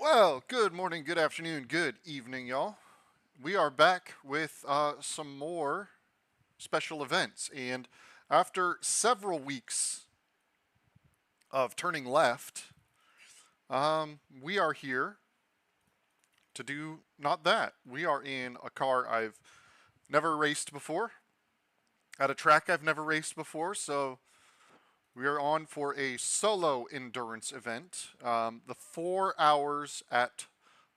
Well, good morning, good afternoon, good evening, y'all. We are back with some more special events. And after several weeks of turning left, we are here to do not that. We are in a car I've never raced before, at a track I've never raced before, so we are on for a solo endurance event, the 4 hours at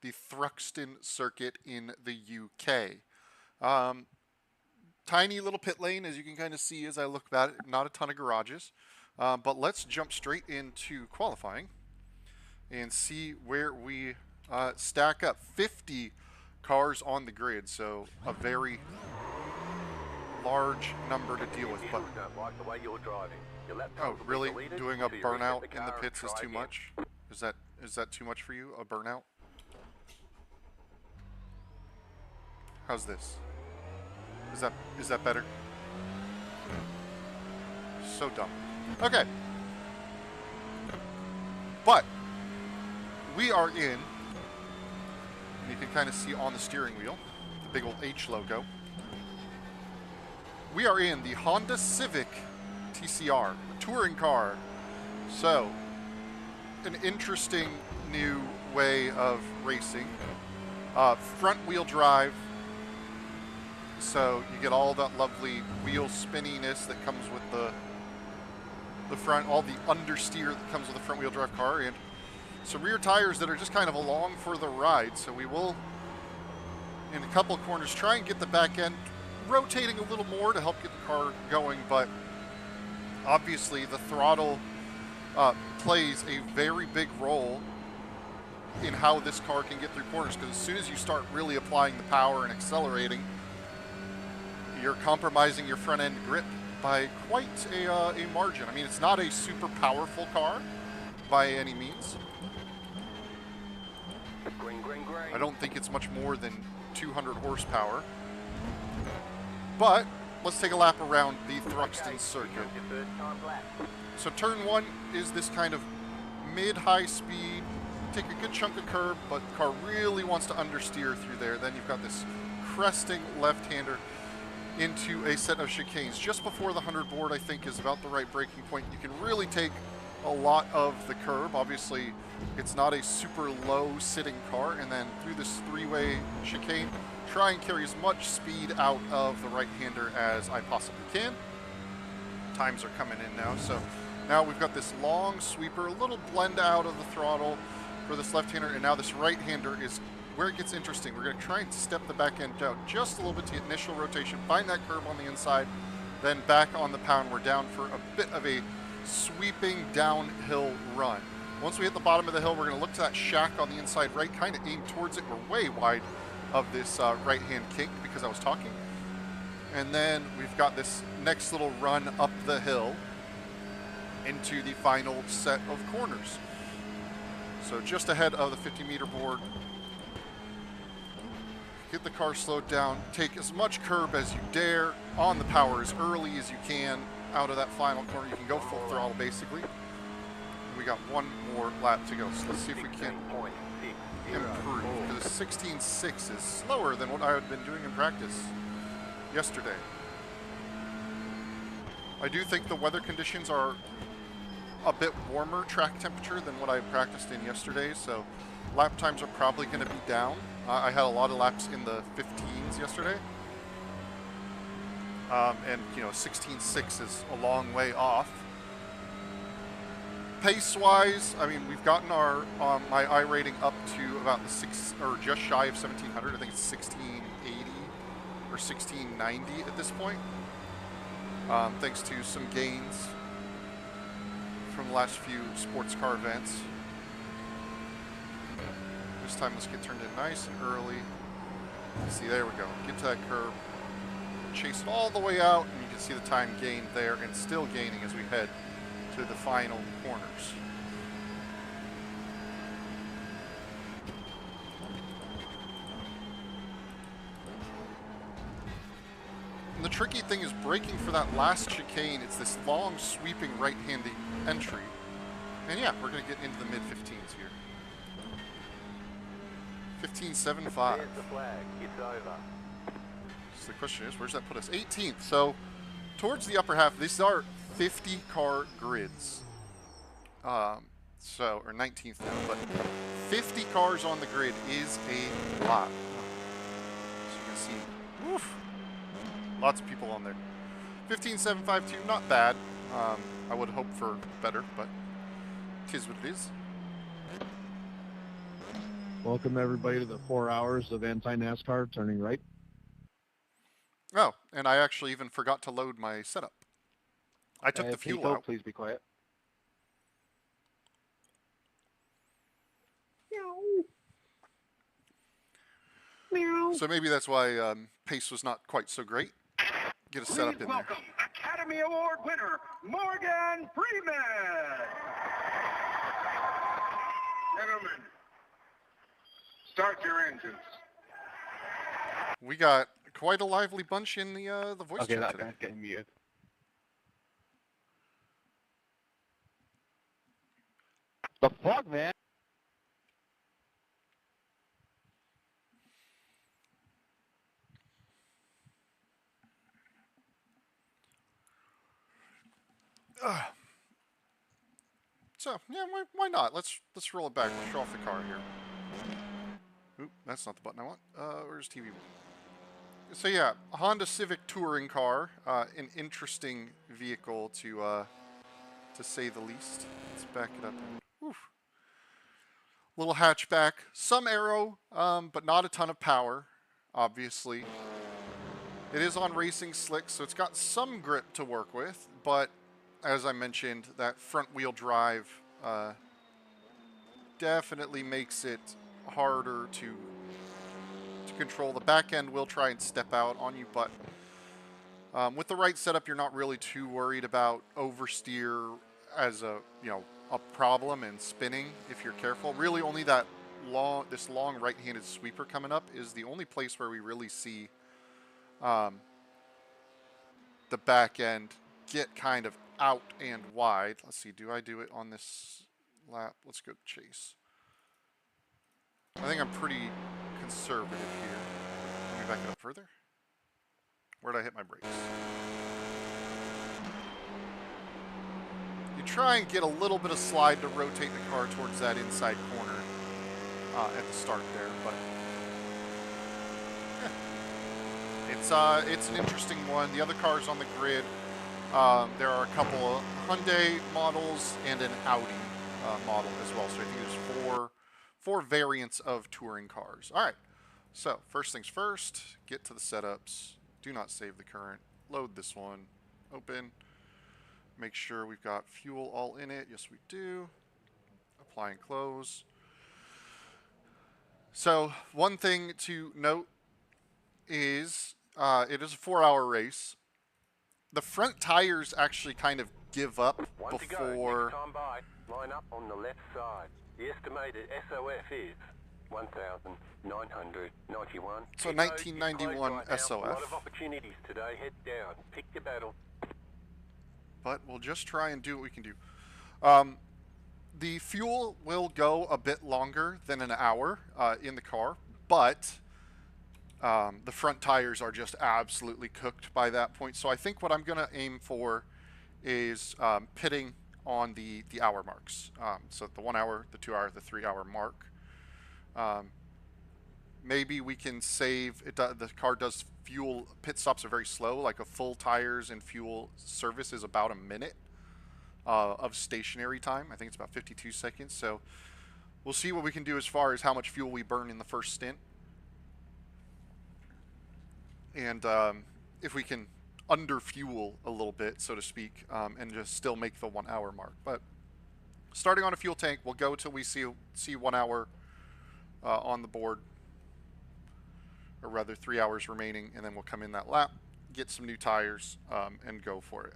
the Thruxton circuit in the UK. Tiny little pit lane, as you can kind of see as I look at it, not a ton of garages. But let's jump straight into qualifying and see where we stack up. 50 cars on the grid, so a very large number to deal with. But oh, really? Doing a burnout in the pits is too much? Is that too much for you? A burnout? How's this? Is that better? So dumb. Okay. But we are in, and you can kind of see on the steering wheel the big old H logo. We are in the Honda Civic TCR, a touring car. So, an interesting new way of racing. Front wheel drive. So you get all that lovely wheel spinniness that comes with the front, all the understeer that comes with a front wheel drive car, and some rear tires that are just kind of along for the ride. So we will, in a couple of corners, try and get the back end rotating a little more to help get the car going, but obviously the throttle plays a very big role in how this car can get through corners, because as soon as you start really applying the power and accelerating, you're compromising your front end grip by quite a margin. I mean, it's not a super powerful car by any means. I don't think it's much more than 200 horsepower. But let's take a lap around the Thruxton circuit. So turn one is this kind of mid-high speed, take a good chunk of curb, but the car really wants to understeer through there. Then you've got this cresting left-hander into a set of chicanes. Just before the 100 board, I think, is about the right braking point. You can really take a lot of the curb. Obviously, it's not a super low sitting car. And then through this three-way chicane, try and carry as much speed out of the right-hander as I possibly can. Times are coming in now. So now we've got this long sweeper, a little blend out of the throttle for this left-hander, and now this right-hander is where it gets interesting. We're going to try and step the back end out just a little bit to initial rotation, find that curb on the inside, then back on the pound. We're down for a bit of a sweeping downhill run. Once we hit the bottom of the hill, we're going to look to that shack on the inside right, kind of aim towards it. We're way wide of this right-hand kink because I was talking. And then we've got this next little run up the hill into the final set of corners. So just ahead of the 50-meter board, get the car slowed down, take as much curb as you dare on the power as early as you can out of that final corner. You can go full throttle basically. And we got one more lap to go, so let's see if we can improve, because 16.6 is slower than what I had been doing in practice yesterday. I do think the weather conditions are a bit warmer track temperature than what I practiced in yesterday, so lap times are probably going to be down. I had a lot of laps in the 15s yesterday, and 16.6 is a long way off. Pace-wise, I mean, we've gotten our my I rating up to about the just shy of 1700. I think it's 1680 or 1690 at this point, thanks to some gains from the last few sports car events. This time, let's get turned in nice and early. See, there we go. Get to that curb, chase it all the way out, and you can see the time gain there, and still gaining as we head to the final corners. And the tricky thing is braking for that last chicane. It's this long, sweeping right-handed entry. And yeah, we're going to get into the mid-15s here. 15.75. There's the flag. It's over. So the question is, where's that put us? 18th. So towards the upper half, these are 50-car grids. Or 19th now, but 50 cars on the grid is a lot. So you can see, oof, lots of people on there. 15.752, not bad. I would hope for better, but it is what it is. Welcome everybody to the 4 hours of anti-NASCAR turning right. Oh, and I actually even forgot to load my setup. I took the fuel Pico, out. please be quiet. So maybe that's why pace was not quite so great. Get a setup in there. Welcome Academy Award winner, Morgan Freeman. Gentlemen, start your engines. We got quite a lively bunch in the voice Okay, chat that today. guy's getting muted. The fuck, man? So yeah, why not? Let's roll it back. Let's show off the car here. Oop, that's not the button I want. Where's TV? So yeah, Honda Civic touring car, an interesting vehicle to say the least. Let's back it up. Oof. Little hatchback, some aero, but not a ton of power. Obviously, it is on racing slicks, so it's got some grip to work with. But as I mentioned, that front wheel drive definitely makes it harder to control. The back end will try and step out on you, but with the right setup, you're not really too worried about oversteer as a problem and spinning if you're careful. Really, only this long right-handed sweeper coming up is the only place where we really see the back end get kind of out and wide. Let's see, do I do it on this lap? Let's go chase. I think I'm pretty conservative here. Let me back it up further. Where'd I hit my brakes? You try and get a little bit of slide to rotate the car towards that inside corner at the start there, but yeah. It's an interesting one. The other cars on the grid, there are a couple of Hyundai models and an Audi model as well. So I think there's four variants of touring cars. All right. So first things first, get to the setups. Do not save the current. Load this one. Open. Make sure we've got fuel all in it. Yes, we do. Apply and close. So one thing to note is it is a 4-hour race. The front tires actually kind of give up One to go. before... Next time by, line up on the left side. The estimated SOF is 1,991. So 1991 right SOF. A lot of opportunities today. Head down. Pick your battle. But we'll just try and do what we can do. The fuel will go a bit longer than an hour in the car, but the front tires are just absolutely cooked by that point. So I think what I'm going to aim for is pitting on the hour marks. So the 1 hour, the 2 hour, the 3 hour mark. Maybe we can save it. The car does fuel pit stops are very slow. Like a full tires and fuel service is about a minute of stationary time. I think it's about 52 seconds. So we'll see what we can do as far as how much fuel we burn in the first stint, and if we can under fuel a little bit, so to speak, and just still make the 1 hour mark. But starting on a fuel tank, we'll go till we see 1 hour on the board, or rather 3 hours remaining, and then we'll come in that lap, get some new tires, and go for it.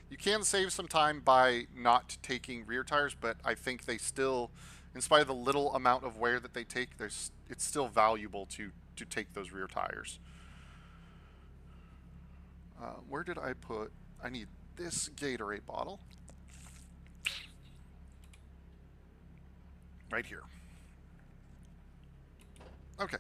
You can save some time by not taking rear tires, but I think they still, in spite of the little amount of wear that they take, it's still valuable to take those rear tires. Where did I put? I need this Gatorade bottle. Right here. Okay.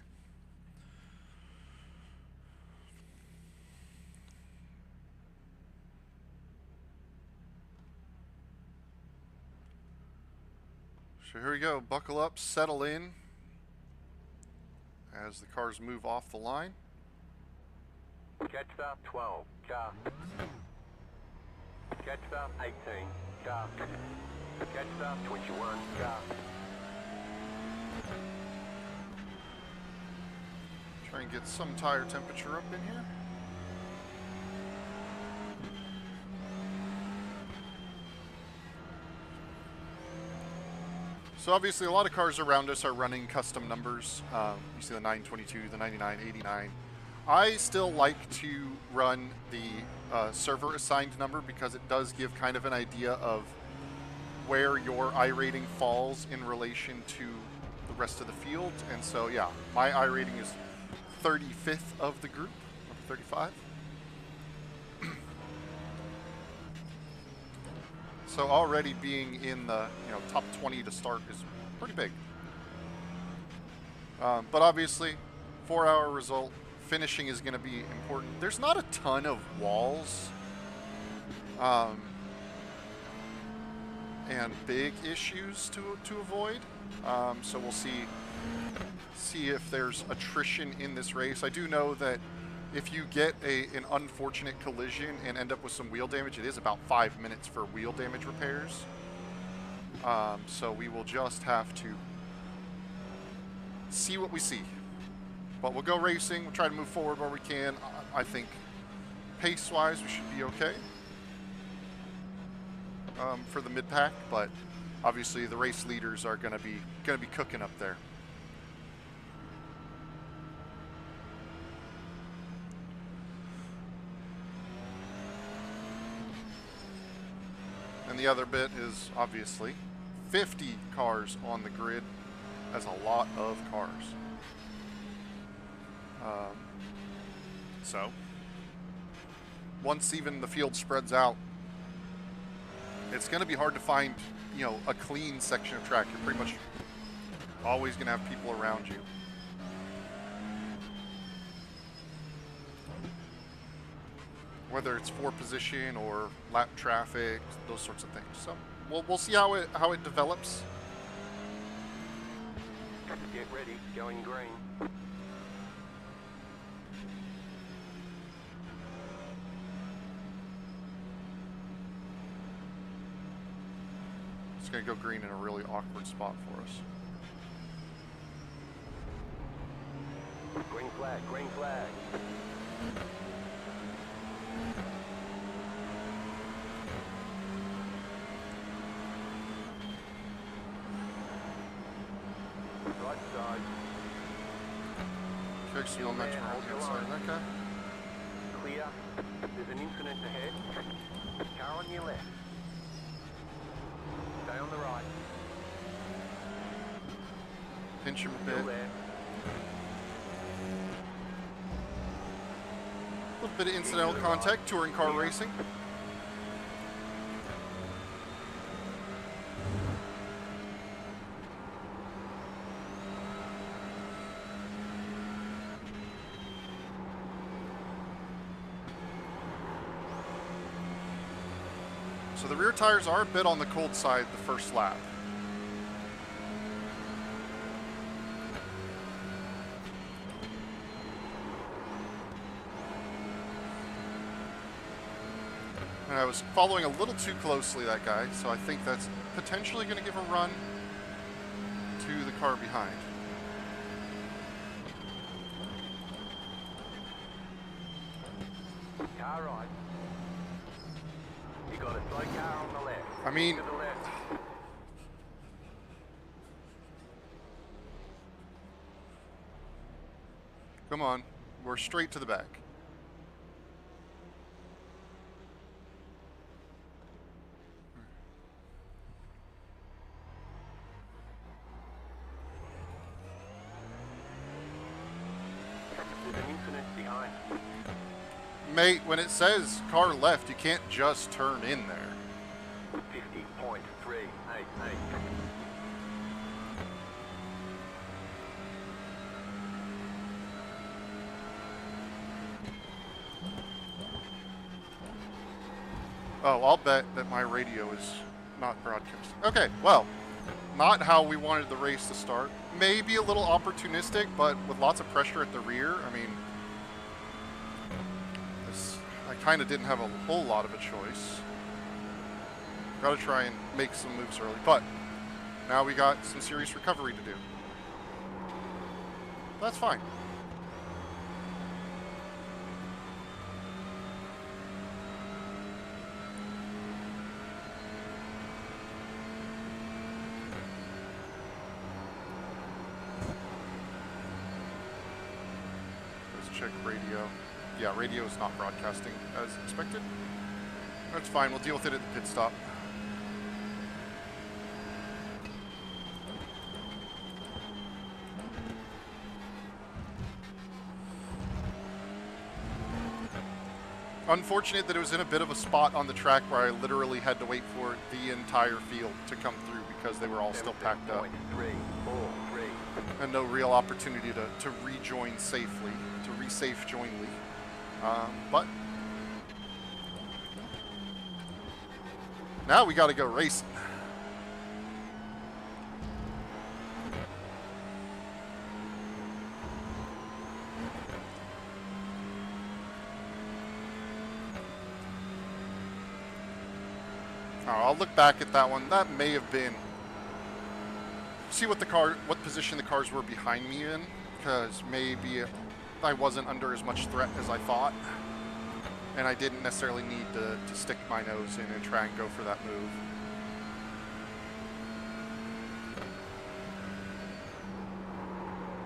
So here we go. Buckle up, settle in as the cars move off the line. Catch start 12, car. Catch start 18, car. Catch start 21, car. Try and get some tire temperature up in here. So obviously a lot of cars around us are running custom numbers. You see the 922, the 99, 89. I still like to run the server assigned number because it does give kind of an idea of where your iRating falls in relation to the rest of the field. And so yeah, my iRating is 35th of the group, number 35. So already being in the top 20 to start is pretty big. But obviously, 4-hour result, finishing is going to be important. There's not a ton of walls and big issues to avoid. So we'll see if there's attrition in this race. I do know that if you get an unfortunate collision and end up with some wheel damage, it is about 5 minutes for wheel damage repairs. So we will just have to see what we see. But we'll go racing. We'll try to move forward where we can. I think pace-wise we should be okay for the mid-pack. But obviously the race leaders are going to be cooking up there. And the other bit is obviously 50 cars on the grid. That's a lot of cars. So once even the field spreads out, it's going to be hard to find, a clean section of track. You're pretty much always going to have people around you. Whether it's for position or lap traffic, those sorts of things. So we'll see how it develops. Get ready, going green. It's going to go green in a really awkward spot for us. Green flag, green flag. Right side. Kick some momentum hold inside that guy. Clear. There's an incident ahead. Car on your left. Stay on the right. Pinch him a Still bit. there. A little bit of incidental contact, touring car racing. So the rear tires are a bit on the cold side the first lap. And I was following a little too closely that guy, so I think that's potentially going to give a run to the car behind. Car right. You got a slow car on the left. I mean, To the left. come on, we're straight to the back. There's an incident behind. Mate, when it says car left, you can't just turn in there. 50.388. Oh, I'll bet that my radio is not broadcasting. Okay, well, not how we wanted the race to start. Maybe a little opportunistic, but with lots of pressure at the rear. I mean, I kind of didn't have a whole lot of a choice. Got to try and make some moves early, but now we got some serious recovery to do. That's fine. Let's check radio. Yeah, radio is not broadcasting as expected. That's fine. We'll deal with it at the pit stop. Unfortunate that it was in a bit of a spot on the track where I literally had to wait for the entire field to come through because they were all still packed up. And no real opportunity to rejoin safely, to re-safe joinly. But now we got to go racing. I'll look back at that one. That may have been. See what position the cars were behind me in, because maybe I wasn't under as much threat as I thought, and I didn't necessarily need to stick my nose in and try and go for that move.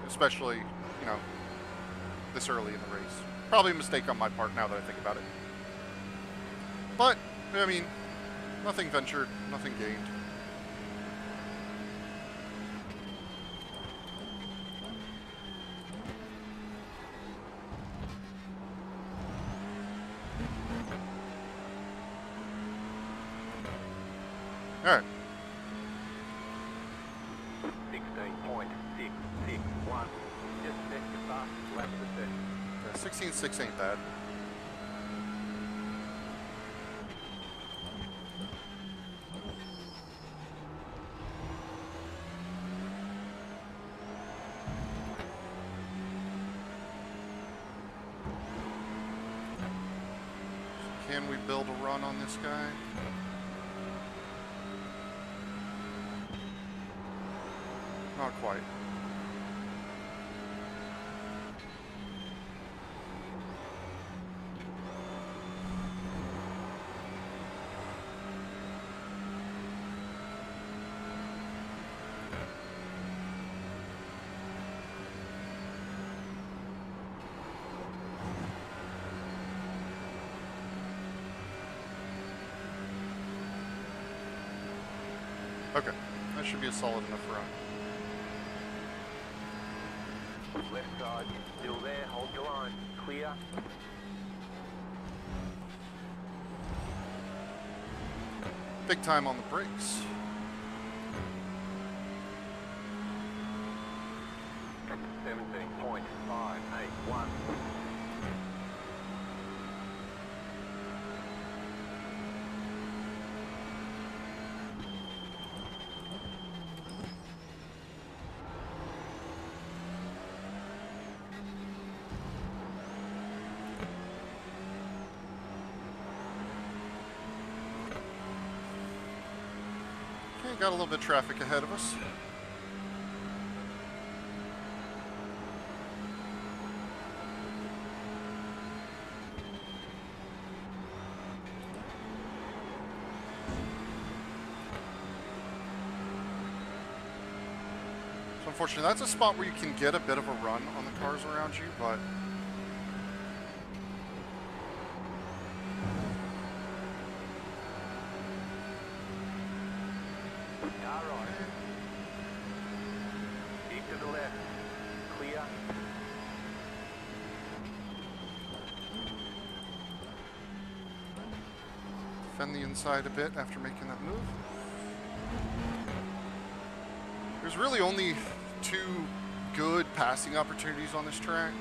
Especially, you know, this early in the race. Probably a mistake on my part now that I think about it. But, I mean, nothing ventured, nothing gained. All right. 16.661. Just set your fastest lap of the session. 16.6 ain't bad. Can we build a run on this guy? Not quite. Okay, that should be a solid enough run. Left side, still there, hold your line, clear. Big time on the brakes. 17.581. Okay, got a little bit of traffic ahead of us. So unfortunately, that's a spot where you can get a bit of a run on the cars around you, but To the left, clear. defend the inside a bit after making that move. There's really only two good passing opportunities on this track.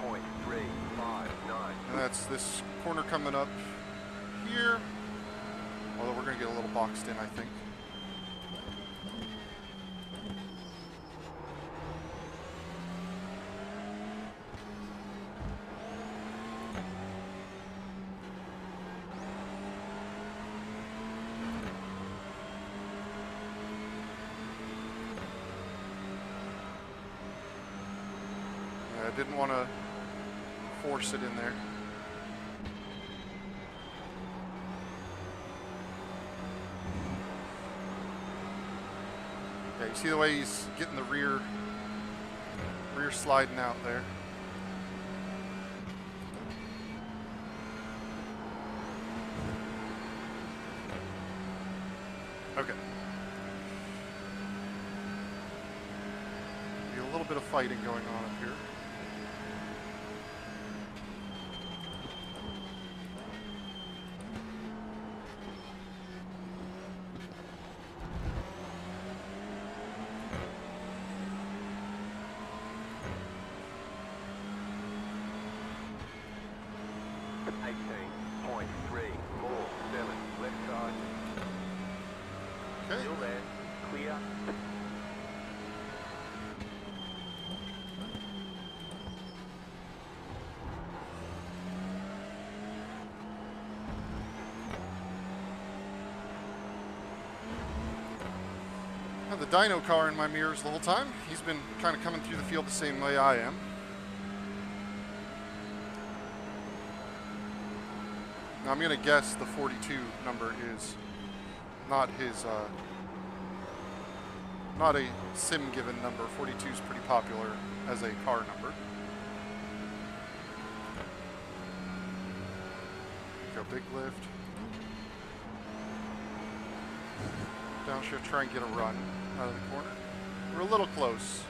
17.359. And that's this corner coming up here. Although we're going to get a little boxed in, I think. I didn't want to force it in there. Yeah, you see the way he's getting the rear sliding out there. Okay. Be a little bit of fighting going on up here. Still there. Clear. I have the dyno car in my mirrors the whole time. He's been kind of coming through the field the same way I am. Now I'm going to guess the 42 number is not his, not a sim given number. 42 is pretty popular as a car number. Go big lift. Downshift, try and get a run out of the corner. We're a little close.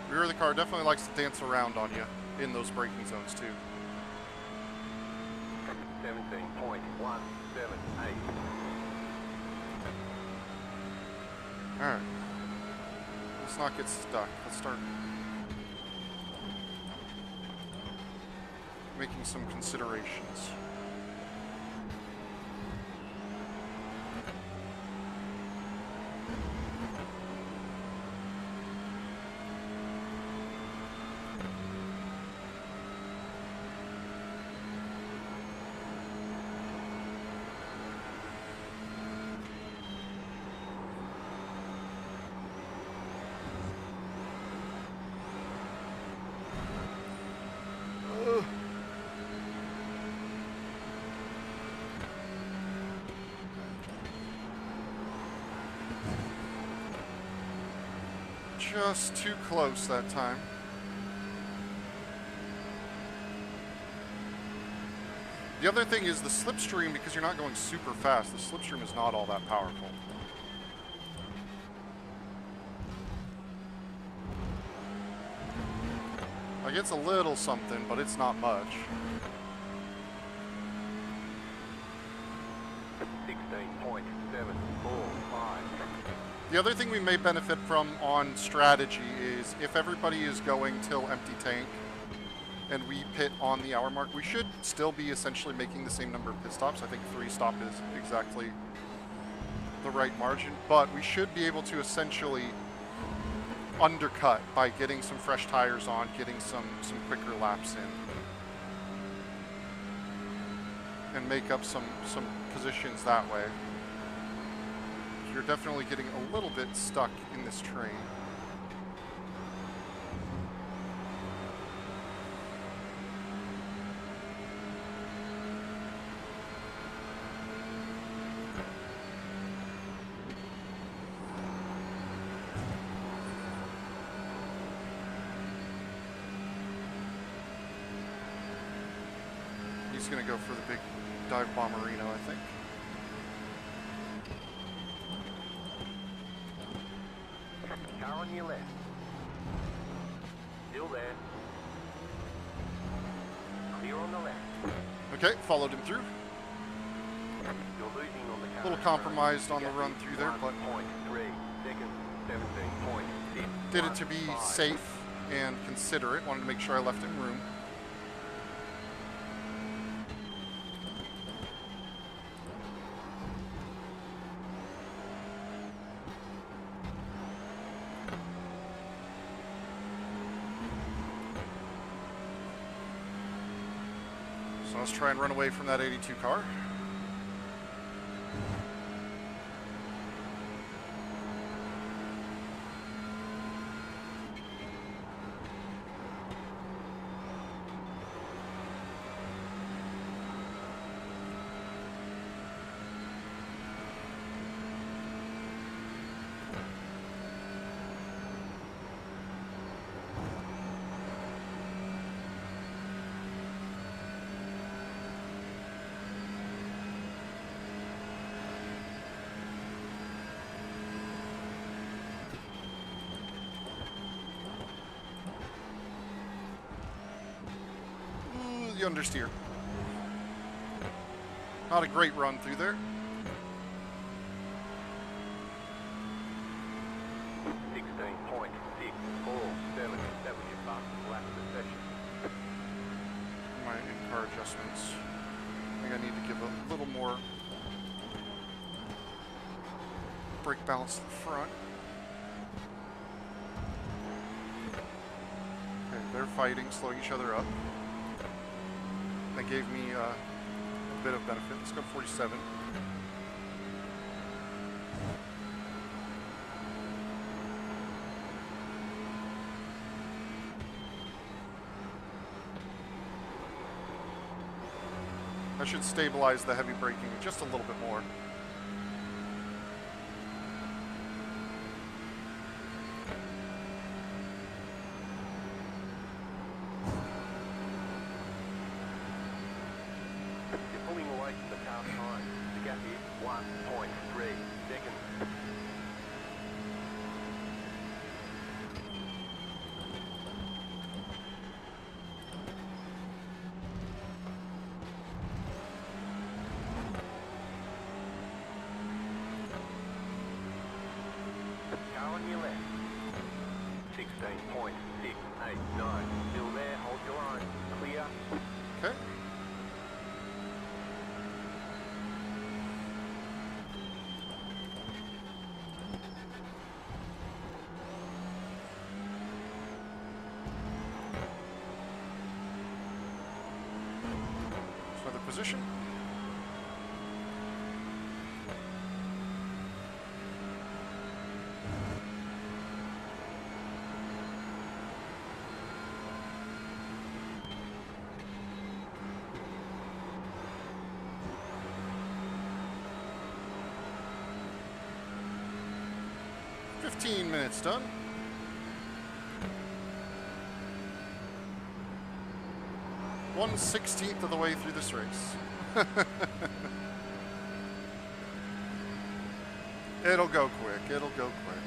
Rear of the car definitely likes to dance around on you in those braking zones too. 17.178. Alright. Let's not get stuck. Let's start making some considerations. Just too close that time. The other thing is the slipstream, because you're not going super fast, the slipstream is not all that powerful. Like, it's a little something, but it's not much. 16.745. The other thing we may benefit from on strategy is if everybody is going till empty tank and we pit on the hour mark, we should still be essentially making the same number of pit stops. I think 3 stop is exactly the right margin, but we should be able to essentially undercut by getting some fresh tires on, getting some quicker laps in, and make up some positions that way. You're definitely getting a little bit stuck in this train. He's going to go for the big dive bomberino, I think. Car on your left. Still there. the left. Okay, followed him through. You're losing on the car. A little compromised on the run through there, but 1.3 seconds, 17.6. did it to be safe and considerate. Wanted to make sure I left him room. So let's try and run away from that 82 car. The understeer. Not a great run through there. 16.647. That was your fastest lap of the session. My in-car adjustments. I think I need to give a little more brake balance to the front. Okay, they're fighting, slowing each other up. That gave me a bit of benefit. Let's go to 47. I should stabilize the heavy braking just a little bit more. Pulling away from the car behind. The gap is 1.3 seconds. Car on your left. 16.689. Still there, hold your line. Clear. Okay. Another position. Fifteen minutes done. 1/16 of the way through this race. It'll go quick. It'll go quick.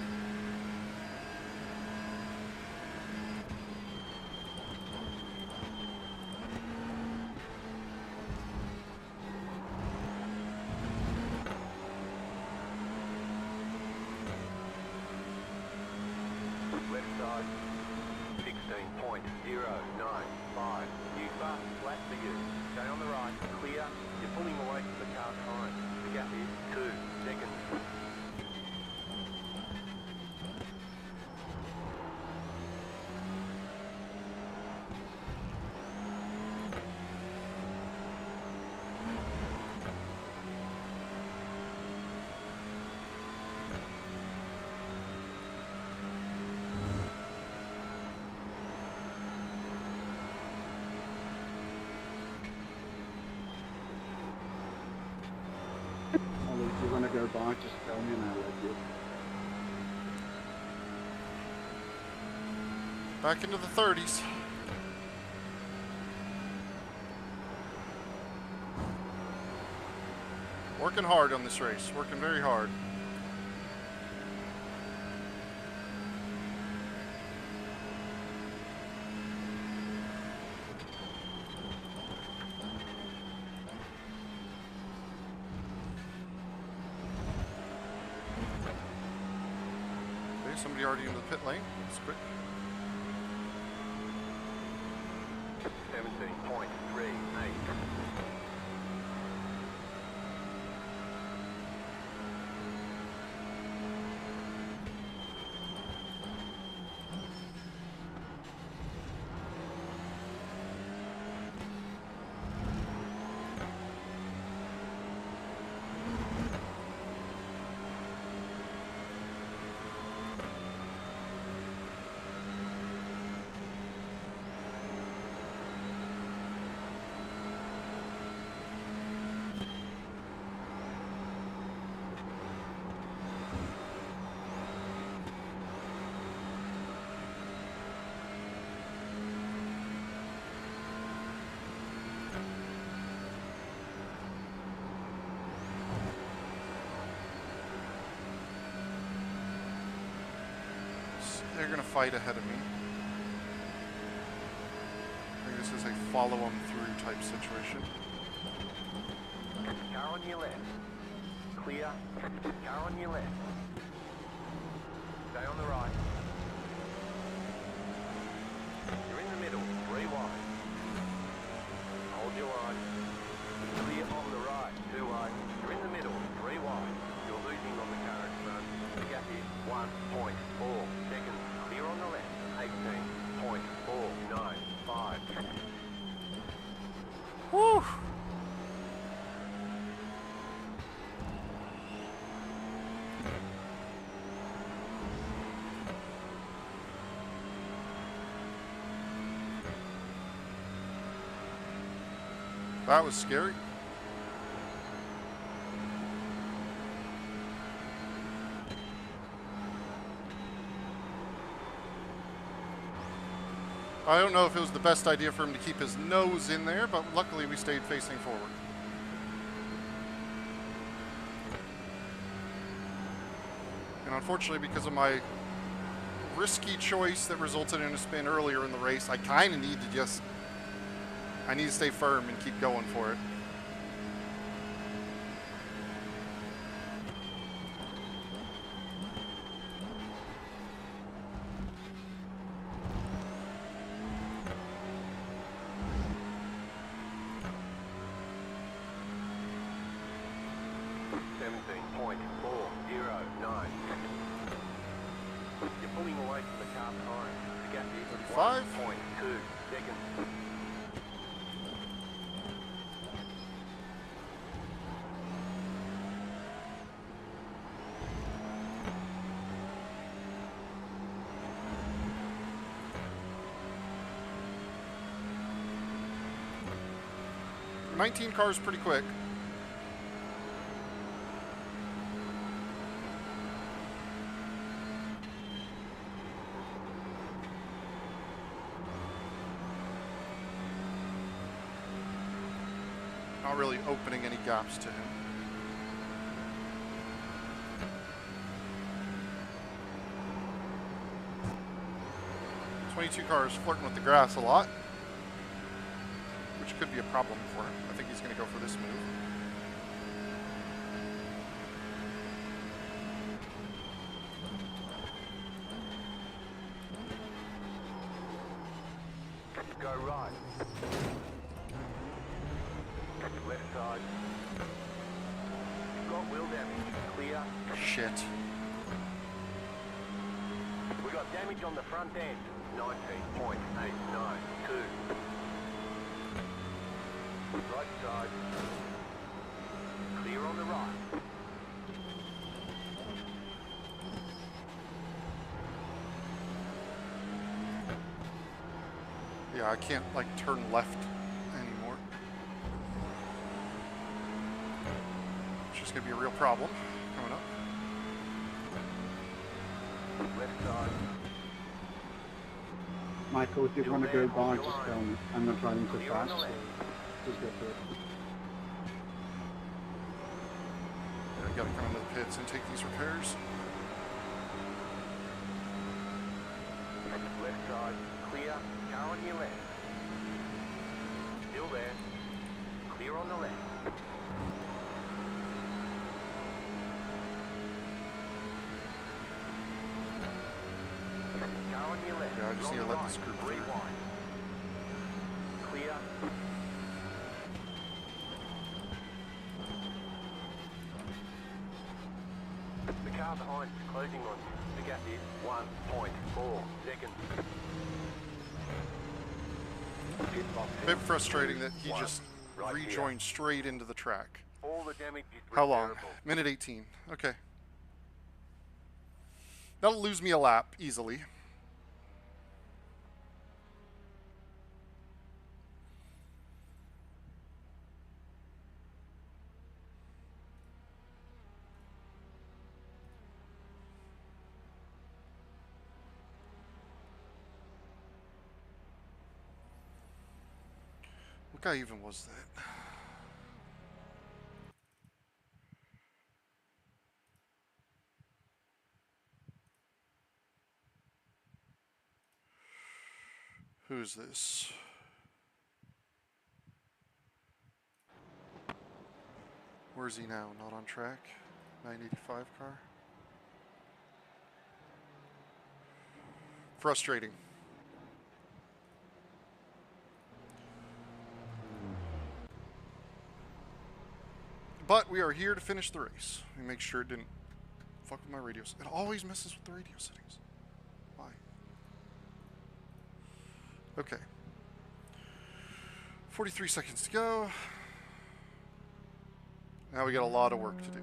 Left side. 16.095. New fast flat for you. Stay on the right. Clear. You're pulling away from the car behind. The gap is 2 seconds. If you want to go back, just tell me and I'll let you. Back into the 30s. Working hard on this race. Working very hard. somebody already into the pit lane. That's quick. 17.38. They're going to fight ahead of me. I think this is a follow them through type situation. Car on your left. Clear. Car on your left. Stay on the right. You're in the middle. 3 wide. Hold your line. Clear on the right. 2 wide. You're in the middle. 3 wide. You're losing on the car in front. The gap is 1.4 seconds. Clear on the left. 18.495. Whew! That was scary. I don't know if it was the best idea for him to keep his nose in there, but luckily we stayed facing forward. And unfortunately, because of my risky choice that resulted in a spin earlier in the race, I kind of need to just... I need to stay firm and keep going for it. You're pulling away from the car behind. The gap is 35. 1.2 seconds. The 19 car is pretty quick. Not really opening any gaps to him. .22 car is flirting with the grass a lot, which could be a problem for him. I think he's going to go for this move. Go right. Left side. You've got wheel damage. Clear. Shit. We got damage on the front end. 19.892. Right side. Clear on the right. Yeah, I can't, like, turn left anymore. It's just going to be a real problem coming up. Left side. Michael, if you want to go by, just tell me. I'm not driving too Clear on fast, the so left. just go for it. I got to come into the pits and take these repairs. Left side. Clear. Car on your left. Still there. Clear on the left. to let this group 3 through. wide. Clear. The car behind is closing on you. The gap is 1.4 seconds. Pit box A bit frustrating that he One. just Right here. rejoined straight into the track. All the damage is How long? repairable. Minute 18. Okay. That'll lose me a lap easily. What guy even was that? Who's this? Where's he now? Not on track? 985 car? Frustrating. But we are here to finish the race. Let me make sure it didn't fuck with my radio. It always messes with the radio settings. Why? Okay. 43 seconds to go. Now we got a lot of work to do.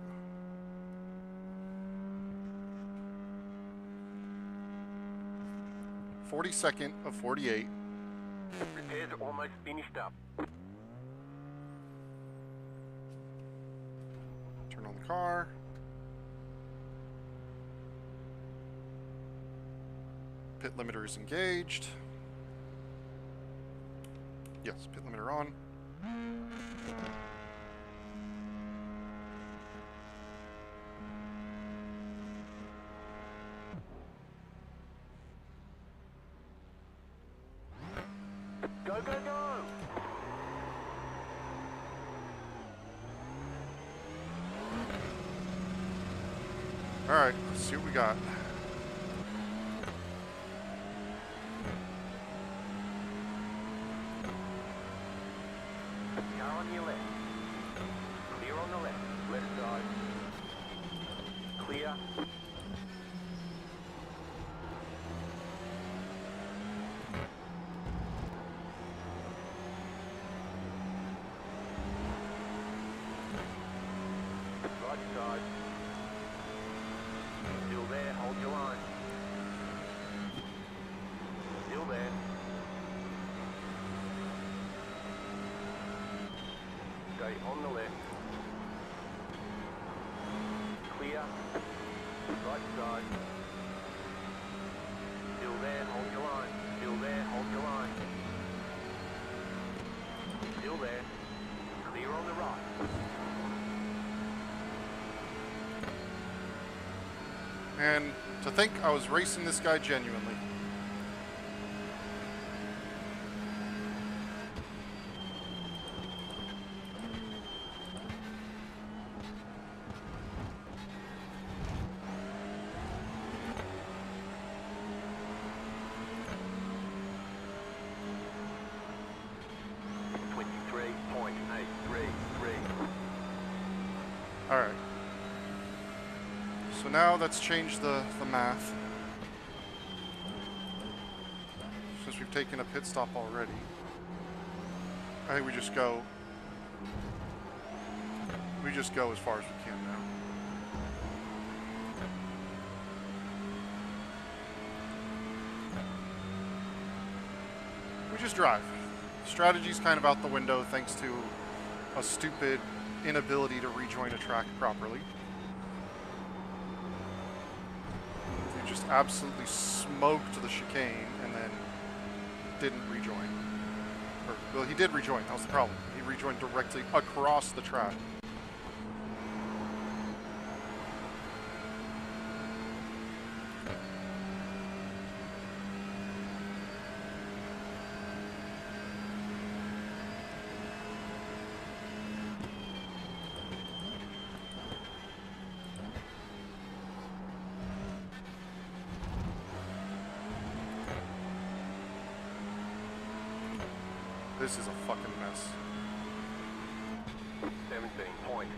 .42 of 48. Repairs are almost finished up. Turn on the car. Pit limiter is engaged. Yes, pit limiter on. Go, go, go! Alright, let's see what we got. Car on your left. Clear on the left. Left side. Clear. Right side. Still there, hold your line. Still there. Stay on the left. Clear. Right side. Still there, hold your line. Still there, hold your line. Still there. Clear on the right. And to think I was racing this guy genuinely. Alright. So now let's change the math. Since we've taken a pit stop already. I think we just go as far as we can now. We just drive. Strategy's kind of out the window thanks to a stupid inability to rejoin a track properly. We just absolutely smoked the chicane and then didn't rejoin. Or, well, he did rejoin, that was the problem. He rejoined directly across the track. This is a fucking mess. 17.48.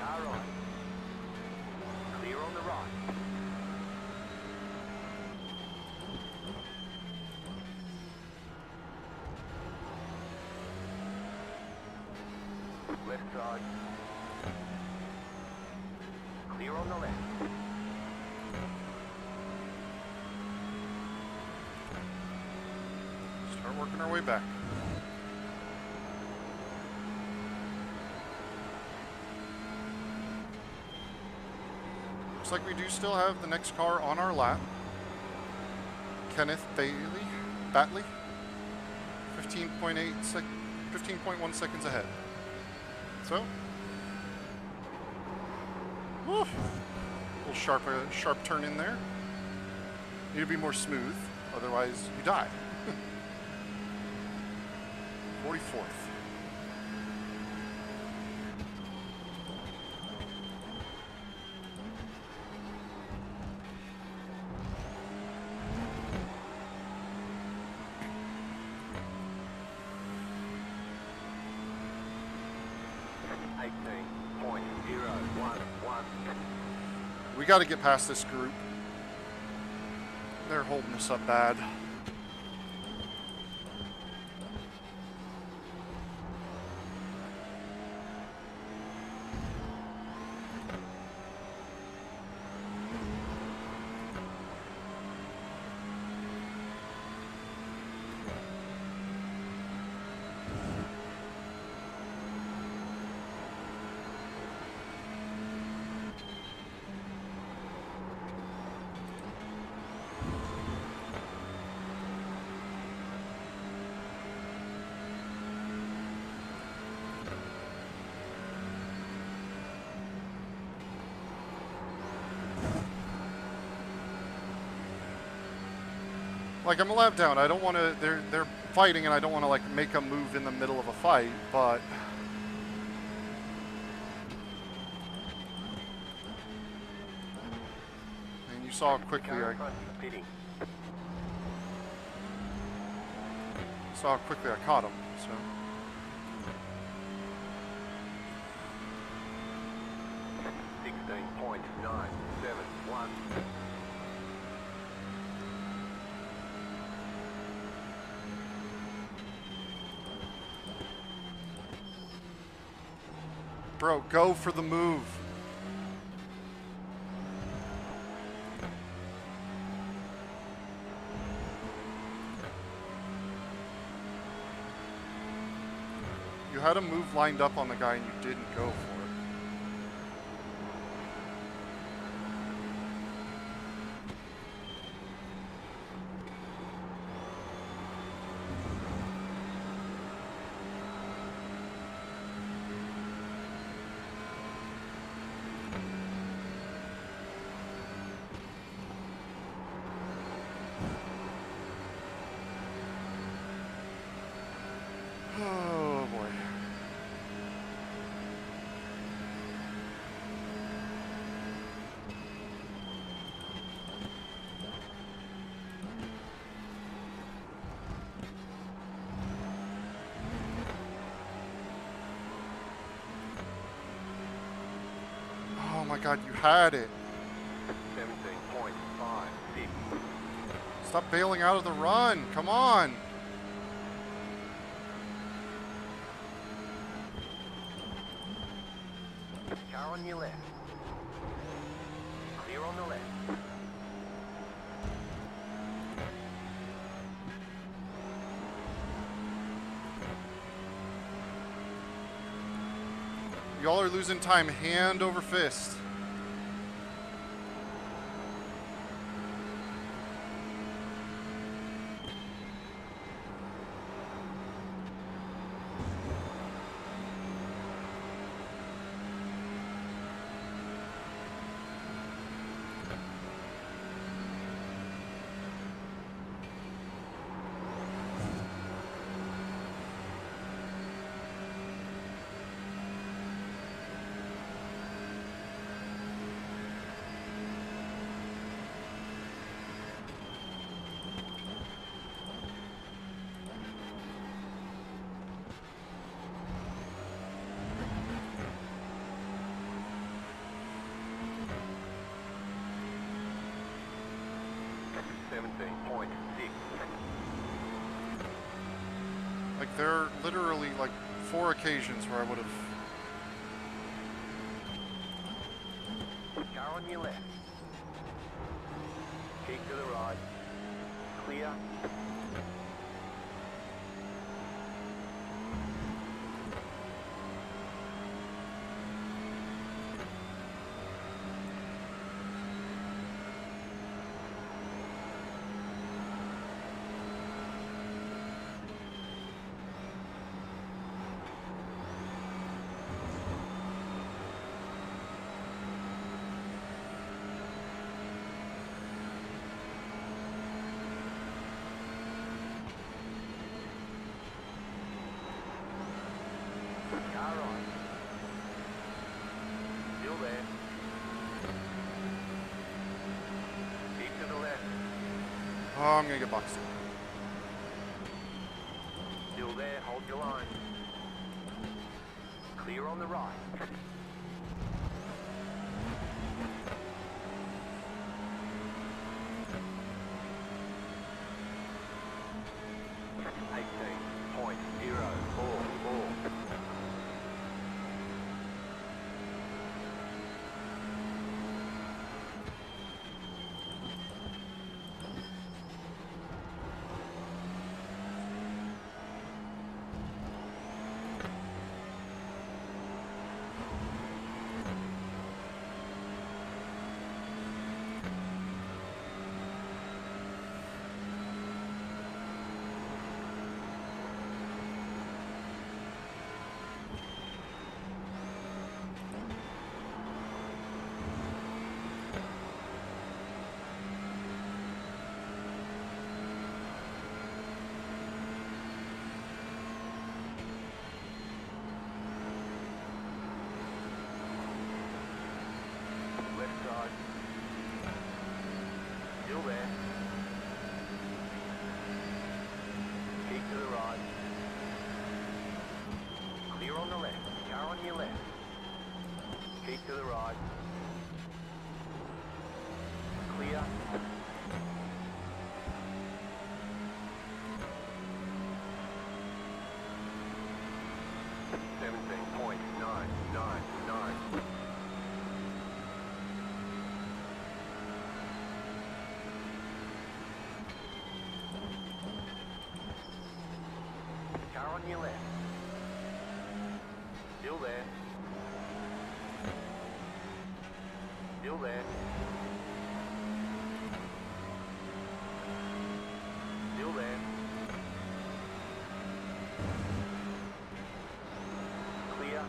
Car right. Clear on the right. Left side. Clear on the left. Start working our way back. Looks like we do still have the next car on our lap. Kenneth Batley. 15.1 seconds ahead. So, whew, a little sharp turn in there. Need to be more smooth, otherwise you die. 44th. We got to get past this group. They're holding us up bad. Like, I'm a lap down. I don't want to. They're fighting, and I don't want to like make a move in the middle of a fight. But and you saw how quickly I caught him. So. Bro, go for the move. You had a move lined up on the guy and you didn't go for it. Oh boy. Oh my God, you had it. 17.56. Stop bailing out of the run. Come on. Car on your left. Clear on the left. Y'all are losing time hand over fist. 17.6. Like, there are literally, like, 4 occasions where I would have... Car on your left. Keep to the right. Clear. Car on. Still there. Keep to the left. Oh, I'm gonna get boxed in. Still there. Hold your line. Clear on the right. Still there. Keep to the right. Clear on the left. Car on your left. Keep to the right. Clear. .999. Car on your left. Still there. Still there. Still there. Clear.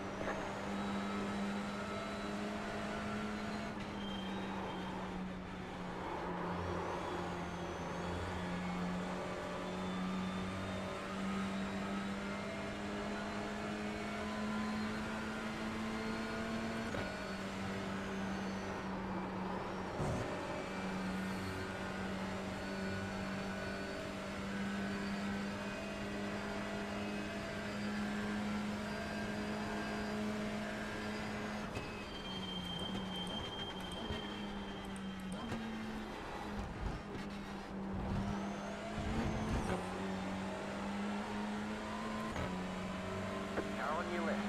Car on your left.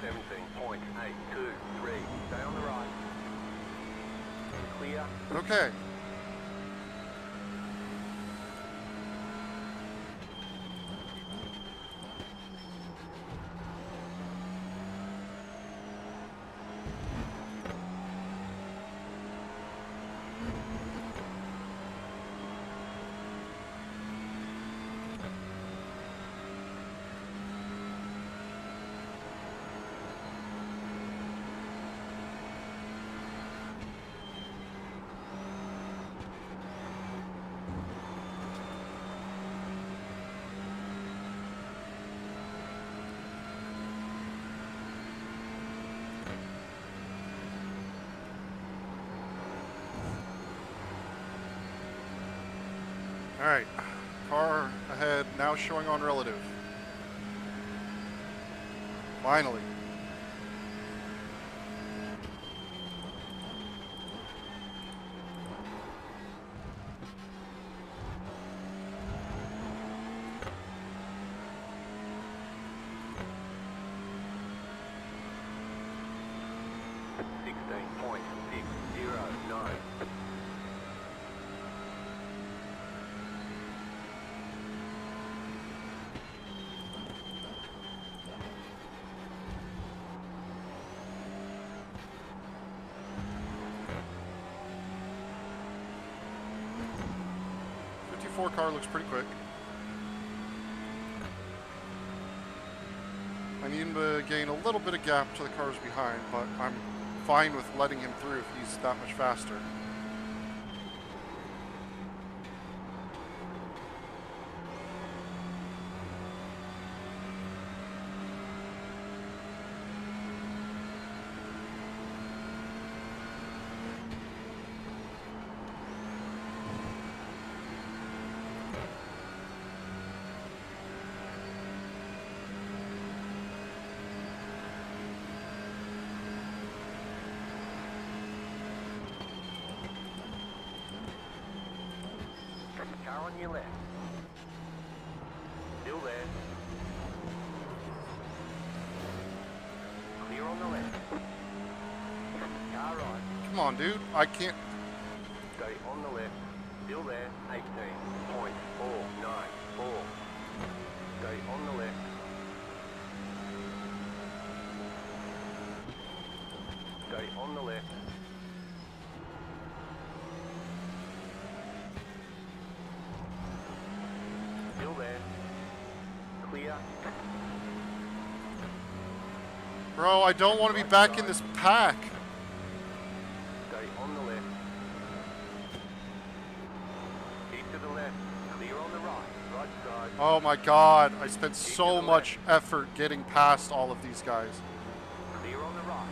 17.823. Stay on the right. Clear. Okay. All right, car ahead, now showing on relative. Finally. 4 car looks pretty quick. I need him to gain a little bit of gap to the cars behind, but I'm fine with letting him through if he's that much faster. Car on your left. Still there. Clear on the left. Car right. Come on, dude. I can't... Stay on the left. Still there. 18.494. Stay on the left. Stay on the left. Still there. Clear. Bro, I don't want to be back in this pack. Stay on the left. Keep to the left. Clear on the right. Right side. Oh my god. I spent so much effort getting past all of these guys. Clear on the right.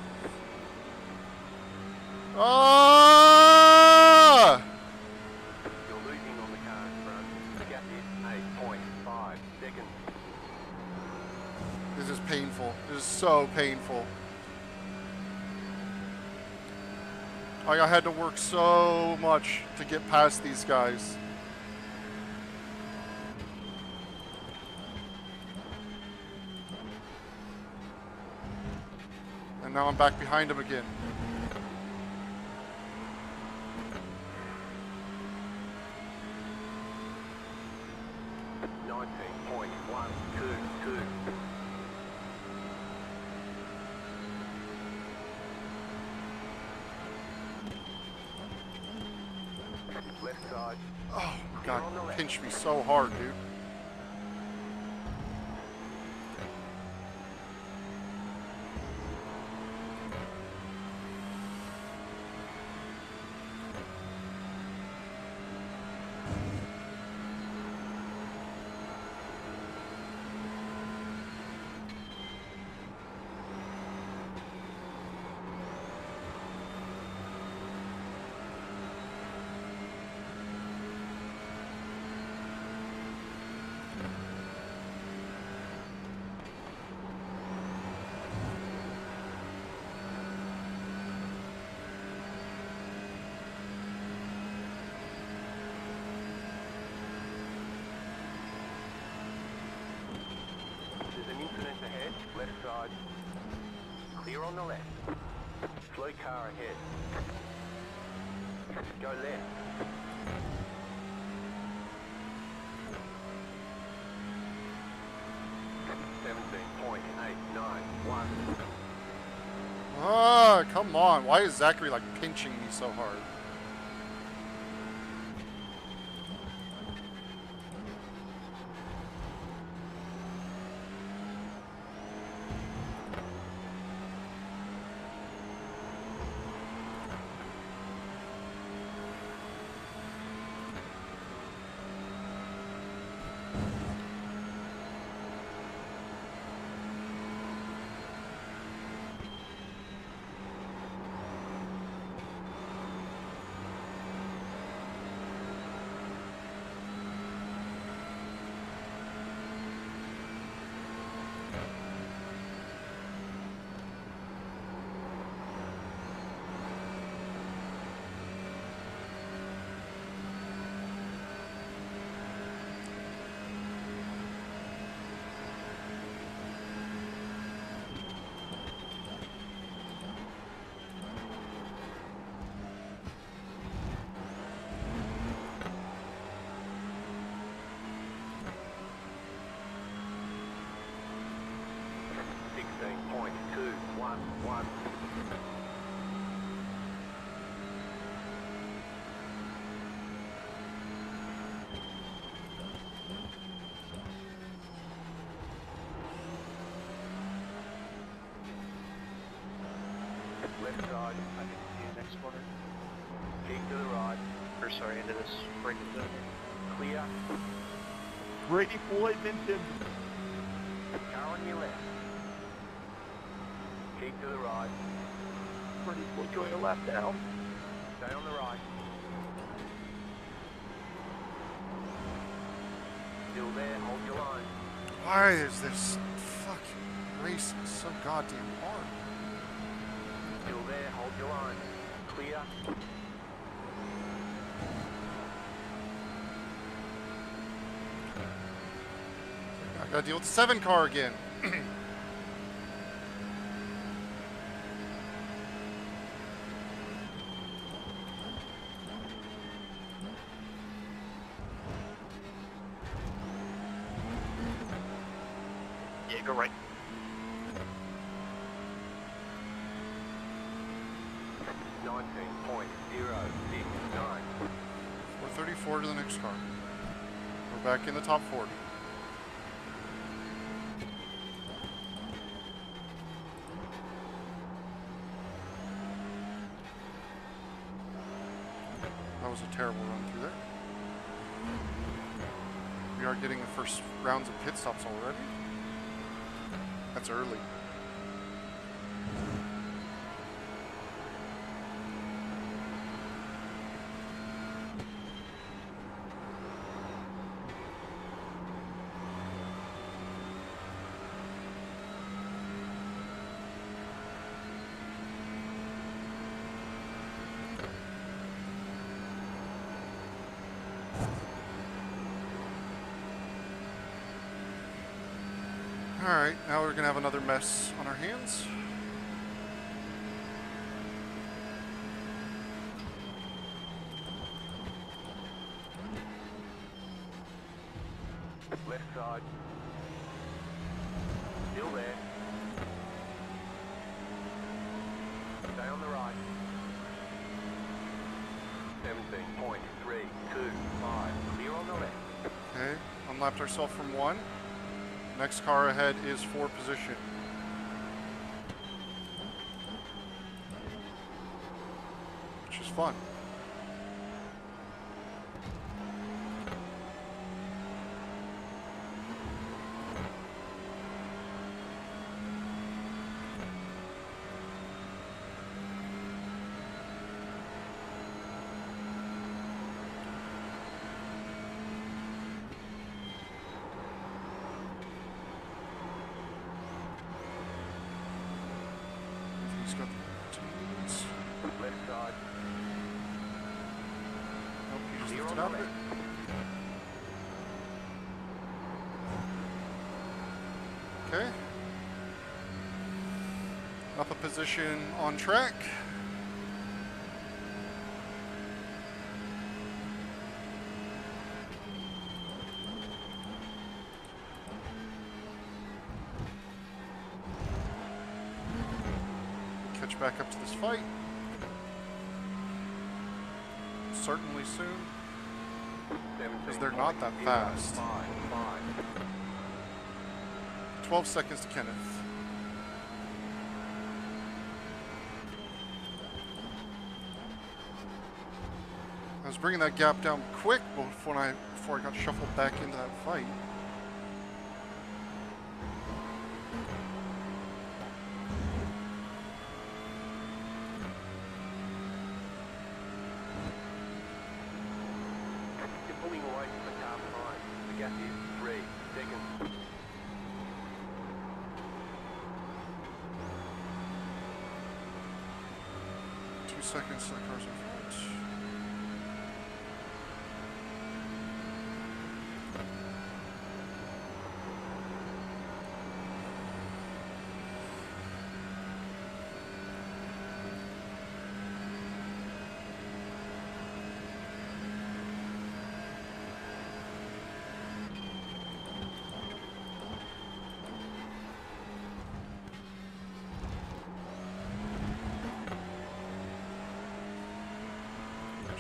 Ah! You're losing on the car in front. The gap is 8.5 seconds. This is painful. This is so painful. Like, I had to work so much to get past these guys. And now I'm back behind him again. Left side. Oh, God, pinch me so hard, dude. There's an incident ahead. Left side. Clear on the left. Slow car ahead. Go left. .891. Ah, come on. Why is Zachary, like, pinching me so hard? left side. I can see you next corner. Keep to the right. Or sorry, into this braking zone. Clear. Brady boy, Vincent. Car on your left. Keep to the right. Brady boy, going a lap down. Stay on the right. Still there, hold your line. Why is this fucking race so goddamn hard? Still there, hold your line. Clear. I gotta deal with the 7 car again. Yeah, go right. 19.069. 434 to the next car. We're back in the top 40. That was a terrible run through there. We are getting the first rounds of pit stops already. That's early. Alright, now we're gonna have another mess on our hands. Left side. Still there. Stay on the right. 17.325. Clear on the left. Okay, unlapped ourselves from 1. Next car ahead is for position. Which is fun. He's got the teams. Left side. Nope, he just Clear lifted on out the of it. left. Okay. Up a position on track. Catch back up to this fight. Certainly soon. Because they're not that fast. 12 seconds to Kenneth. I was bringing that gap down quick before I got shuffled back into that fight. You're pulling away from the car behind. The gap is 3 seconds. Seconds to the cars in front.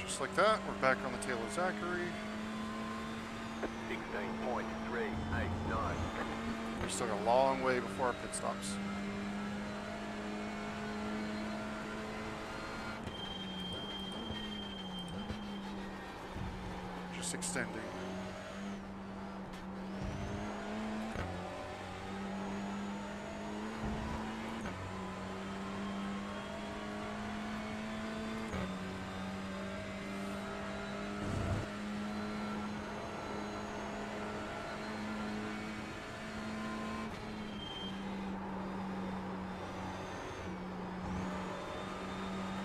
Just like that, we're back on the tail of Zachary. 16.389. We've still got a long way before our pit stops. race extending.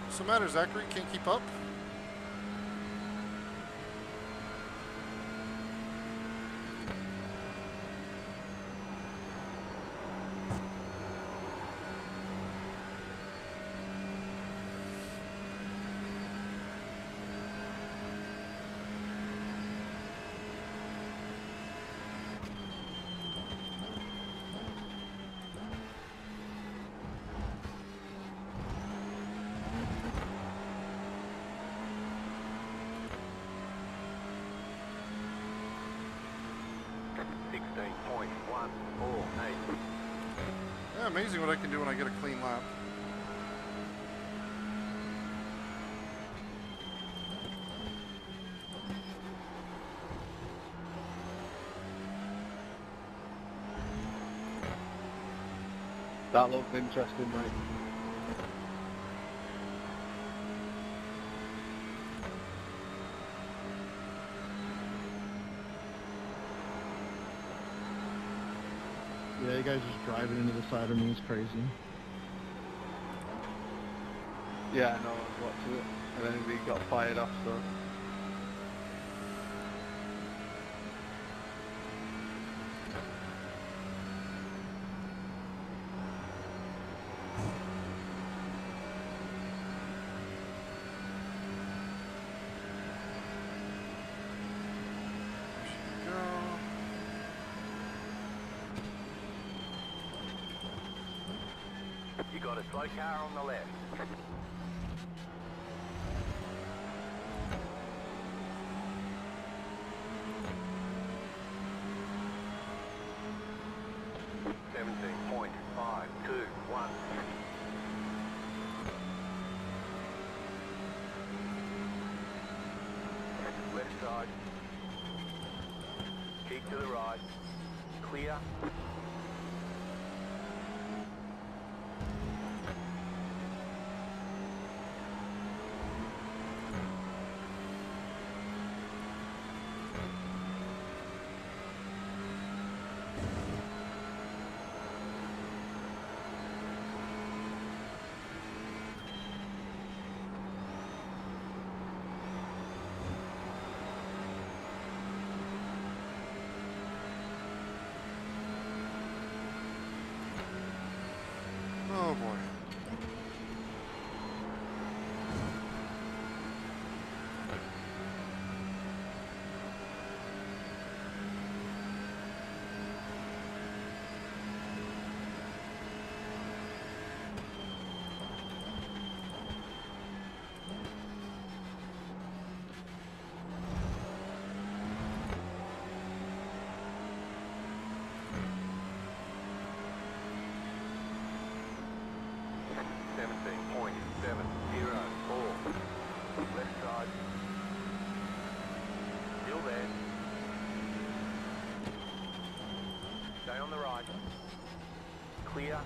What's the matter, Zachary? Can't keep up? Yeah, amazing what I can do when I get a clean lap. That looked interesting, mate. Yeah, you guys just driving into the side of me is crazy. Yeah, I know, I was watching it, and then we got fired off, so... You got a slow car on the left. Left side. Keep to the right. Clear. Oh boy. Stay on the right. Clear.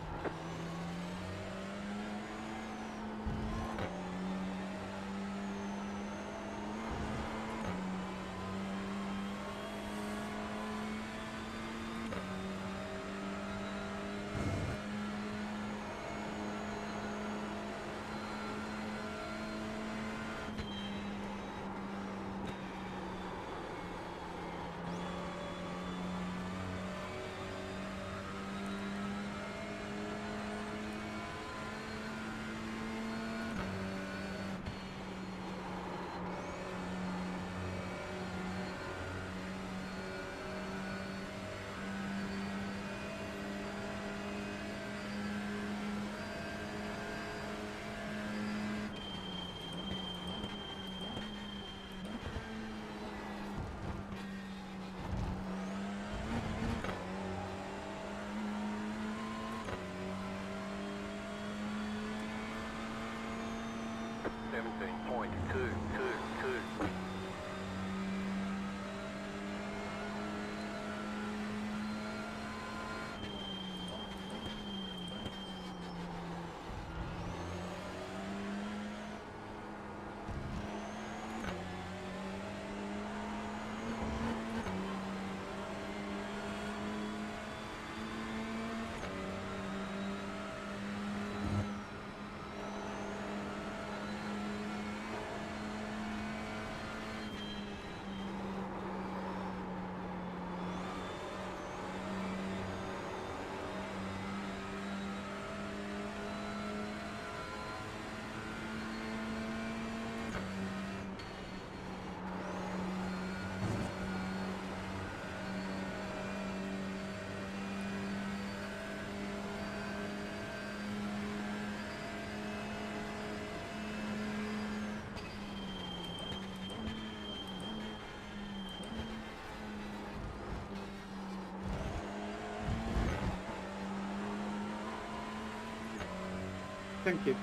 Thank you.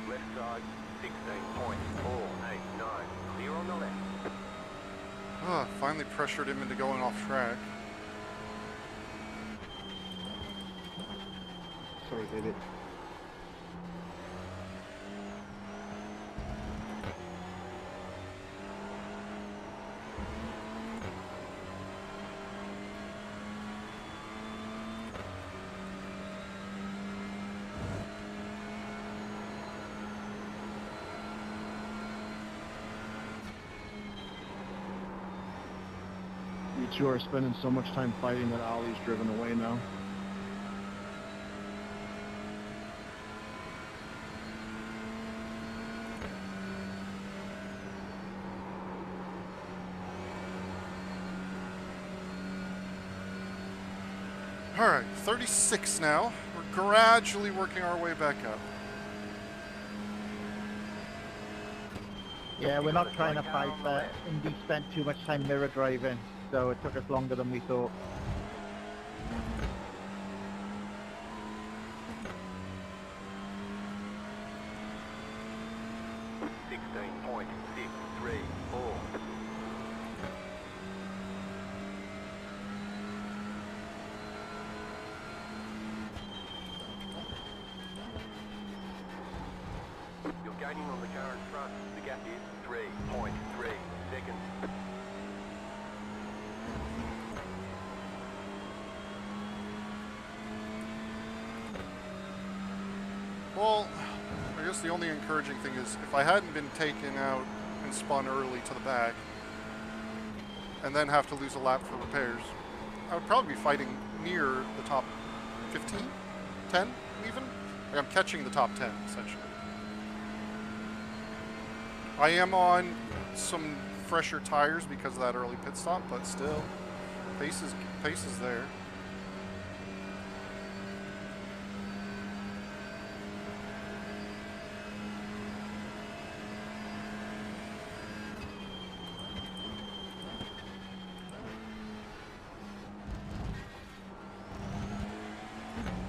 Left side, 16.489. Clear on the left. Finally pressured him into going off track. Sorry, baby. You two are spending so much time fighting that Ollie's driven away now. Alright, 36 now. We're gradually working our way back up. Yeah, we're not trying to fight, but Indy spent too much time mirror driving, so it took us longer than we thought. You're gaining on the car in front. The gap is 3.3 seconds. Well, I guess the only encouraging thing is if I hadn't been taken out and spun early to the back and then have to lose a lap for repairs, I would probably be fighting near the top 15, 10 even. Like I'm catching the top 10 essentially. I am on some fresher tires because of that early pit stop, but still, pace is there.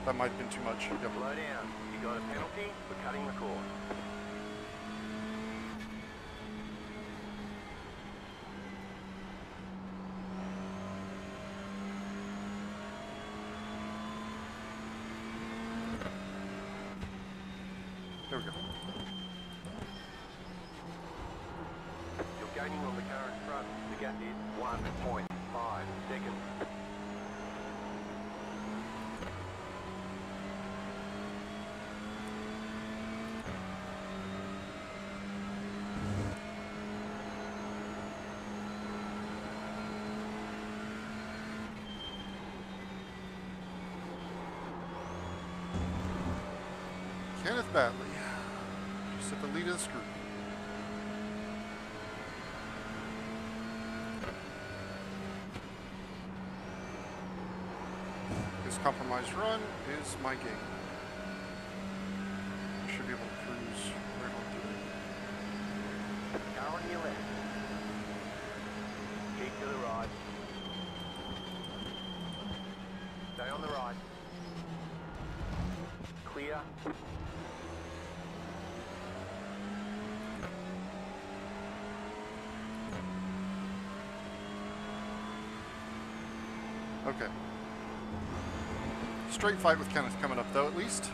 That might have been too much. Yep. Slow down. You got a penalty for cutting the course. There we go. You're gaining on the car in front. The gap is 1.5 seconds. Kenneth Batley, just at the lead of the screw. His compromised run is my game. Should be able to cruise right on through it. Car on your left. Keep to the right. Stay on the right. Clear. Okay. Straight fight with Kenneth coming up though, at least.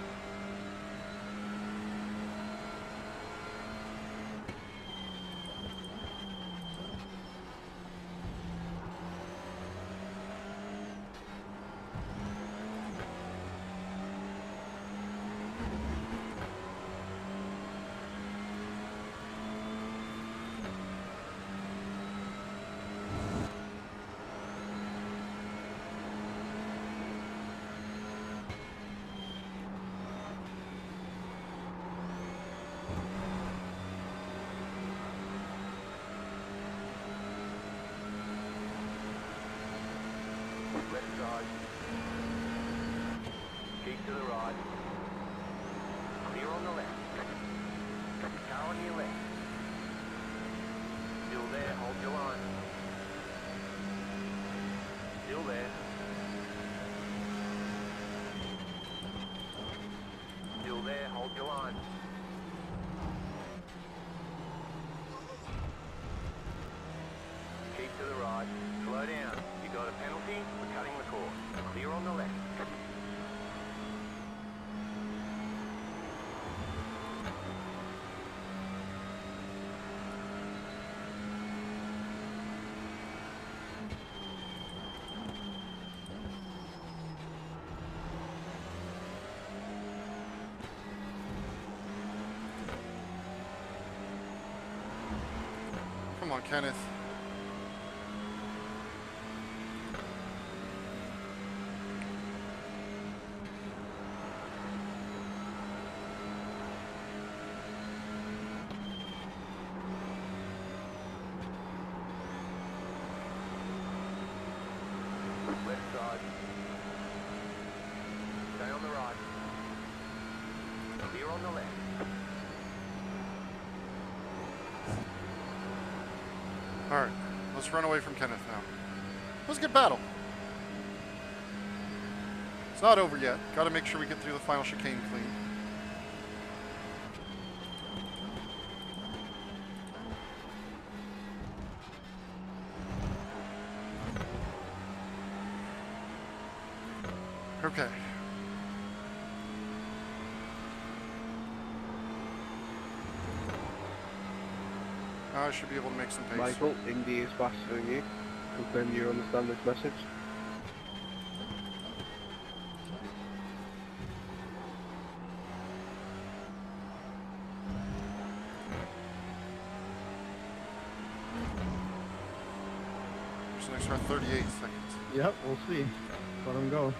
Come on, Kenneth. Left side. Stay on the right. Clear on the left. Alright, let's run away from Kenneth now. Let's get battle. It's not over yet. Gotta make sure we get through the final chicane clean. Okay. I should be able to make some pace. Michael, Indy is faster than you. Confirm you understand this message. There's an extra 38 seconds. Yep, we'll see. Let him go.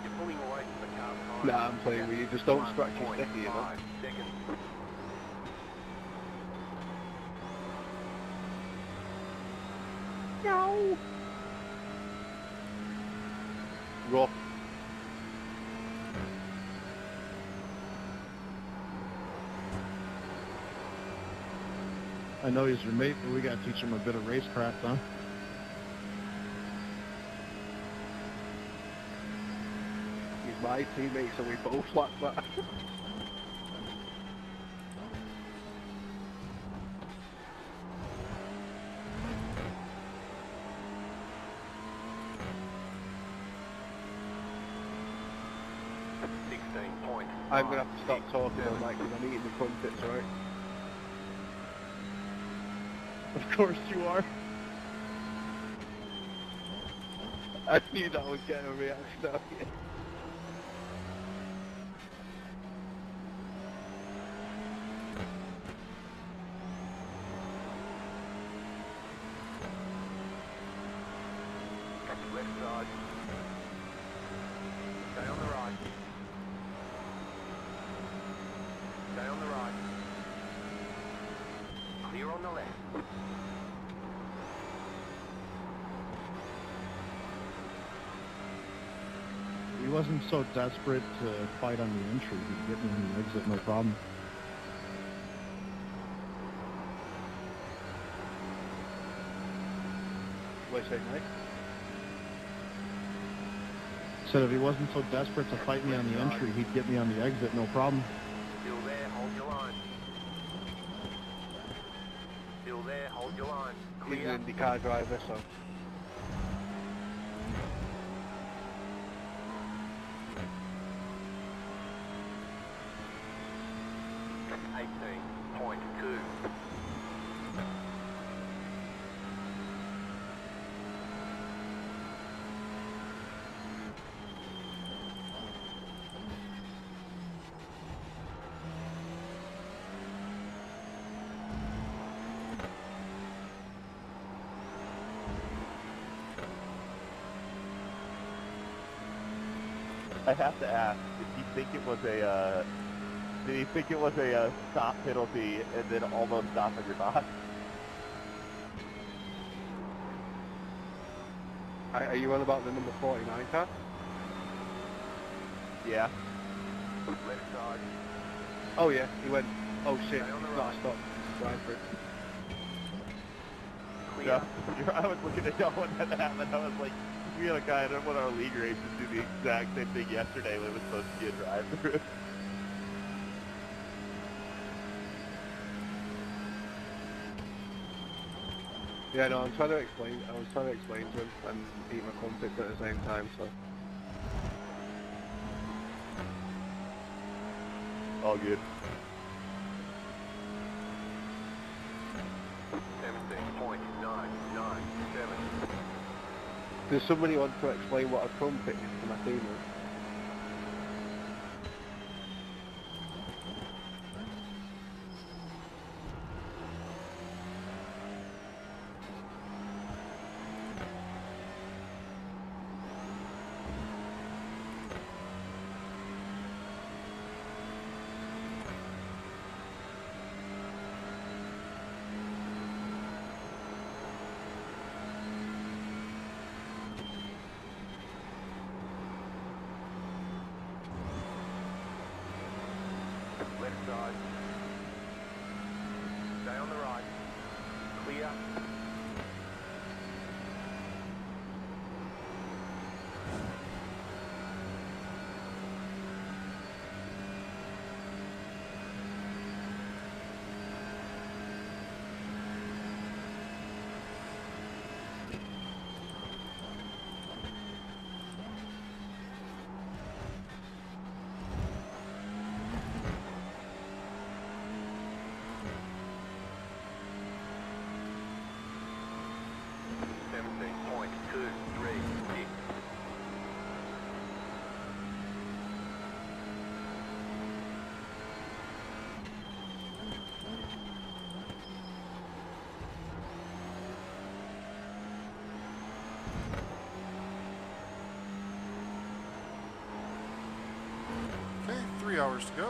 You're pulling away from the car behind. Nah, I'm playing with you. Just don't scratch your 1.5 sticky, you know. seconds. No. Rough. I know he's your mate, but we gotta teach him a bit of racecraft, huh? He's my teammate, so we both like that. I'm gonna have to stop talking on mic because I'm eating the crumpets, right? Of course you are. I knew that was getting a reaction out of you. Left side. Stay on the right. Stay on the right. Clear on the left. He wasn't so desperate to fight on the entry. He'd get me on the exit, no problem. What do you say, Mike? Said if he wasn't so desperate to fight me on the entry, he'd get me on the exit, no problem. Still there, hold your line. Still there, hold your line. He's Clear. an IndyCar driver, so... .2. I have to ask, did he think it was a stop penalty and then almost stopping your box? Are you on about the number 49 car? Yeah. Left side. Oh yeah, he went, oh shit, Stay on the it's not right. a stop. Right for it. Clear. Yeah. I was looking at y'all when that happened. I was like, we had a guy in one of our league races do the exact same thing yesterday when it was supposed to be a drive-through. Yeah, no, I was trying to explain to him and eat my crumpets at the same time, so... All good. 17.997. Does somebody want to explain what a crumpet is to my teammates? hours to go.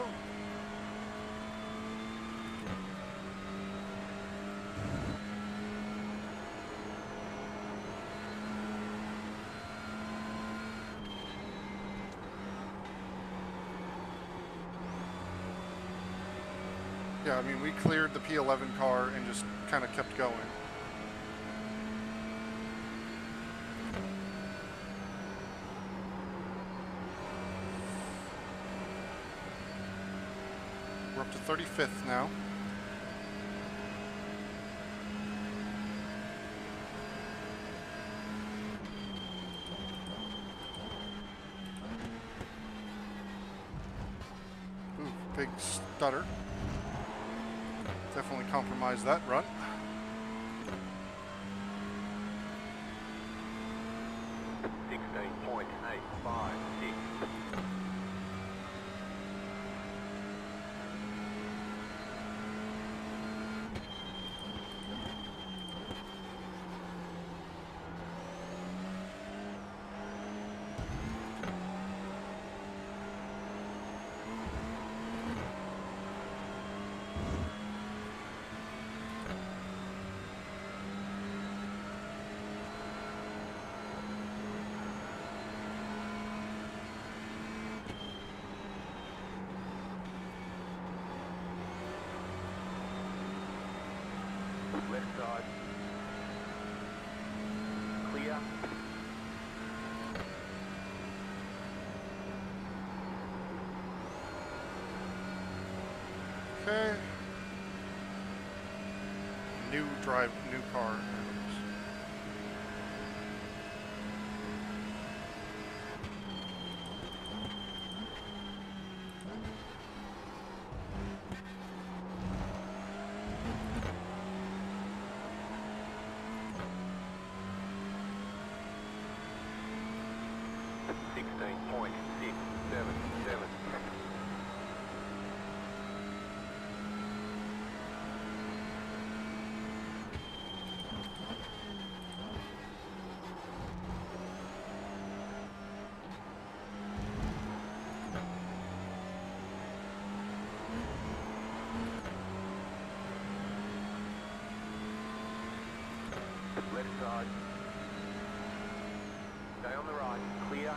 Yeah, I mean, we cleared the P11 car and just kind of kept going. We're up to 35th now. Ooh, big stutter. Definitely compromised that run. Left side. Clear. Okay. New car. 16.677. Left side. Stay on the right. Clear.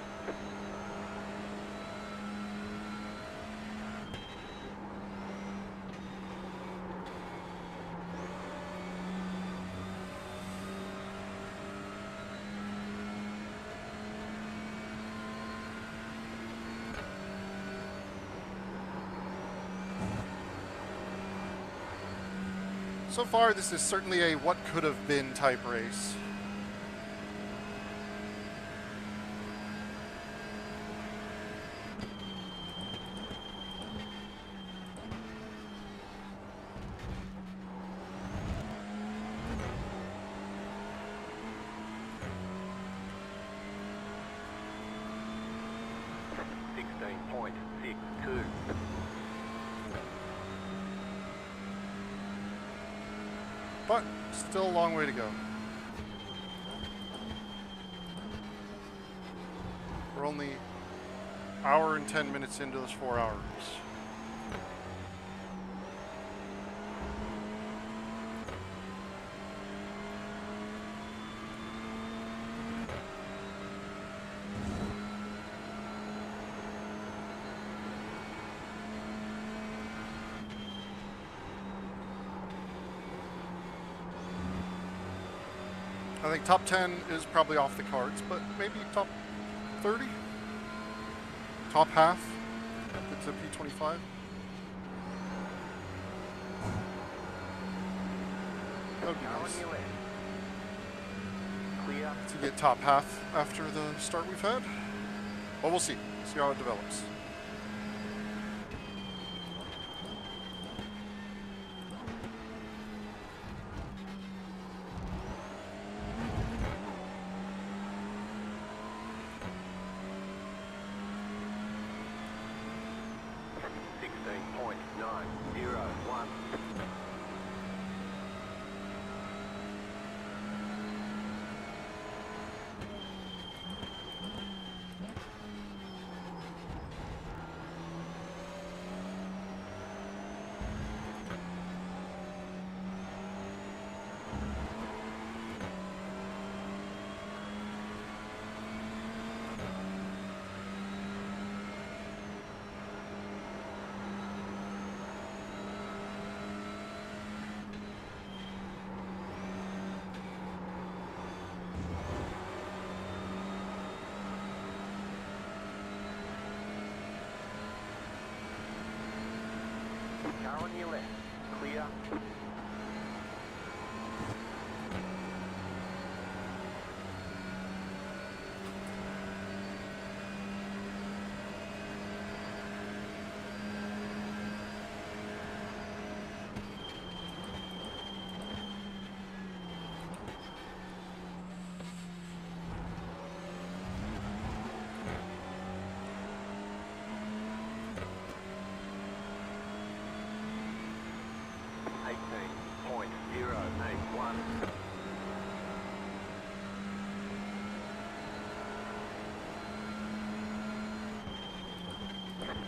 So far, this is certainly a what could have been type race. But still a long way to go. We're only an hour and 10 minutes into this 4 hours. I think top 10 is probably off the cards, but maybe top 30? Top half? It's a P25? That would be nice. Clear. To get top half after the start we've had. Well, we'll see. See how it develops. Car on your left. Clear.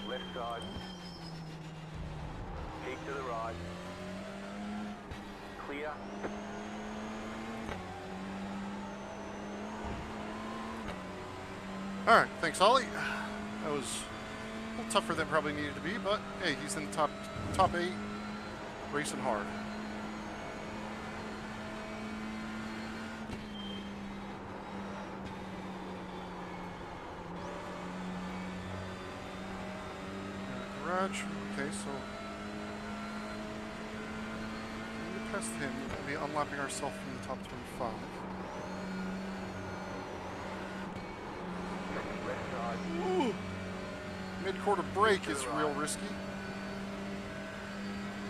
Left side. Keep to the right. Clear. All right, thanks, Ollie. That was a little tougher than probably needed to be, but hey, he's in the top 8, racing hard. Garage. Okay, so when we past him, we'll be unlapping ourselves from the top 25. Ooh. Mid-quarter break is real risky.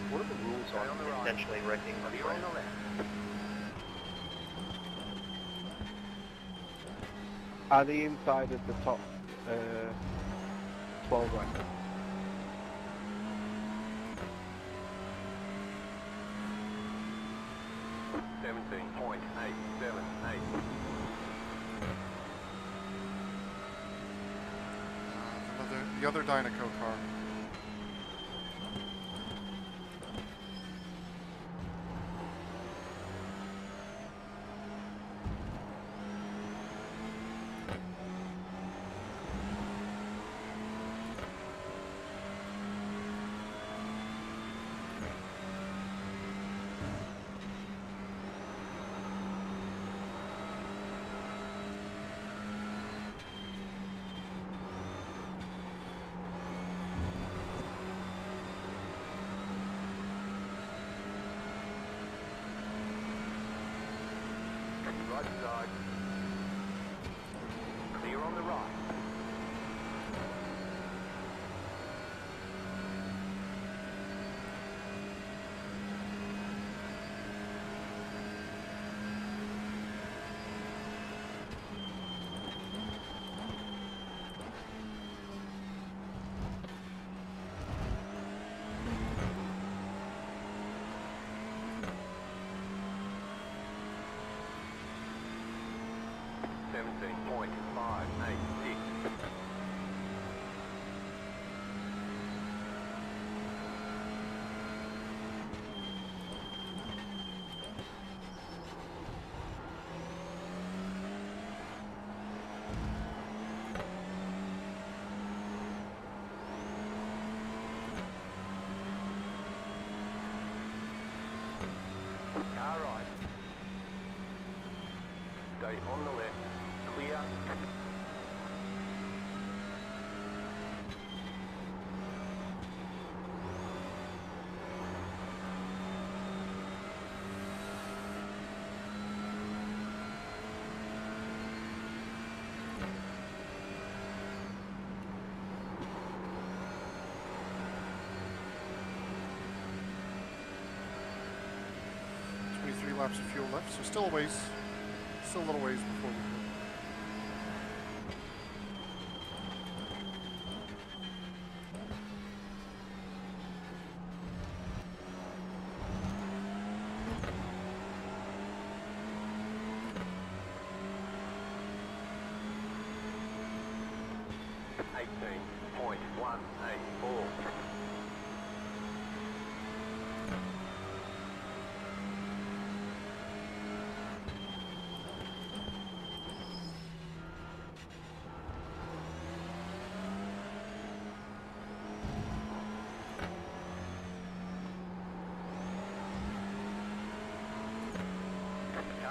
What are the rules on intentionally wrecking the Clear on the left. Are they inside of the top 12 right? 17.878. The other Dynaco car. Right side. Clear on the right. Car right. Stay on the left. Clear. Laps of fuel left, so still a little ways before we go.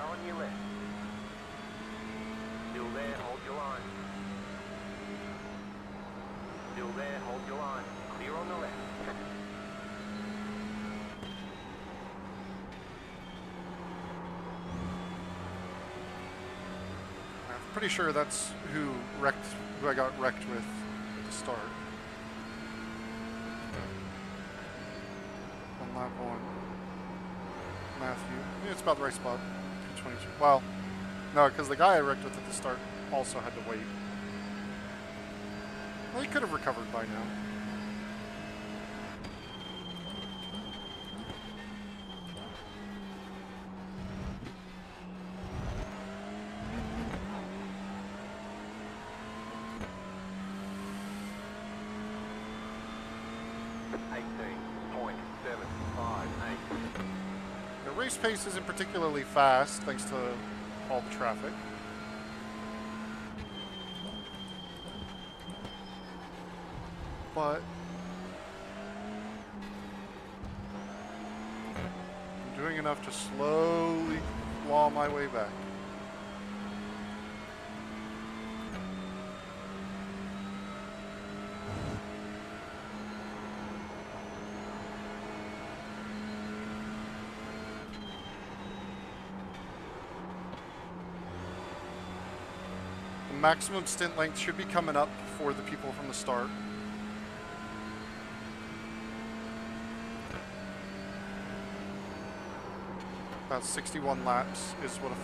On your left. Still there, hold your line. Still there, hold your line. Clear on the left. pretty sure that's who I got wrecked with at the start. On lap 1. Matthew. Yeah, it's about the right spot. 222. Well, no, because the guy I wrecked with at the start also had to wait. Well, he could have recovered by now. The race pace isn't particularly fast, thanks to all the traffic. But I'm doing enough to slowly claw my way back. The maximum stint length should be coming up for the people from the start. About 61 laps is what a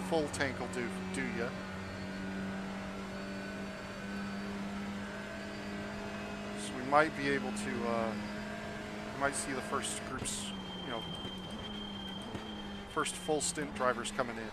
full tank will do ya. So we might be able to, we might see the first groups, you know, first full stint drivers coming in.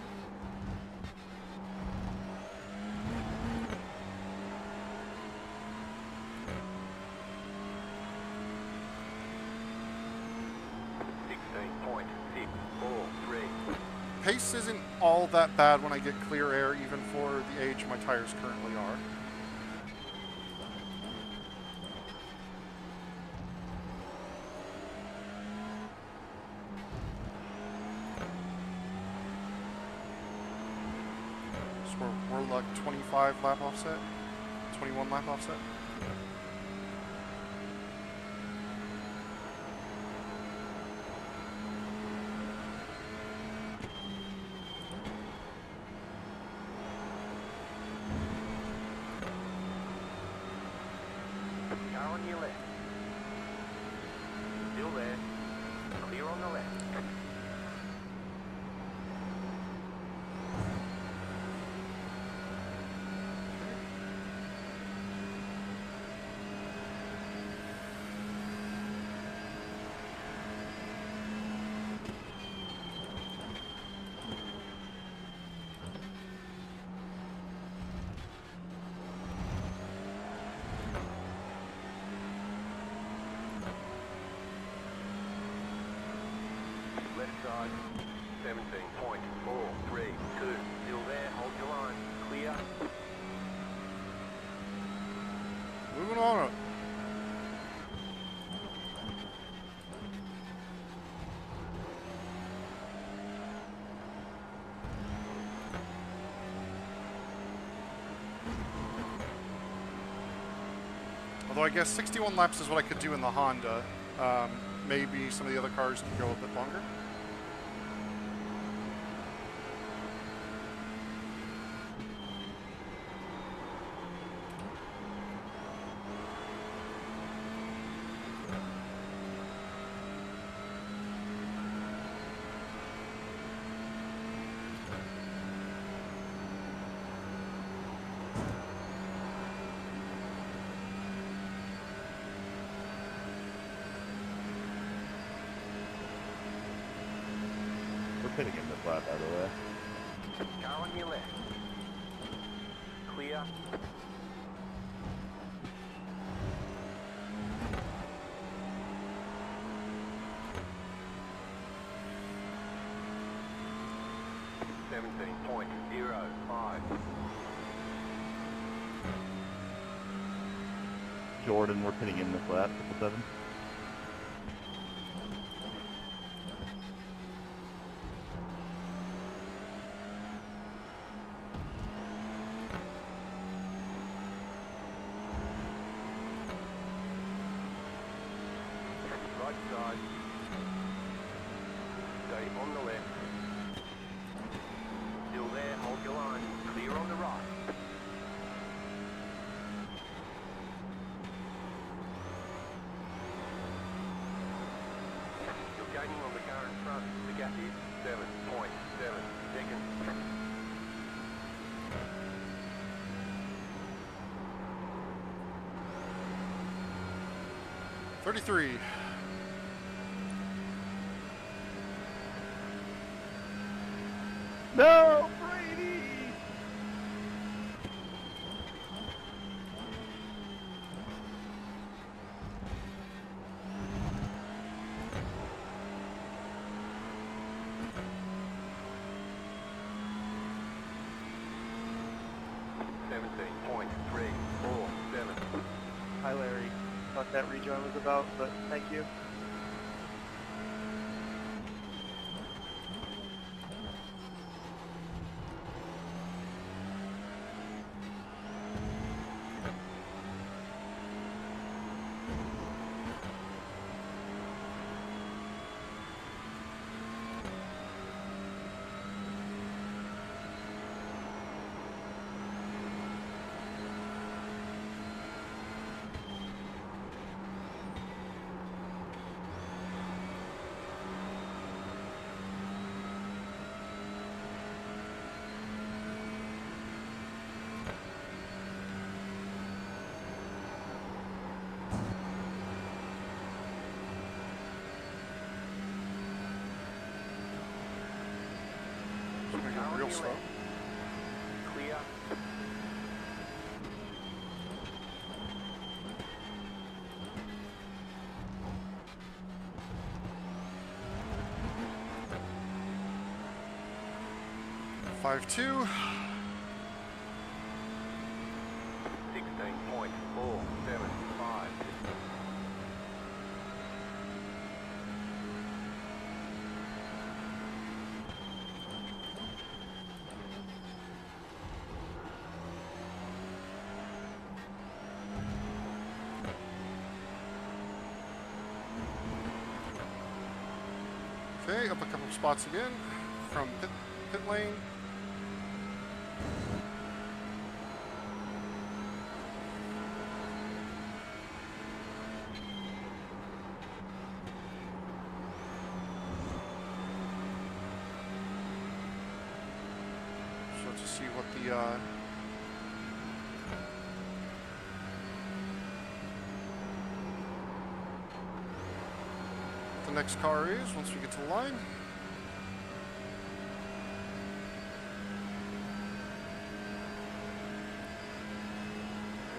Pace isn't all that bad when I get clear air, even for the age my tires currently are. So we're like 25 lap offset, 21 lap offset. On your left. Still there. Clear on the left. Left side, 17.432. Still there, hold your line. Clear. Moving on up. Although I guess 61 laps is what I could do in the Honda. Maybe some of the other cars can go a bit longer. Pitting in this lap, by the way. Car on your left. Clear. Jordan, we're pitting in this lap, 7. Right side. Stay on the left. Still there, hold your line. Clear on the right. Remaining on the car in front, the gap is 7.7 seconds. 33. No, Brady! Hi, Larry. Thought that rejoin was about, but thank you. It's gonna go real slow. Clear. Five two. 16.475. Okay, up a couple spots again from pit lane. So to see what the next car is once we get to the line.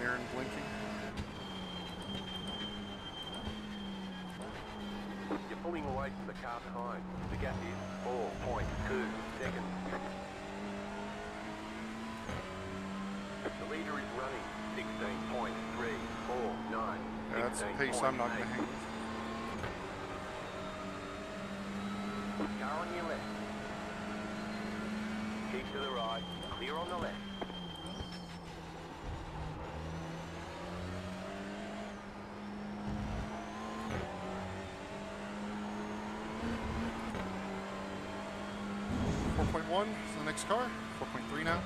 Aaron blinking. You're pulling away from the car behind. The gap is 4.2 seconds. The leader is running 16.349. Yeah, that's a pace I'm not going to hang with. Car on your left. Keep to the right. Clear on the left. .1 is the next car. 4.3 now.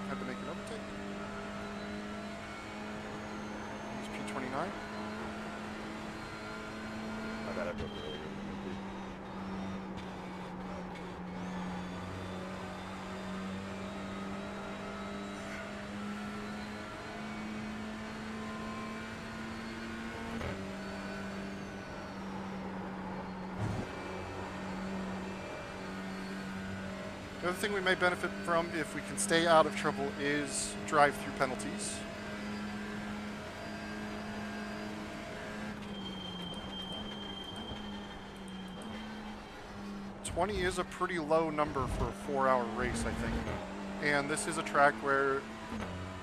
Had to make an overtake. He's P29. I bet I broke earlier. The other thing we may benefit from if we can stay out of trouble is drive-through penalties. $20 is a pretty low number for a 4-hour race, I think. And this is a track where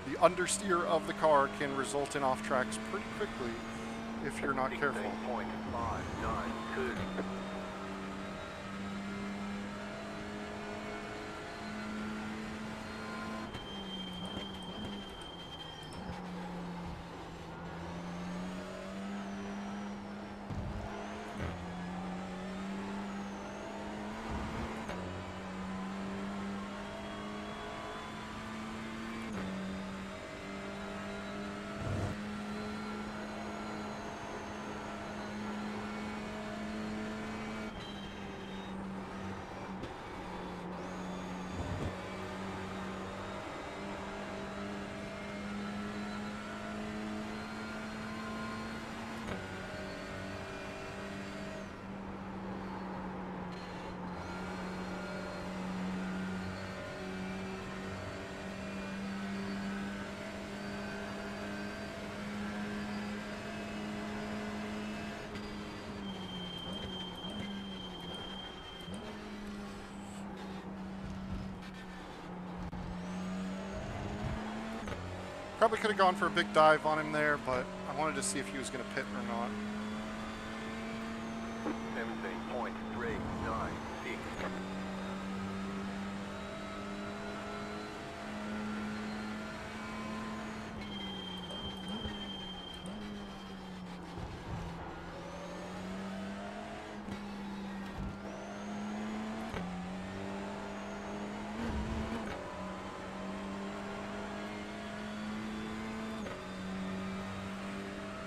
the understeer of the car can result in off tracks pretty quickly if you're not careful. 16.592. Probably could have gone for a big dive on him there, but I wanted to see if he was going to pit or not. 17.396.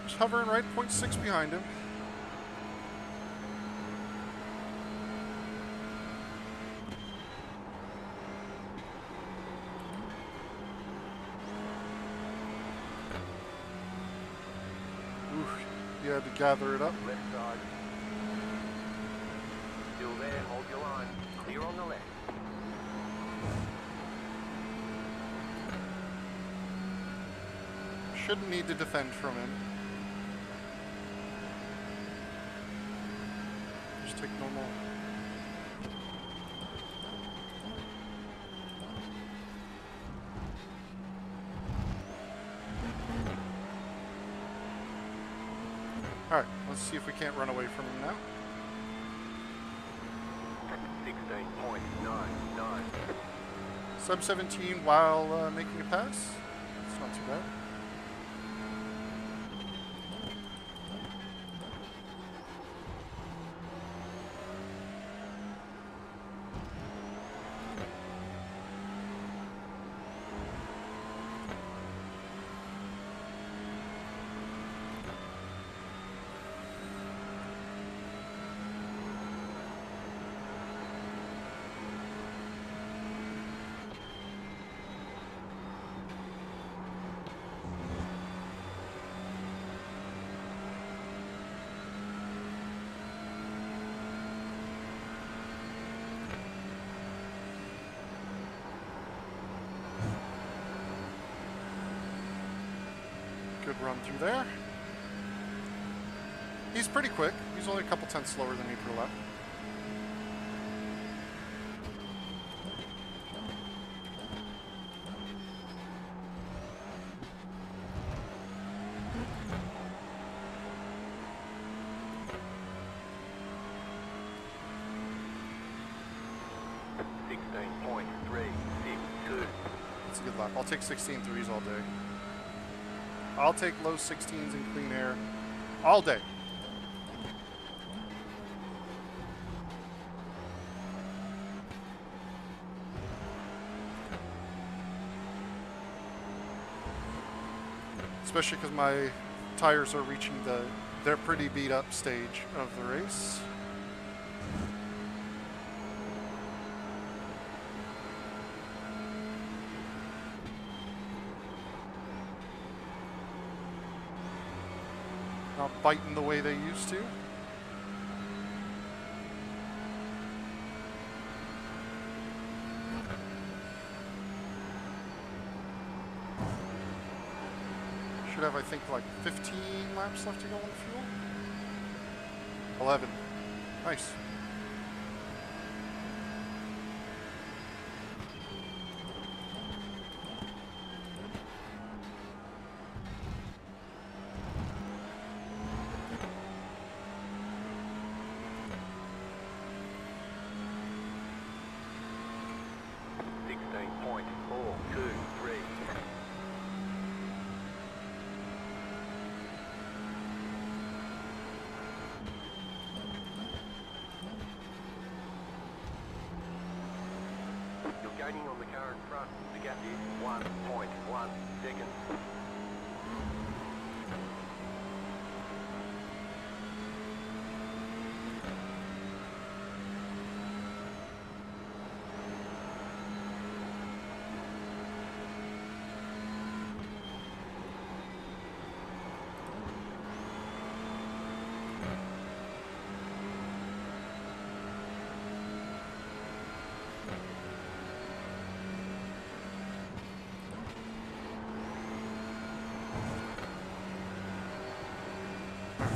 Just hovering right 0.6 behind him. Oof, you had to gather it up. Left side. Still there, hold your line. Clear on the left. Shouldn't need to defend from him. Just take normal. Alright, let's see if we can't run away from him now. 16.99. Sub 17 while making a pass. That's not too bad. Good run through there. He's pretty quick. He's only a couple tenths slower than me per lap. That's a good lap. I'll take 16 threes all day. I'll take low 16s in clean air all day. Especially because my tires are reaching their pretty beat up stage of the race. Not biting the way they used to. Should have, I think, like 15 laps left to go on the fuel. 11. Nice. Gaining on the car in front. The gap is 1.1 seconds.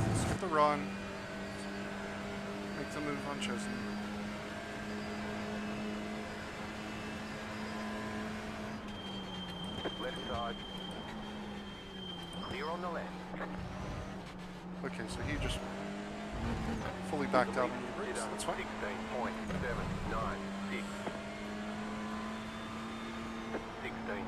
Let's get the run. Make the move on Chesney. Left side. Clear on the left. Okay, so he just fully backed out on the brakes. That's fine. 16.796. 16.776.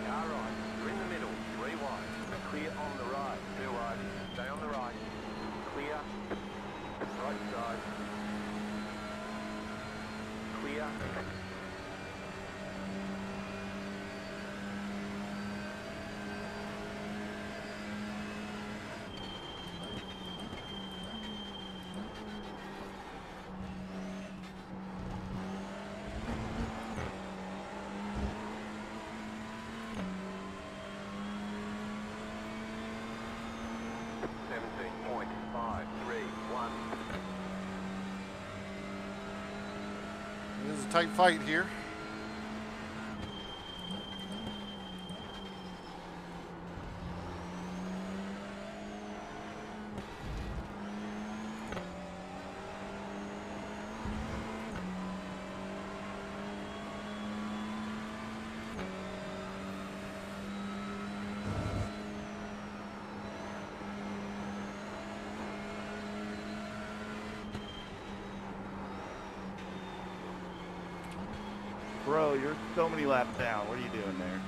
Car right, you're in the middle, 3 wide. Clear on the right, 2 wide. Stay on the right. Clear. Right side. Clear. This is a tight fight here. Bro, you're so many laps down. What are you doing there?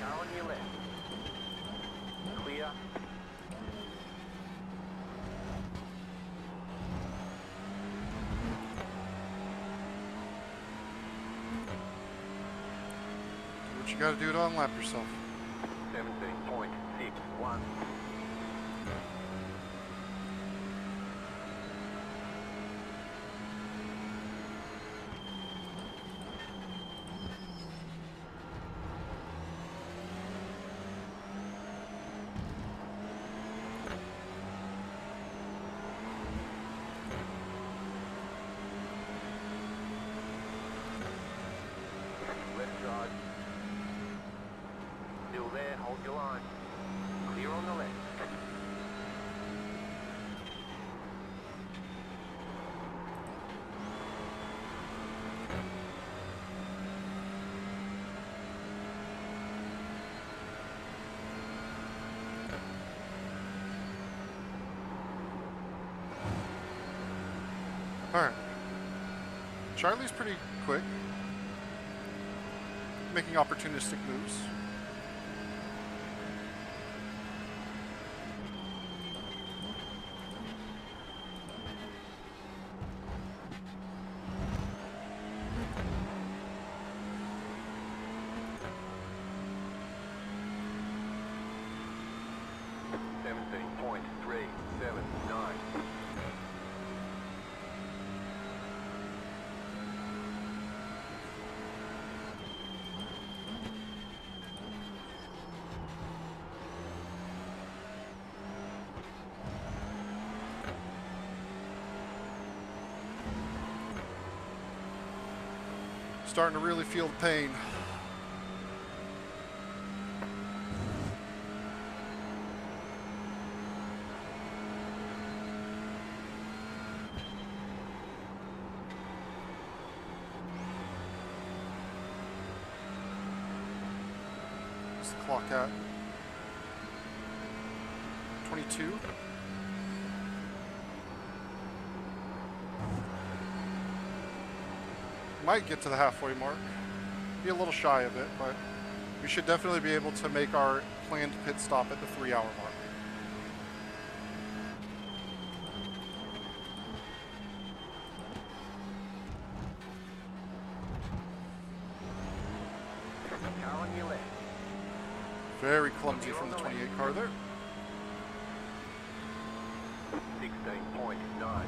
Car on your left. Clear. Do what you gotta do to unlap yourself. 17.61. Left side. Still there, hold your line. Clear on the left. Alright. Charlie's pretty quick. Making opportunistic moves. Starting to really feel the pain. What's the clock at? 22. Might get to the halfway mark. Be a little shy of it, but We should definitely be able to make our planned pit stop at the 3-hour mark. Car on your left. Very clumsy from the 28 car there. 16.939.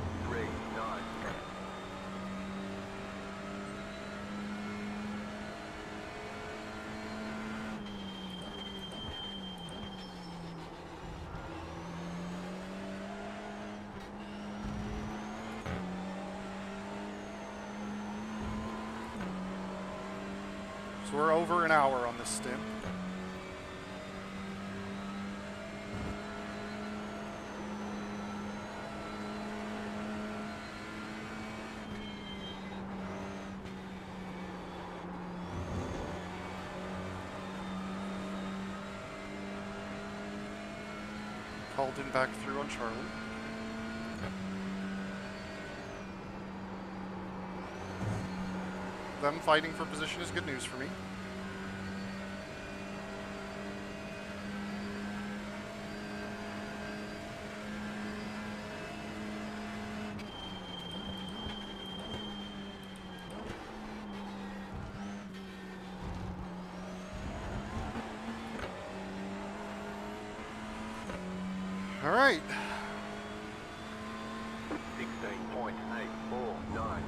So we're over an hour on this stint. Called in back through on Charlie. Them fighting for position is good news for me. All right. 16.849.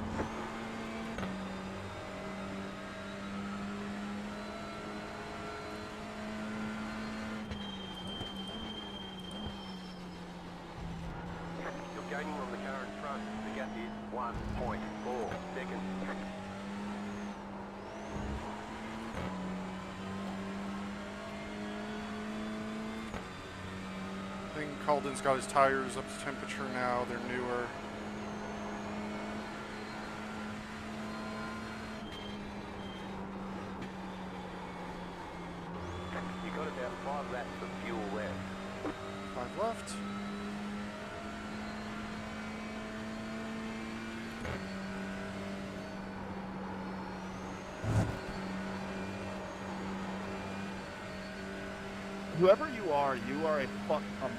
You're gaining on the car in front. The gap is 1.4 seconds. I think Calden's got his tires up to temperature now. They're newer. You got about 5 laps of fuel left. 5 left. Whoever you are a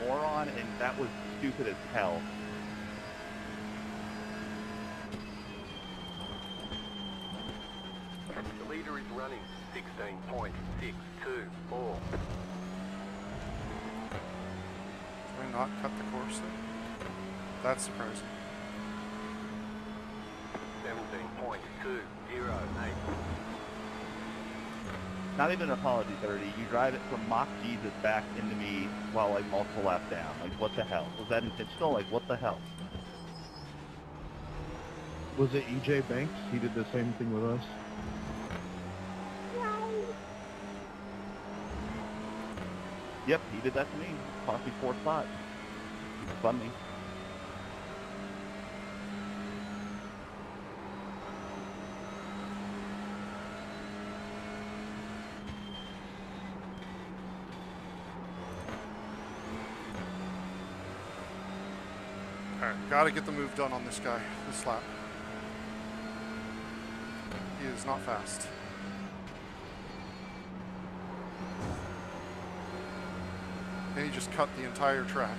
moron, and that was stupid as hell. The leader is running 16.624. Did I not cut the course then? That's surprising. 17.208. Not even an apology, 30. You drive it from Mock Jesus back into me while like multiple laps down. Like, what the hell? Was that intentional? Like, what the hell? Was it EJ Banks? He did the same thing with us. Yep, he did that to me. Cost me 4 spots. He spun me. Alright, gotta get the move done on this guy, this lap. He is not fast. And he just cut the entire track.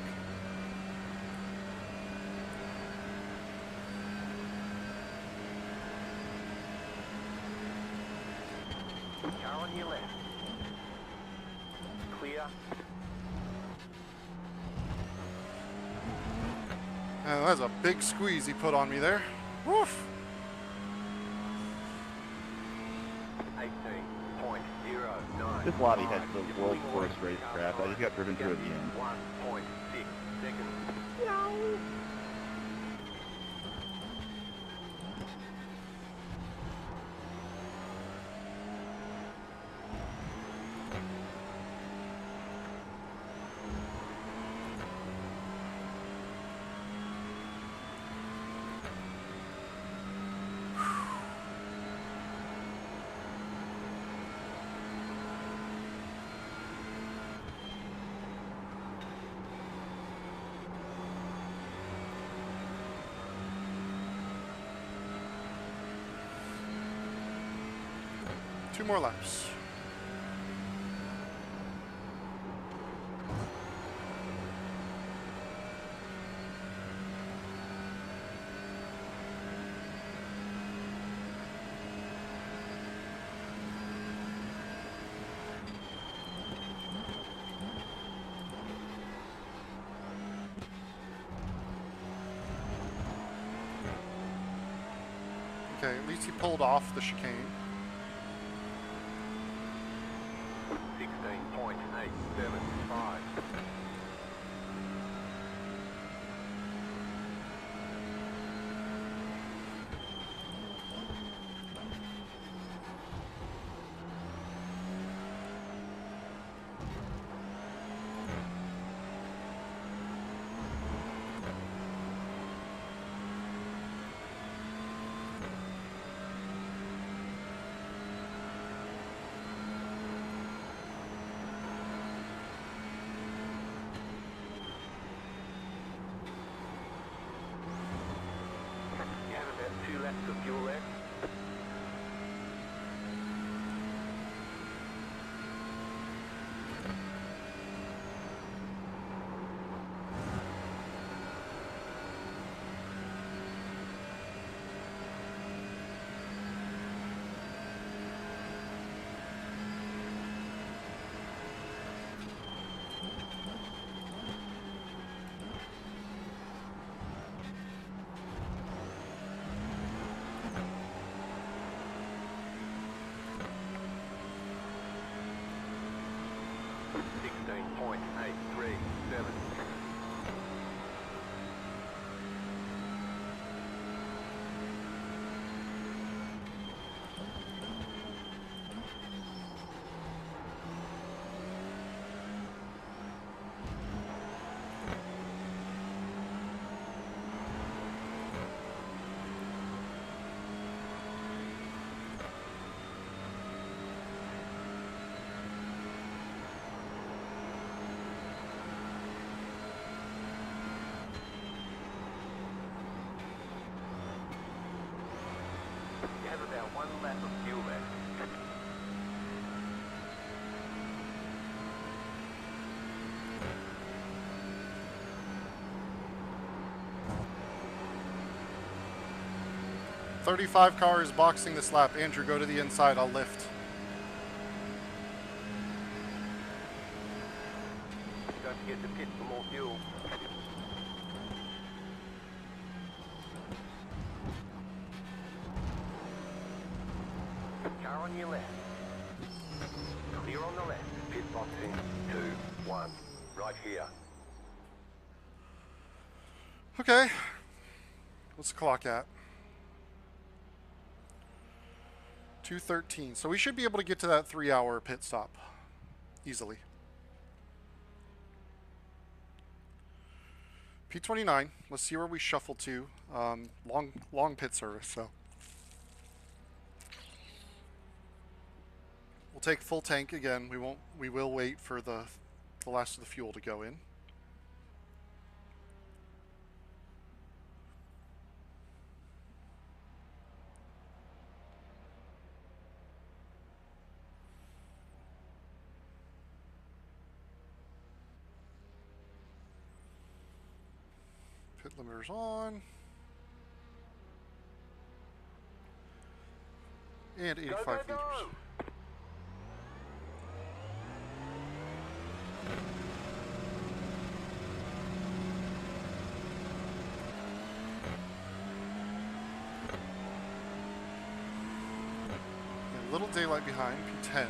Car on your left. Clear. And that's a big squeeze he put on me there. Woof! 18.09. This lobby had the world's worst racecraft. I just got driven through at the end. 1.6 seconds. Two more laps. Okay, at least he pulled off the chicane. 16.875. You have about 2 laps of fuel left. Sixteen point 837. You have about 1 lap of fuel left. .35 car is boxing this lap. Andrew, go to the inside. I'll lift. Don't forget to pit for more fuel. Car on your left. Clear on the left. Pit box in 2, 1. Right here. Okay. What's the clock at? 2:13. So we should be able to get to that 3-hour pit stop easily. P29. Let's see where we shuffle to. Long pit service. So we'll take full tank again. We will wait for the last of the fuel to go in. Pit limiters on. And 85 Go, liters. go, go. A little daylight behind, P10.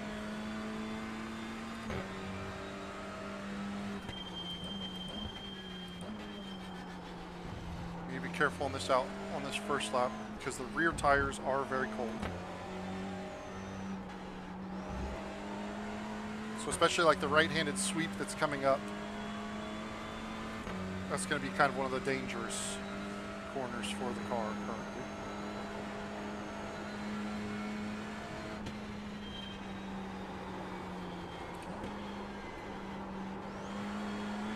You need to be careful on this first lap because the rear tires are very cold. So especially like the right-handed sweep that's coming up, that's going to be kind of one of the dangerous corners for the car currently.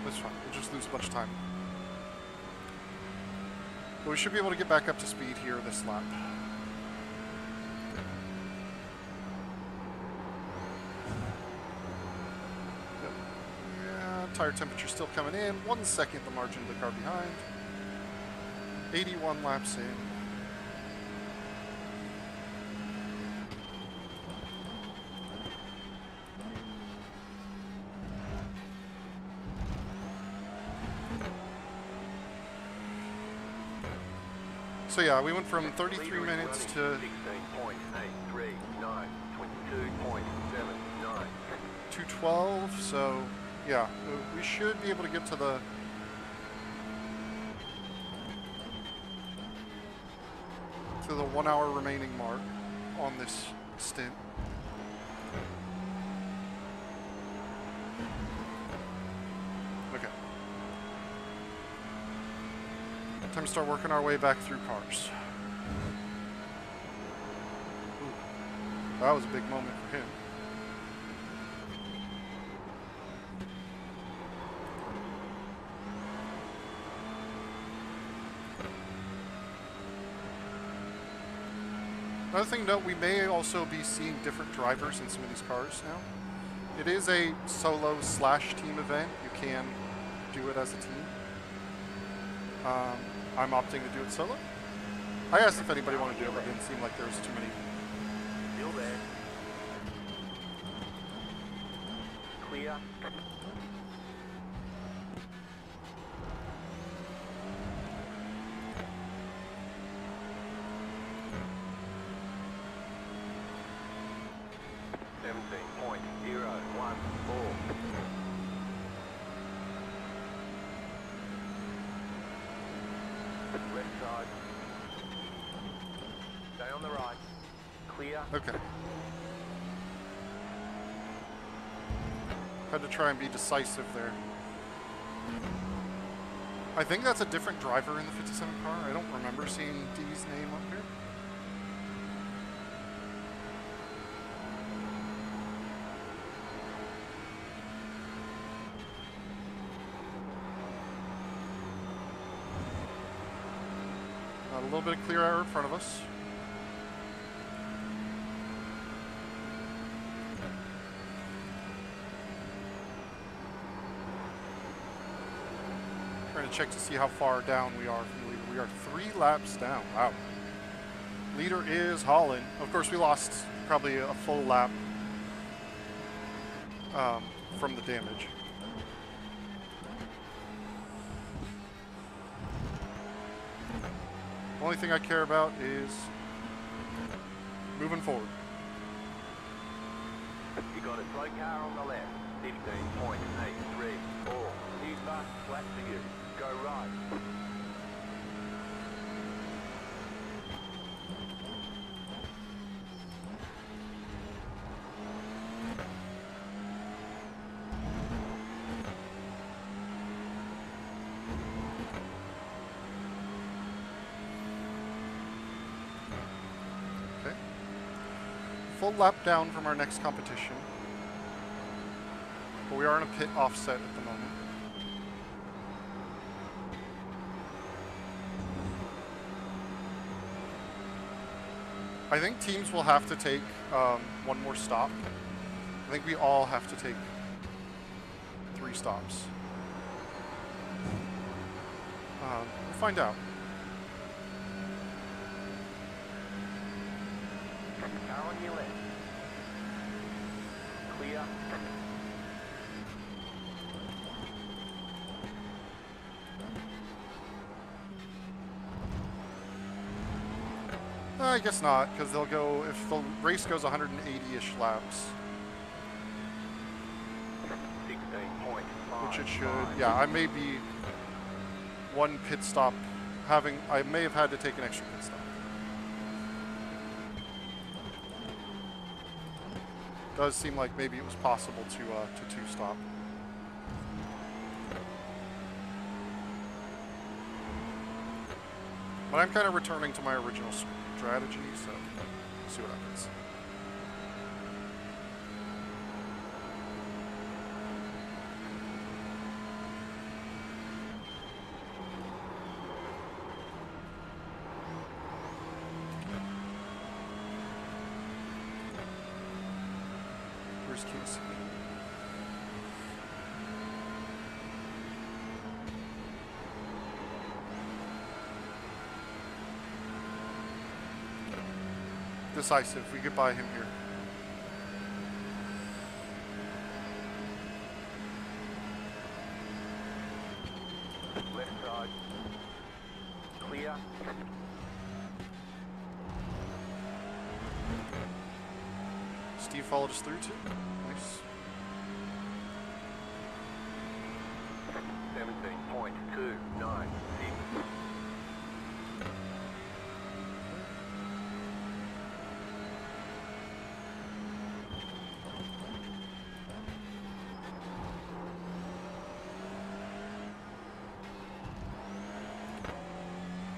That's fine. We'll just lose a bunch of time. But we should be able to get back up to speed here this lap. Yep. Yeah, tire temperature still coming in. 1 second the margin of the car behind. 81 laps in. So yeah, we went from 33 minutes to 16.839, 22.79. 2:12. So yeah, we should be able to get to the to the 1 hour remaining mark on this stint. Okay. Time to start working our way back through cars. Ooh, that was a big moment for him. Another thing to note, we may also be seeing different drivers in some of these cars now. It is a solo / team event. You can do it as a team. I'm opting to do it solo. I asked if anybody wanted to do it, but it didn't seem like there was too many. Still there. Clear. Left side. Stay on the right. Clear. Okay. Had to try and be decisive there. I think that's a different driver in the 57 car. I don't remember seeing D's name up here. A little bit of clear air in front of us. Trying to check to see how far down we are from the leader. We are 3 laps down. Wow. Leader is Holland. Of course, we lost probably a full lap from the damage. Only thing I care about is moving forward. You got a slow car on the left. 15.834. He's fast, flat to you. Go right. Full lap down from our next competition. But we are in a pit offset at the moment. I think teams will have to take one more stop. I think we all have to take 3 stops. We'll find out. Car on your left. Clear. I guess not, because they'll go, if the race goes 180-ish laps, 16.5. which it should. Yeah, I may be one pit stop having, I may have had to take an extra pit stop. Does seem like maybe it was possible to 2-stop. But I'm kind of returning to my original strategy, so we'll see what happens. Where's Casey? Decisive. We get by him here. Left side. Clear. Steve followed us through too. Nice. 17.296.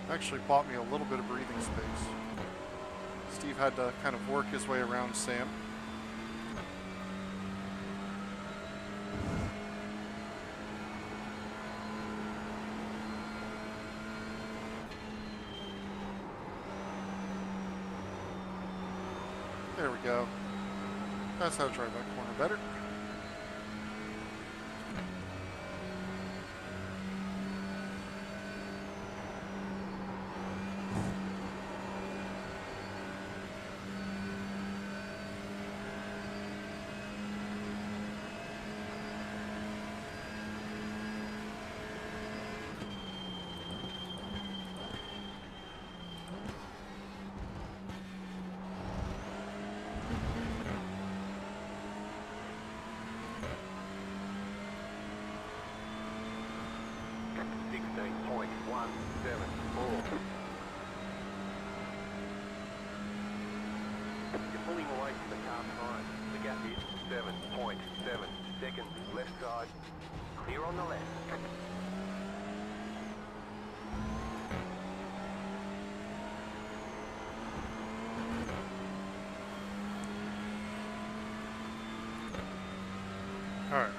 Actually bought me a little bit of breathing space. Steve had to kind of work his way around Sam. There we go. That's how to drive that corner better. You're pulling away from the car behind. The gap is 7.7 seconds. Left side. Clear on the left. All right.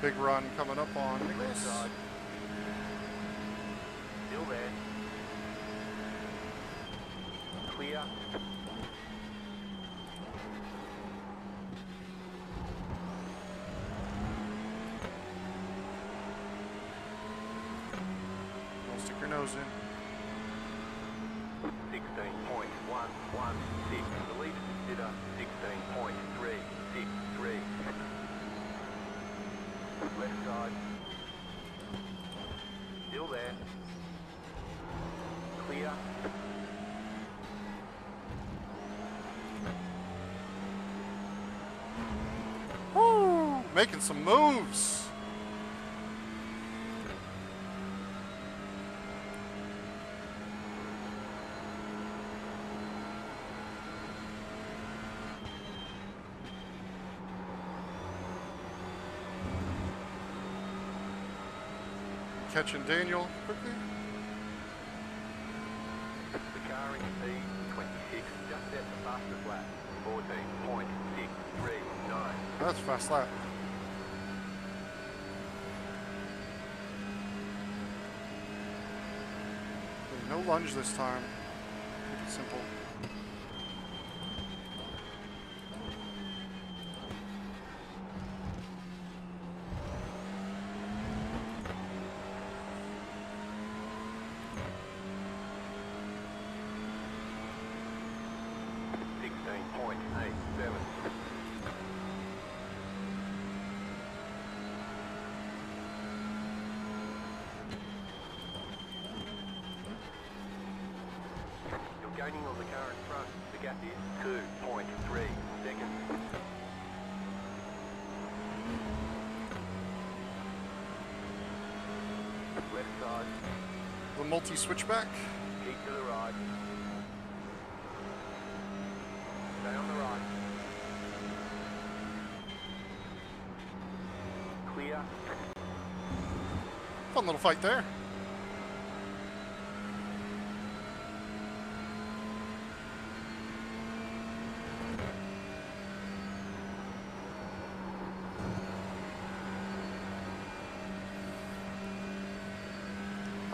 Big run coming up on Left this. side. Still there. Clear. Don't stick your nose in. 16.116. The lead consider 16.363. Left side. Still there. Clear. Woo! Making some moves. Catching Daniel quickly. The car in speed 26. Just set the fastest lap. 14.639. That's a fast lap. No lunge this time. Keep it simple. Gaining on the car in front. The gap is 2.3 seconds. Left side. The multi-switchback. Keep to the right. Stay on the right. Clear. Fun little fight there.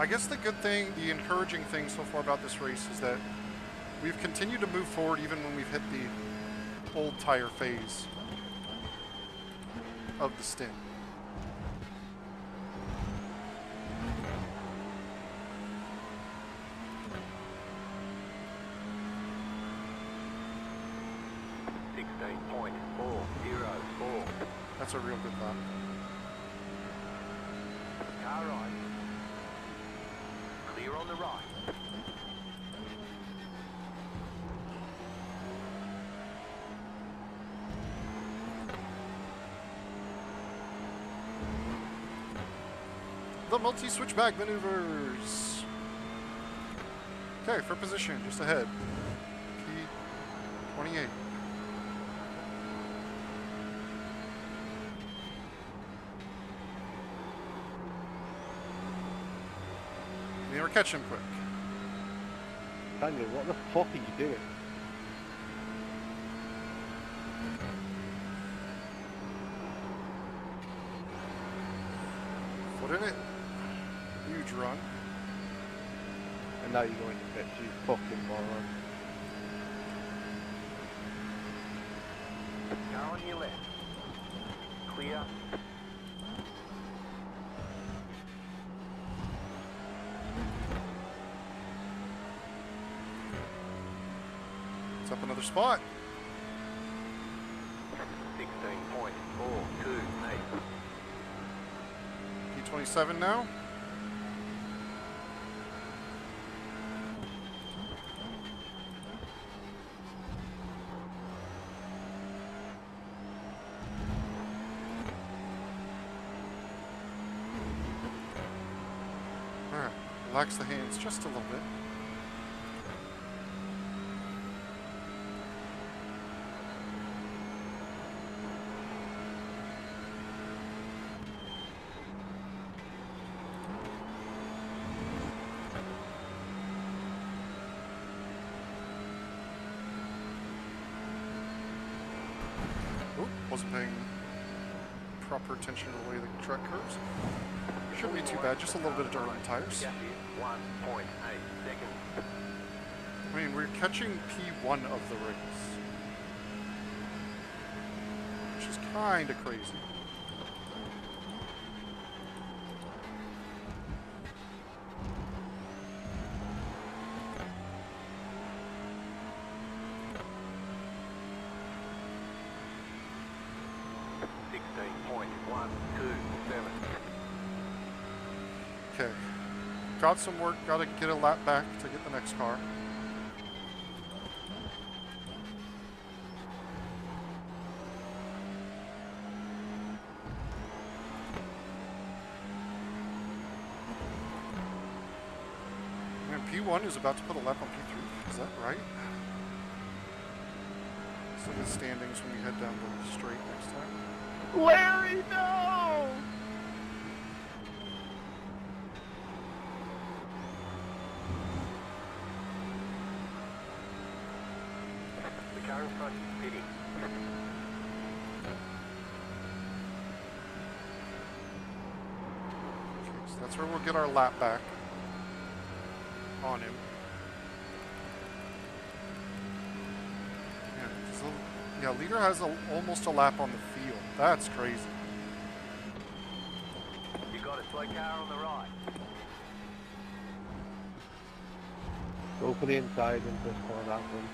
I guess the good thing, the encouraging thing so far about this race is that we've continued to move forward even when we've hit the old tire phase. of the stint. That's a real good lap. Car right. Clear on the right. The multi-switchback maneuvers. Okay, for position, just ahead. P28. Never catch him quick. Daniel, what the fuck are you doing? Foot in it. Huge run. And now you're going to pitch, you fucking moron. Car on your left. Clear. It's up another spot. 16.428. P27 now. Alright, relax the hands just a little bit. Wasn't paying proper attention to the way the track curves. Shouldn't be too bad, just a little bit of dirt on the tires. 1.8 seconds. I mean, we're catching P1 of the race, which is kind of crazy. Okay, got some work, got to get a lap back to get the next car. And P1 is about to put a lap on P3, is that right? Let's look at the standings when we head down the straight next time. Larry, no! The car in front is pitting. So that's where we'll get our lap back on him. Yeah, leader has almost a lap on the field. That's crazy. You got a slow car on the right. Go for the inside and just follow that one.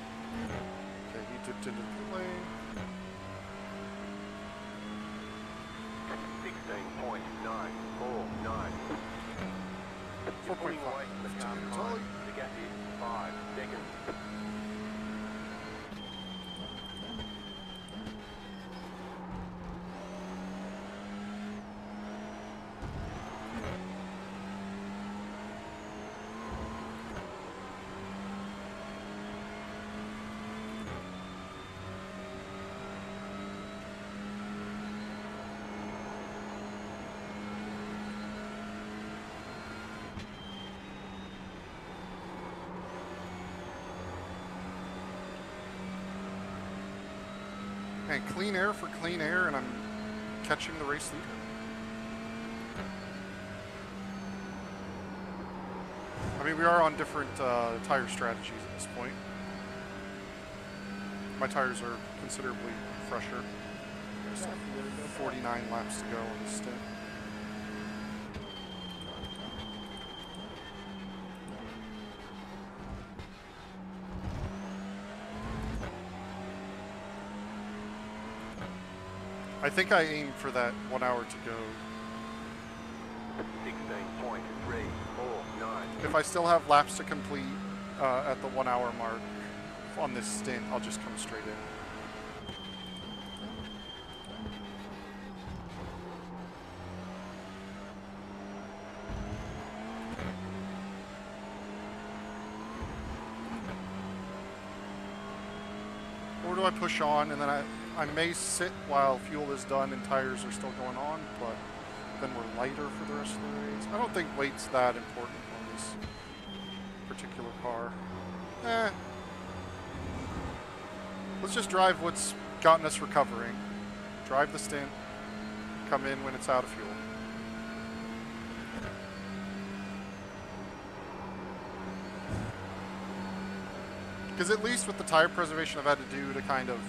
Okay, he dipped into the lane. 16.949. 4.5. Pulling away from the car behind. The gap is 5 seconds. And clean air for clean air, and I'm catching the race leader. I mean, we are on different tire strategies at this point. My tires are considerably fresher. I still have 49 laps to go on this stint. I think I aimed for that 1 hour to go. 16.349. If I still have laps to complete at the 1 hour mark on this stint, I'll just come straight in. Or do I push on and then I may sit while fuel is done and tires are still going on, but then we're lighter for the rest of the race. I don't think weight's that important on this particular car. Let's just drive what's gotten us recovering. Drive the stint, come in when it's out of fuel. Because at least with the tire preservation I've had to do to kind of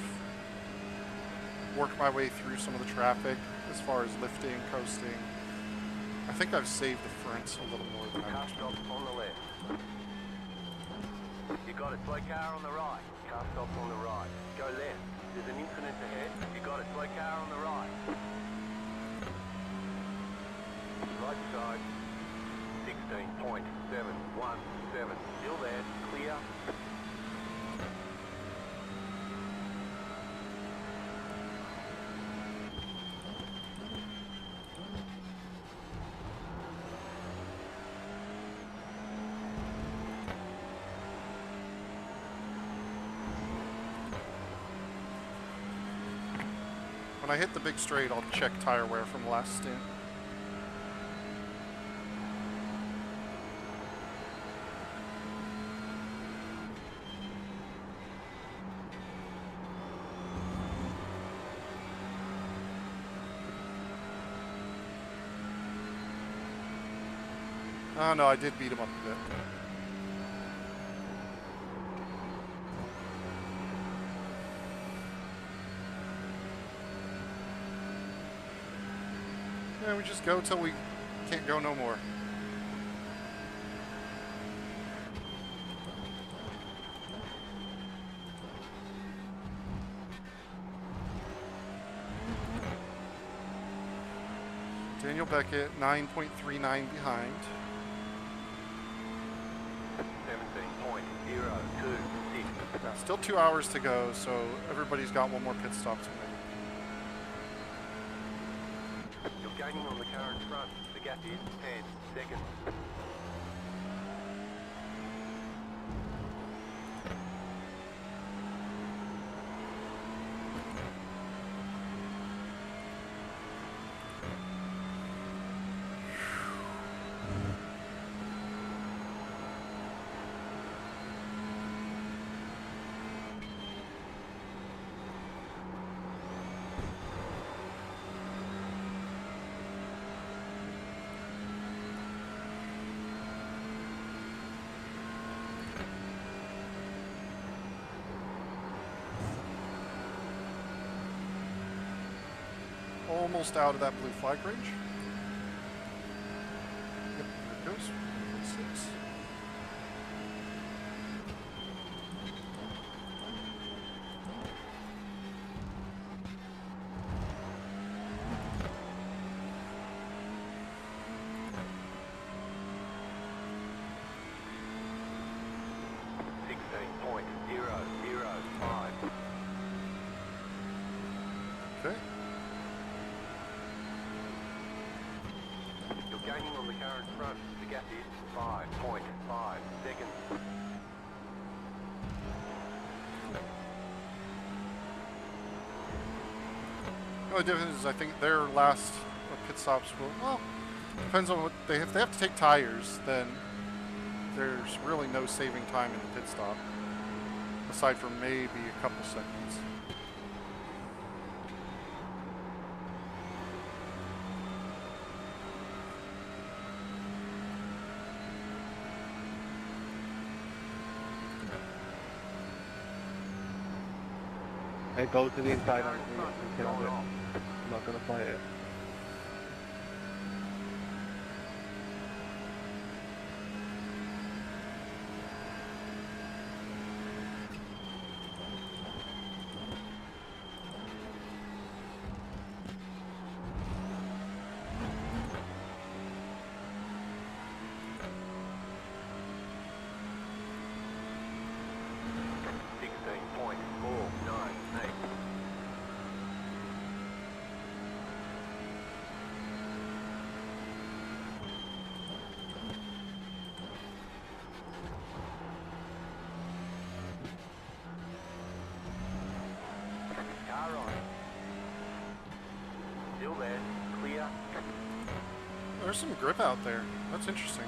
work my way through some of the traffic as far as lifting, coasting, I think I've saved the fronts a little more than I Car stop on the left. You got a slow car on the right. Car stop on the right. Go left. There's an incident ahead. You got a slow car on the right. Right side. 16.717. Still there. Clear. When I hit the big straight, I'll check tire wear from last stint. Oh no, I did beat him up a bit. Yeah, we just go till we can't go no more. Daniel Beckett, 9.39 behind. 17.026. Yeah, still 2 hours to go, so everybody's got one more pit stop to make. You're gaining on the car in front. The gap is 10 seconds. Almost out of that blue flag range. Yep, there it goes. 6. Okay. Gaining on the car in front. The gap is 5.5 seconds. The only difference is I think their last pit stops will, well, depends on what they, if they have to take tires, then there's really no saving time in the pit stop, aside from maybe a couple seconds. Hey, go to the inside on Car in front. the Going off. I'm not gonna fight it. There's some grip out there. That's interesting.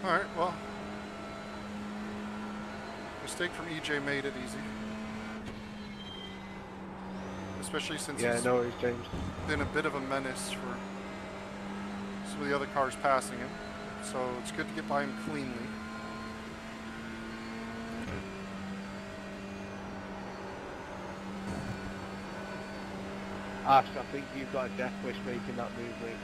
Alright, well. Mistake from EJ made it easy. Especially since Yeah, he's no worries, James. been a bit of a menace for some of the other cars passing him. So it's good to get by him cleanly. Ash, I think you've got a death wish making that move, mate.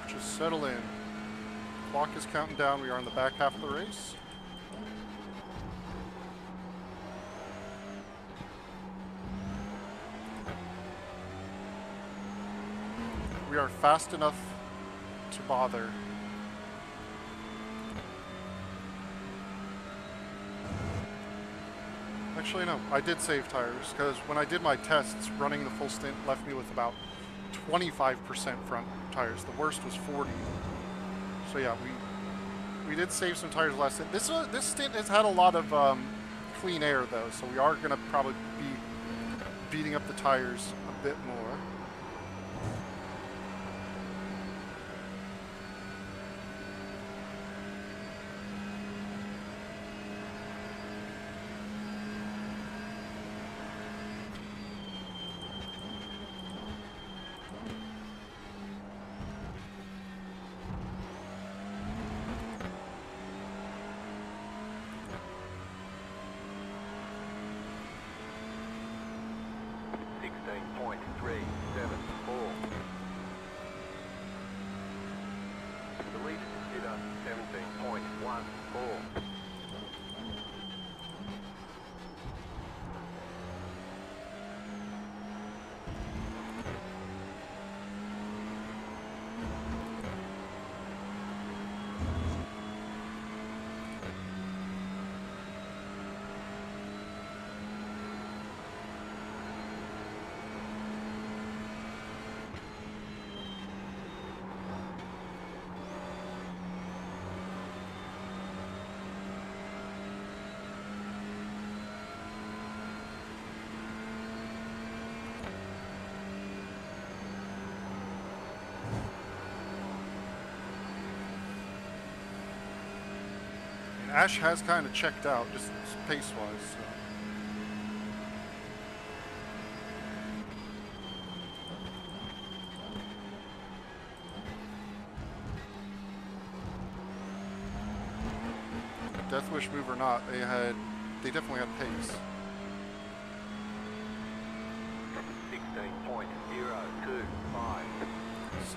Just settle in. Clock is counting down. We are in the back half of the race. We are fast enough to bother. Actually, no. I did save tires because when I did my tests, running the full stint left me with about 25% front tires. The worst was 40. So yeah, we did save some tires last stint. This stint has had a lot of clean air though, so we are going to probably be beating up the tires a bit more. Ash has kind of checked out, just pace-wise. So. Death Wish move or not, they definitely had pace. 16.025.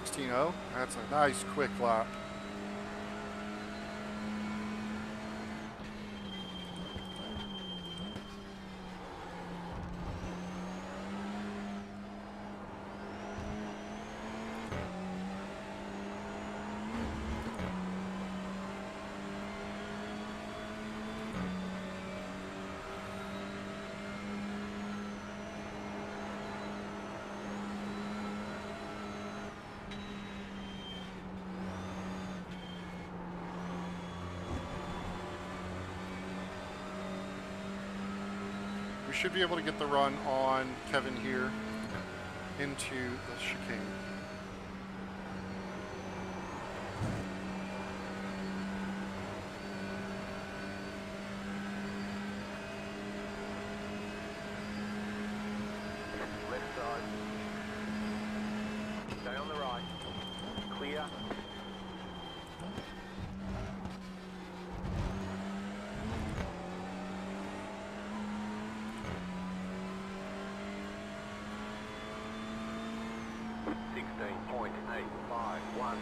16.0? That's a nice quick lap. We should be able to get the run on Kevin here. into the chicane. Left side. Stay on the right. Clear. .851.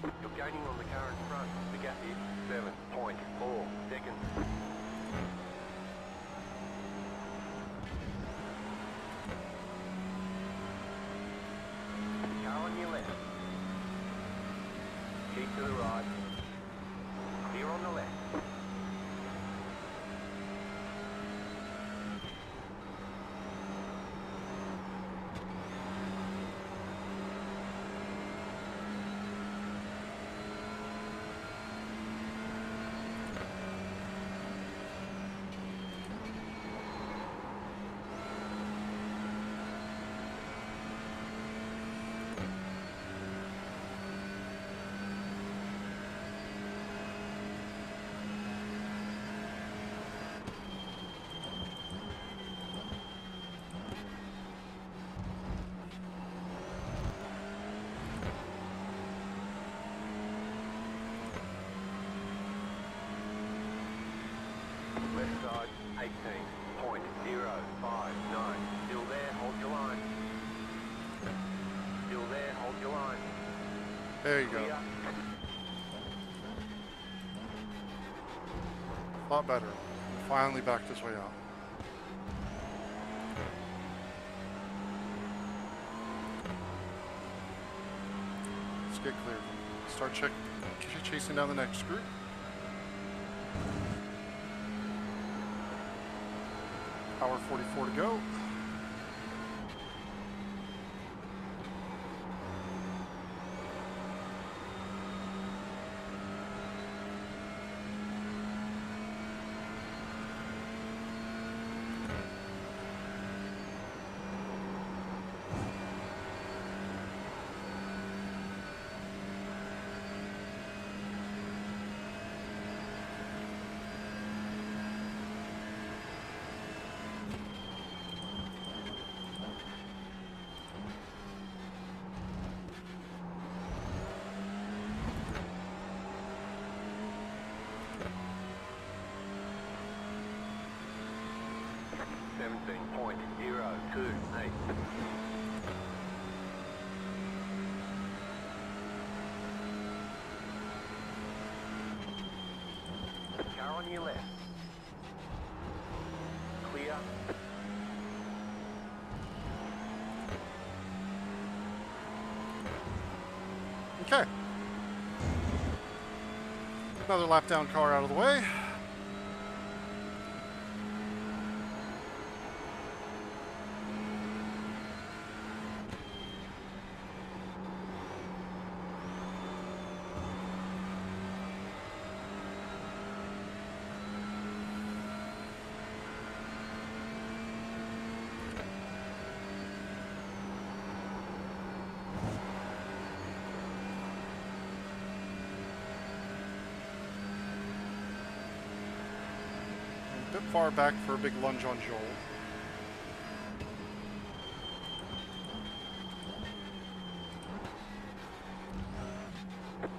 You're gaining on the car in front. The gap is 7.4 seconds. Car on your left. Keep to the right. Clear on the left. Left side, 18.059. Still there, hold your line. Still there, hold your line. There you go. Clear. A lot better. Finally backed his way out. Let's get clear. Start chasing down the next group. Hour 44 to go. .028. Car on your left. Clear. Okay. Another lap down car out of the way. A bit far back for a big lunge on Joel.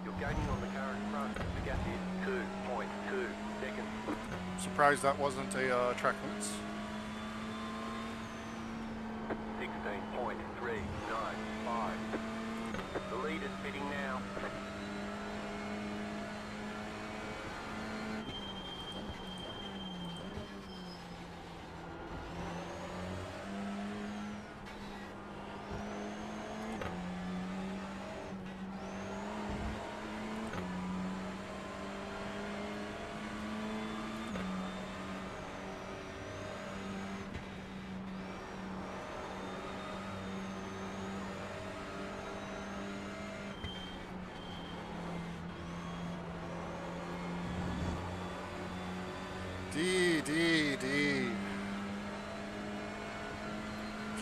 You're gaining on the car in front. The gap is 2.2 seconds. Surprised that wasn't a track limits. 16.395. The lead is pitting now. D.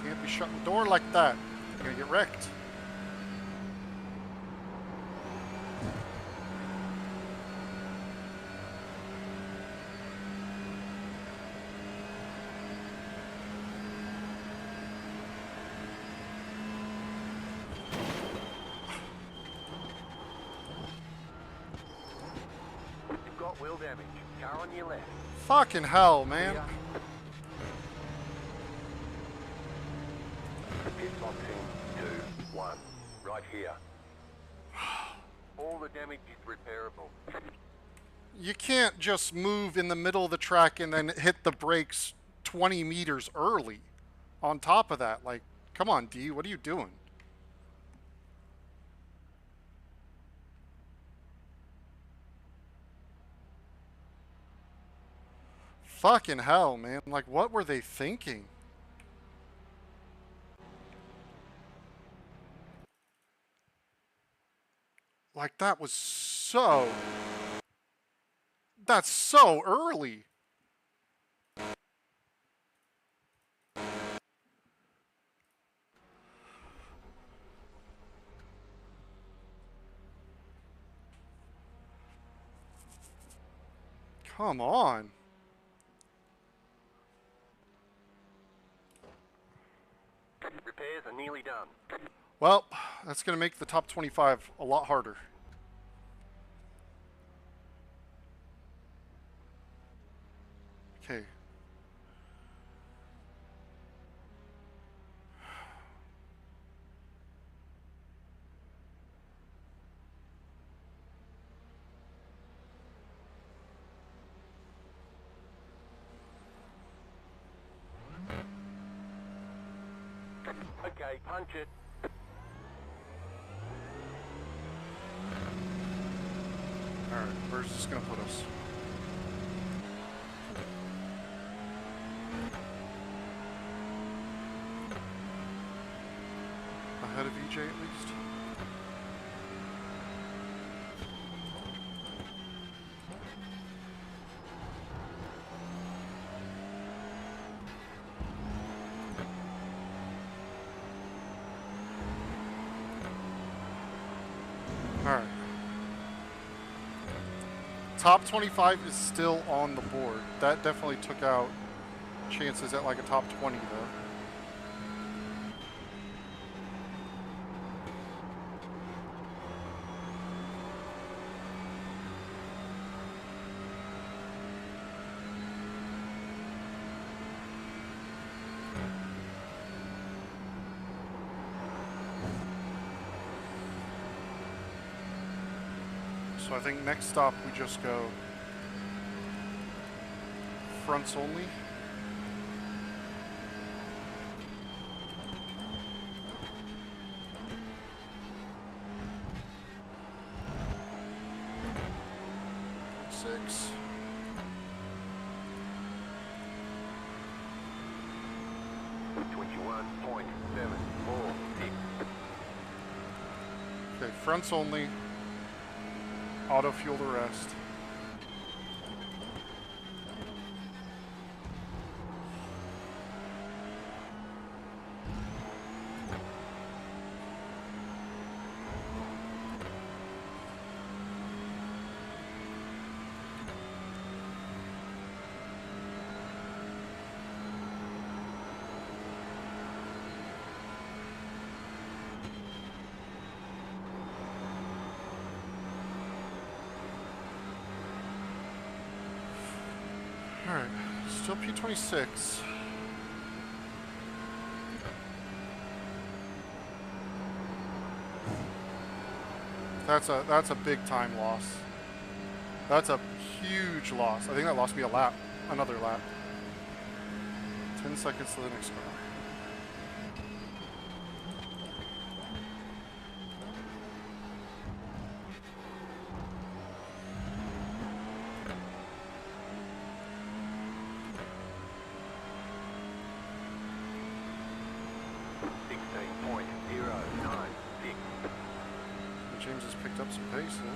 Can't be shutting the door like that. You're gonna get wrecked. You've got wheel damage. Car on your left. Fucking hell, man. Pit boxing 2, 1. Right here. All the damage is repairable. You can't just move in the middle of the track and then hit the brakes 20 meters early. On top of that, like, come on, D, what are you doing? Fucking hell, man. Like, what were they thinking? Like, that was so... That's so early. Come on. Repairs are nearly done. Well, that's going to make the top 25 a lot harder. Okay. Okay, punch it. Alright, where's this going to put us? Ahead of EJ at least? Alright. Top 25 is still on the board. That definitely took out chances at like a top 20 though. So I think next stop we just go fronts only. Six. Okay, fronts only. Auto fuel the rest. Alright, still P26. That's a big time loss. That's a huge loss. I think that lost me a lap, another lap. 10 seconds to the next car. James has picked up some pace though.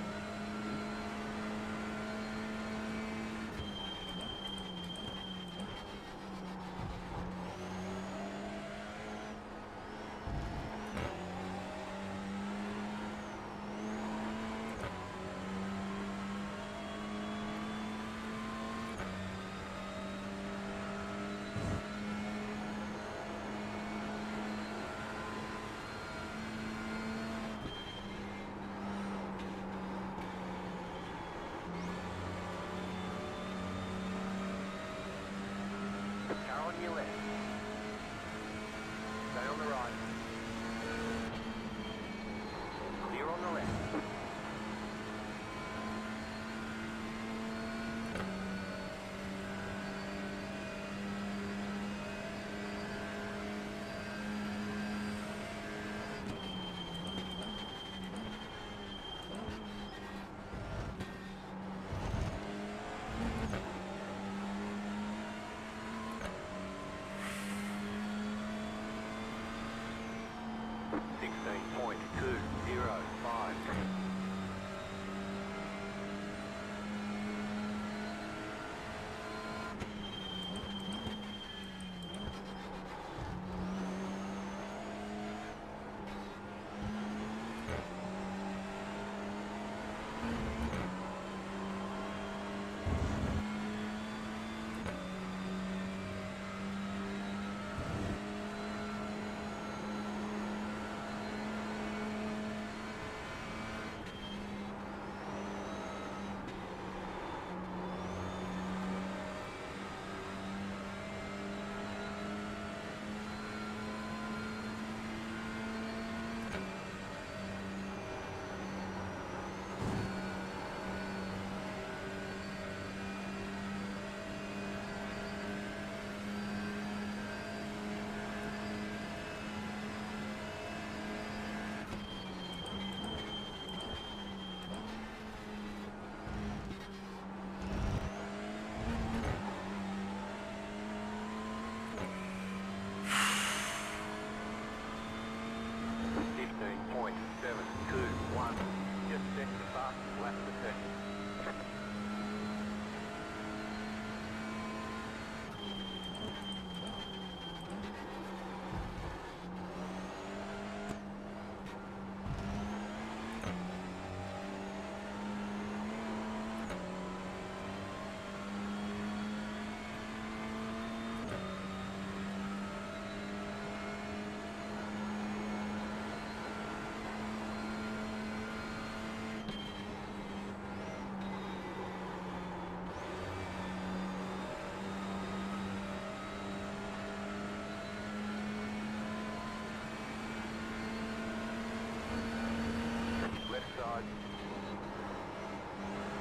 side.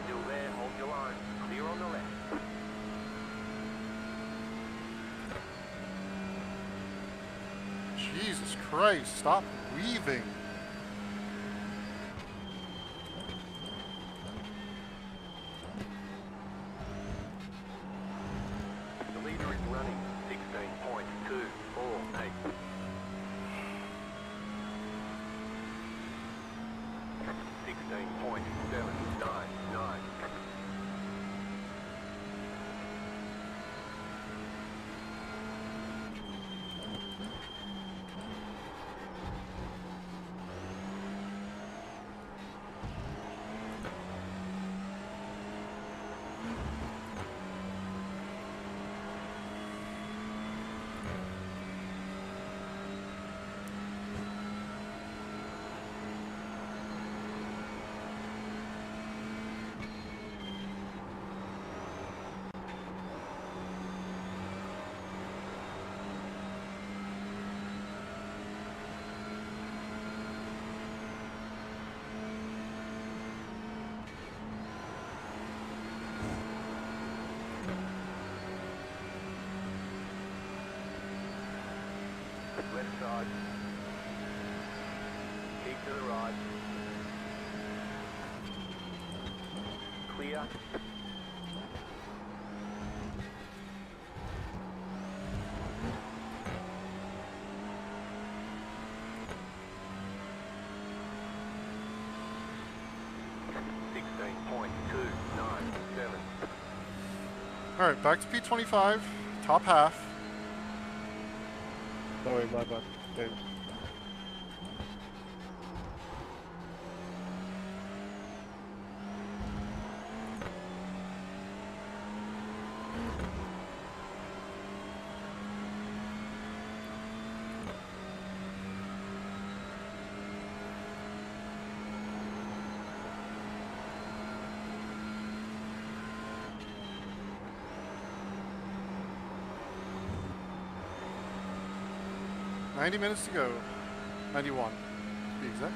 Still there, hold your line. Clear on the left. Jesus Christ, stop weaving. The leader is running 16.248. 16.799. Left side. Keep to the right. Clear. All right, back to P25, top half. Sorry, my bad, James. $90 minutes to go. 91, to be exact.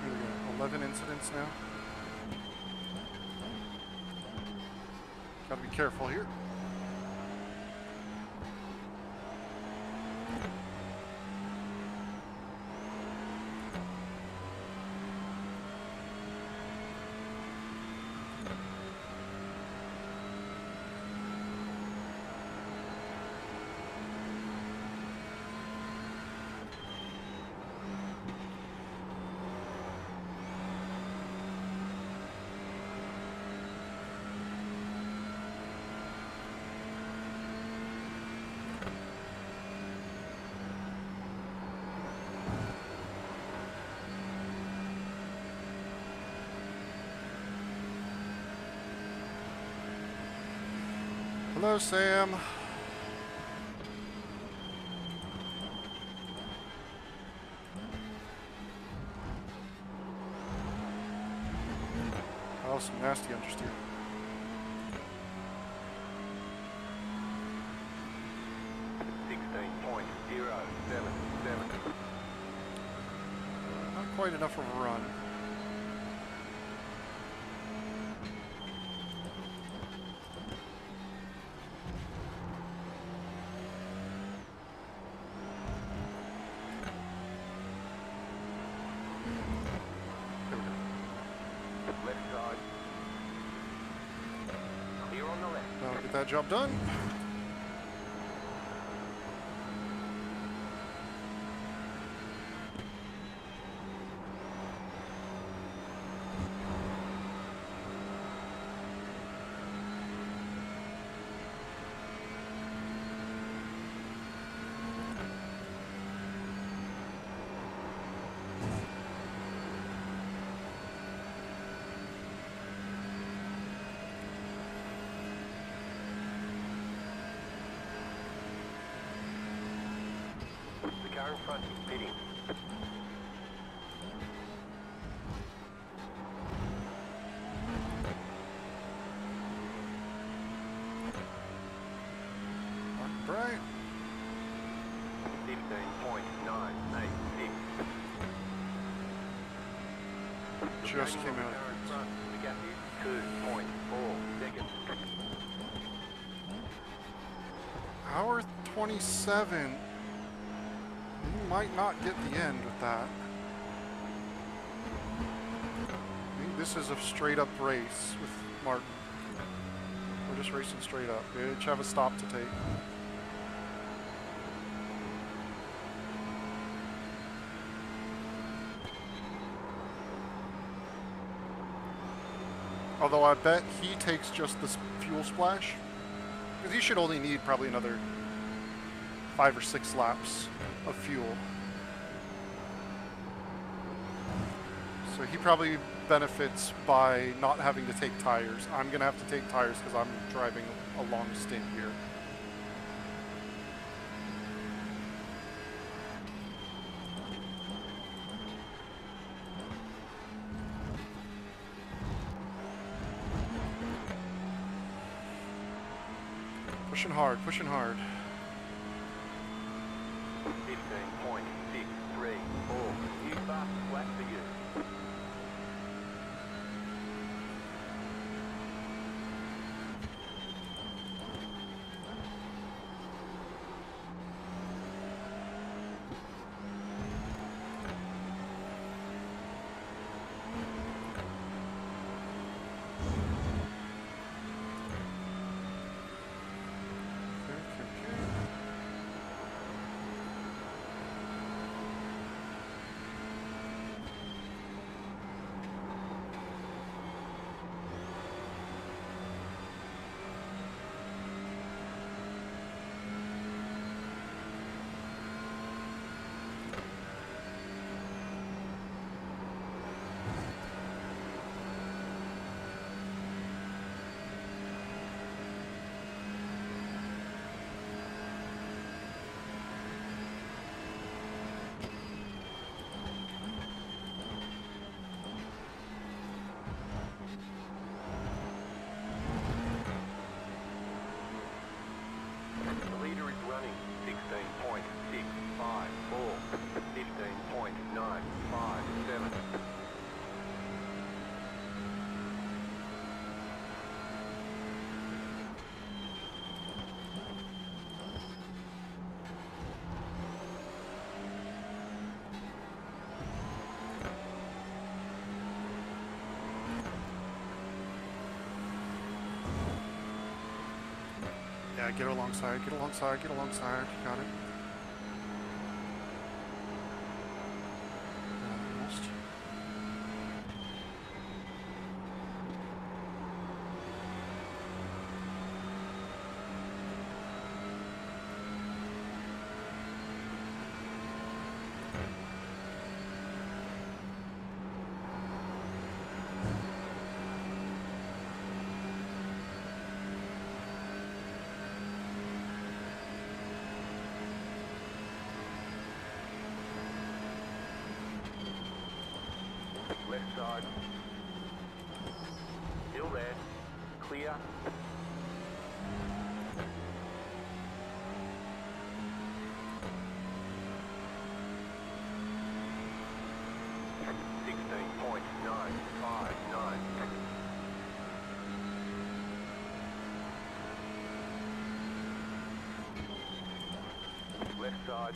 Here we go, 11 incidents now. Gotta be careful here. Hello, Sam. Oh, some nasty understeer. Not quite enough of a run. Get that job done. front is pitting. Right. 15.986. Just came out. The gap is 2.4 seconds. Hour 27. You might not get the end with that. I think this is a straight up race with Martin. We're just racing straight up. We each have a stop to take. Although I bet he takes just the fuel splash. Because he should only need probably another 5 or 6 laps of fuel. So he probably benefits by not having to take tires. I'm going to have to take tires because I'm driving a long stint here. Pushing hard, pushing hard. 15.634. New fast flat for you. The leader is running 16.654, 15.957. Yeah, get alongside, get alongside, get alongside. Got it. Almost. Left side. Still there. Clear. .959. Left side.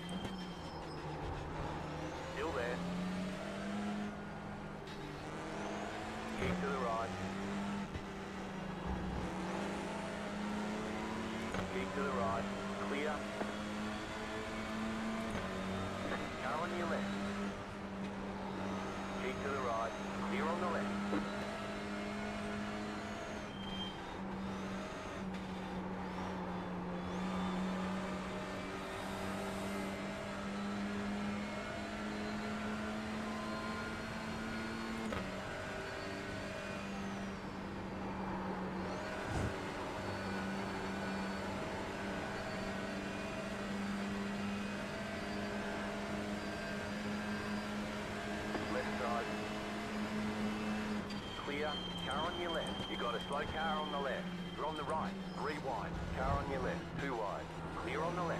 Still there. Keep to the right. Keep to the right. Clear. Car on your left. Keep to the right. Clear on the left. on your left. You got a slow car on the left. You're on the right. 3 wide. Car on your left. 2 wide. Clear on the left.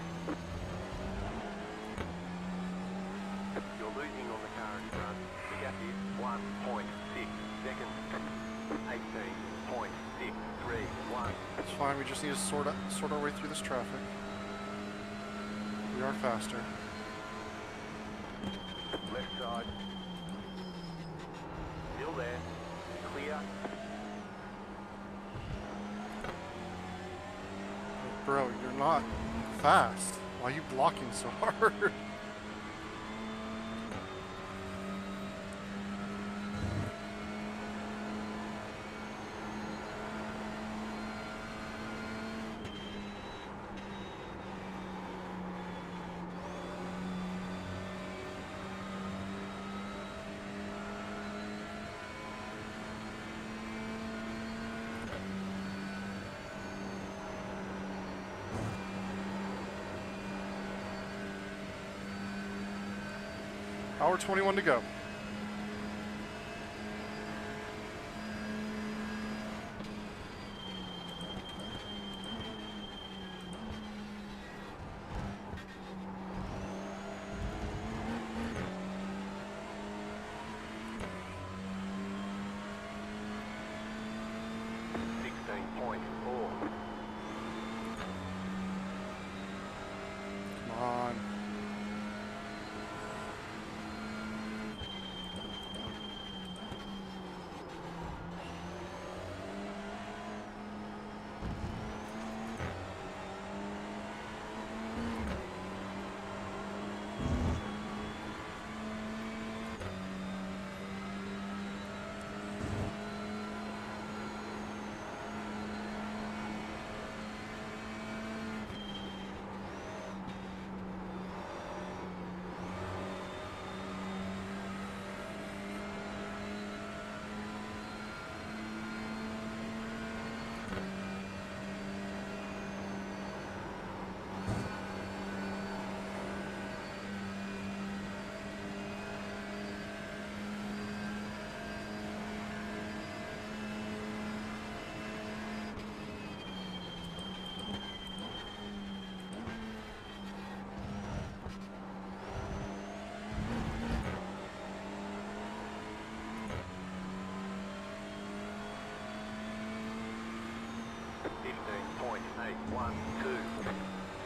You're losing on the car in front. The gap is 1.6 seconds. 18.631. It's fine. We just need to sort our way through this traffic. We are faster. Left side. Still there. Clear. Bro, you're not fast. Why are you blocking so hard? Hour 21 to go. Come on.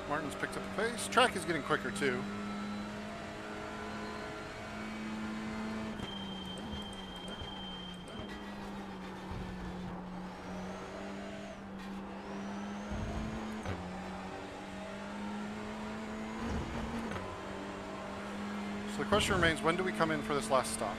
Martin's picked up the pace. Track is getting quicker too. So the question remains, when do we come in for this last stop?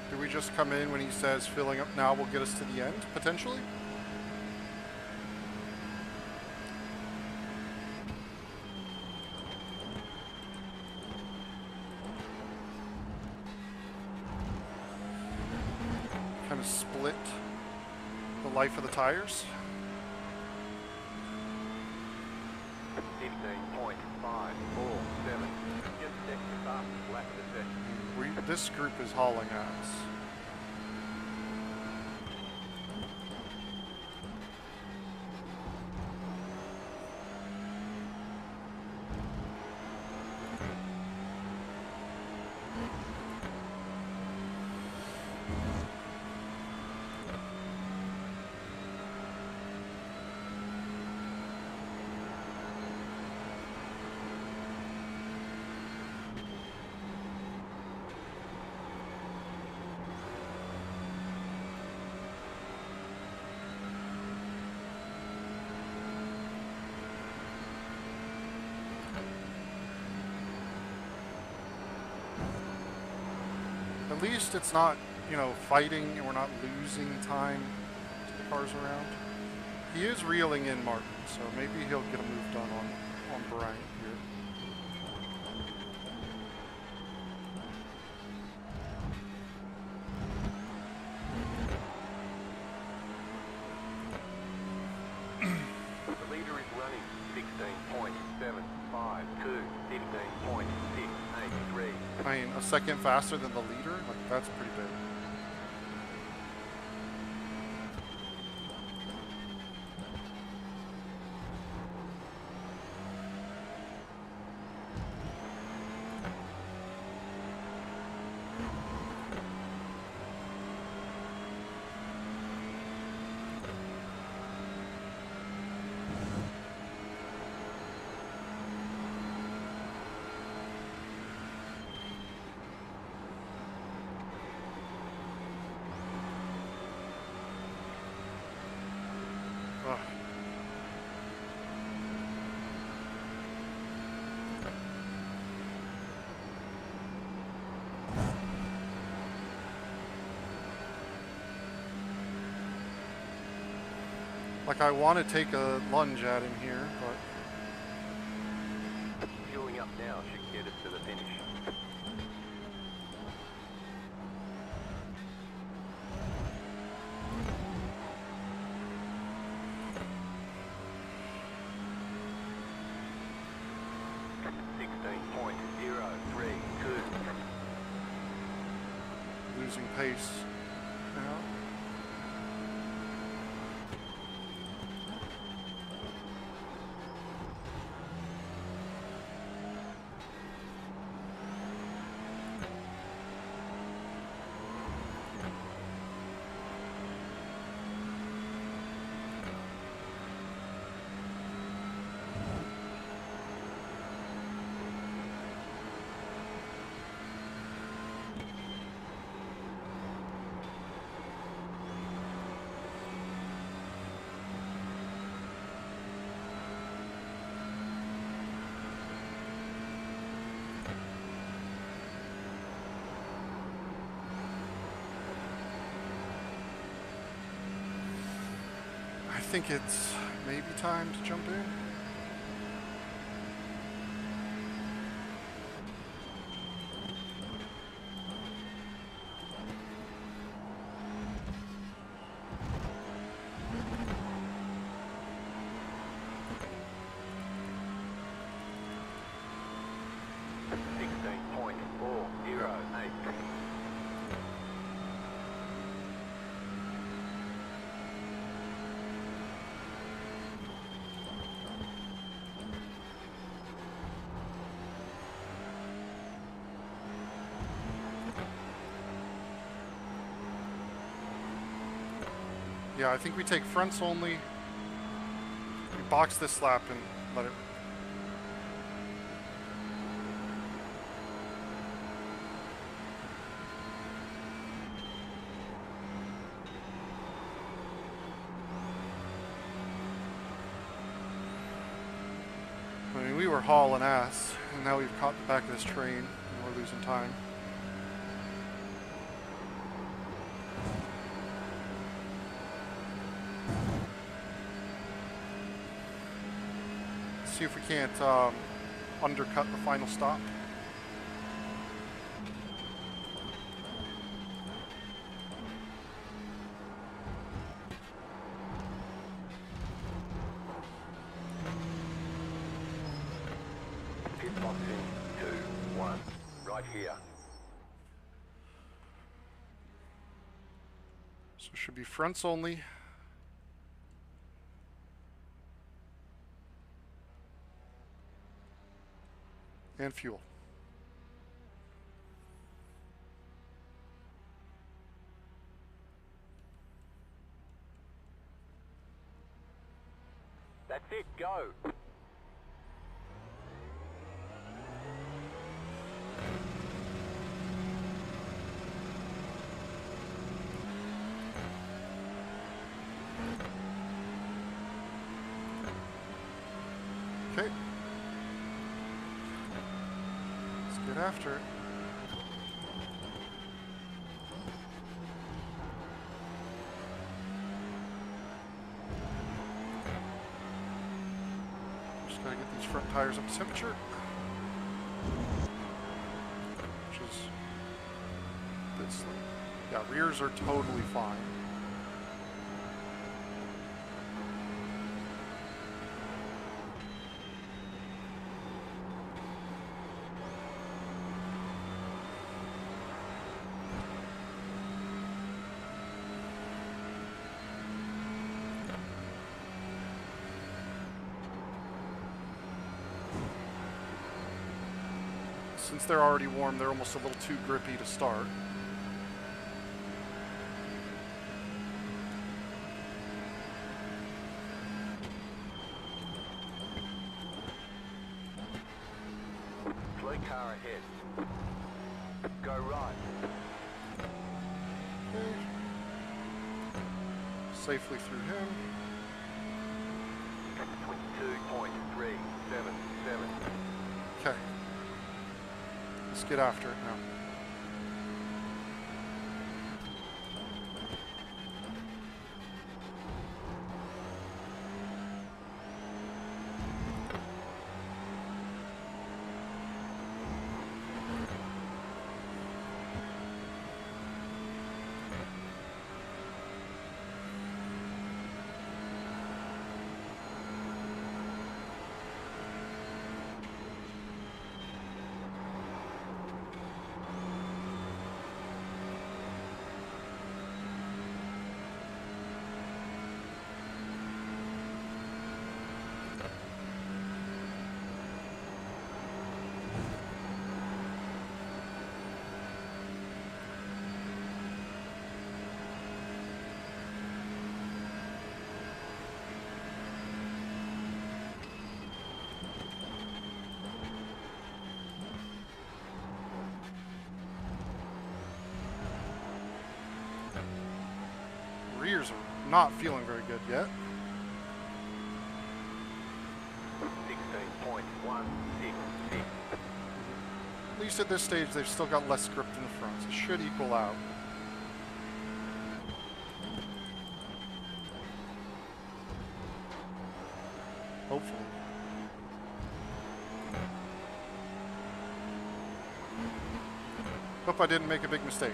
Do we just come in when he says filling up now will get us to the end, potentially? Kind of split the life of the tires. 15.547. Just check the fastest lap of the session. This group is hauling ass. At least it's not, you know, fighting and we're not losing time to the cars around. He is reeling in Martin, so maybe he'll get a move done on Bryant here. The leader is running 16.752, 15.683. I mean, a second faster than the leader? Like, that's pretty big. Ugh. Like, I want to take a lunge at him here, but Fueling up now should get us to the finish. losing pace now. I think it's maybe time to jump in. Yeah, I think we take fronts only. We box this lap and let it. I mean, we were hauling ass, and now we've caught the back of this train, and we're losing time. See if we can't undercut the final stop. Pit box in 2, 1, right here. So it should be fronts only. And fuel. That's it, go. Okay. Get after it. Just gotta get these front tires up to temperature. Which is a bit slow. Yeah, rears are totally fine. Since they're already warm, they're almost a little too grippy to start. Slow car ahead. Go right. Okay. Safely through him. 22.377. Okay. Let's get after it now. Rears are not feeling very good yet. 16.166. At least at this stage, they've still got less grip than the fronts. It should equal out. Hopefully. Hope I didn't make a big mistake.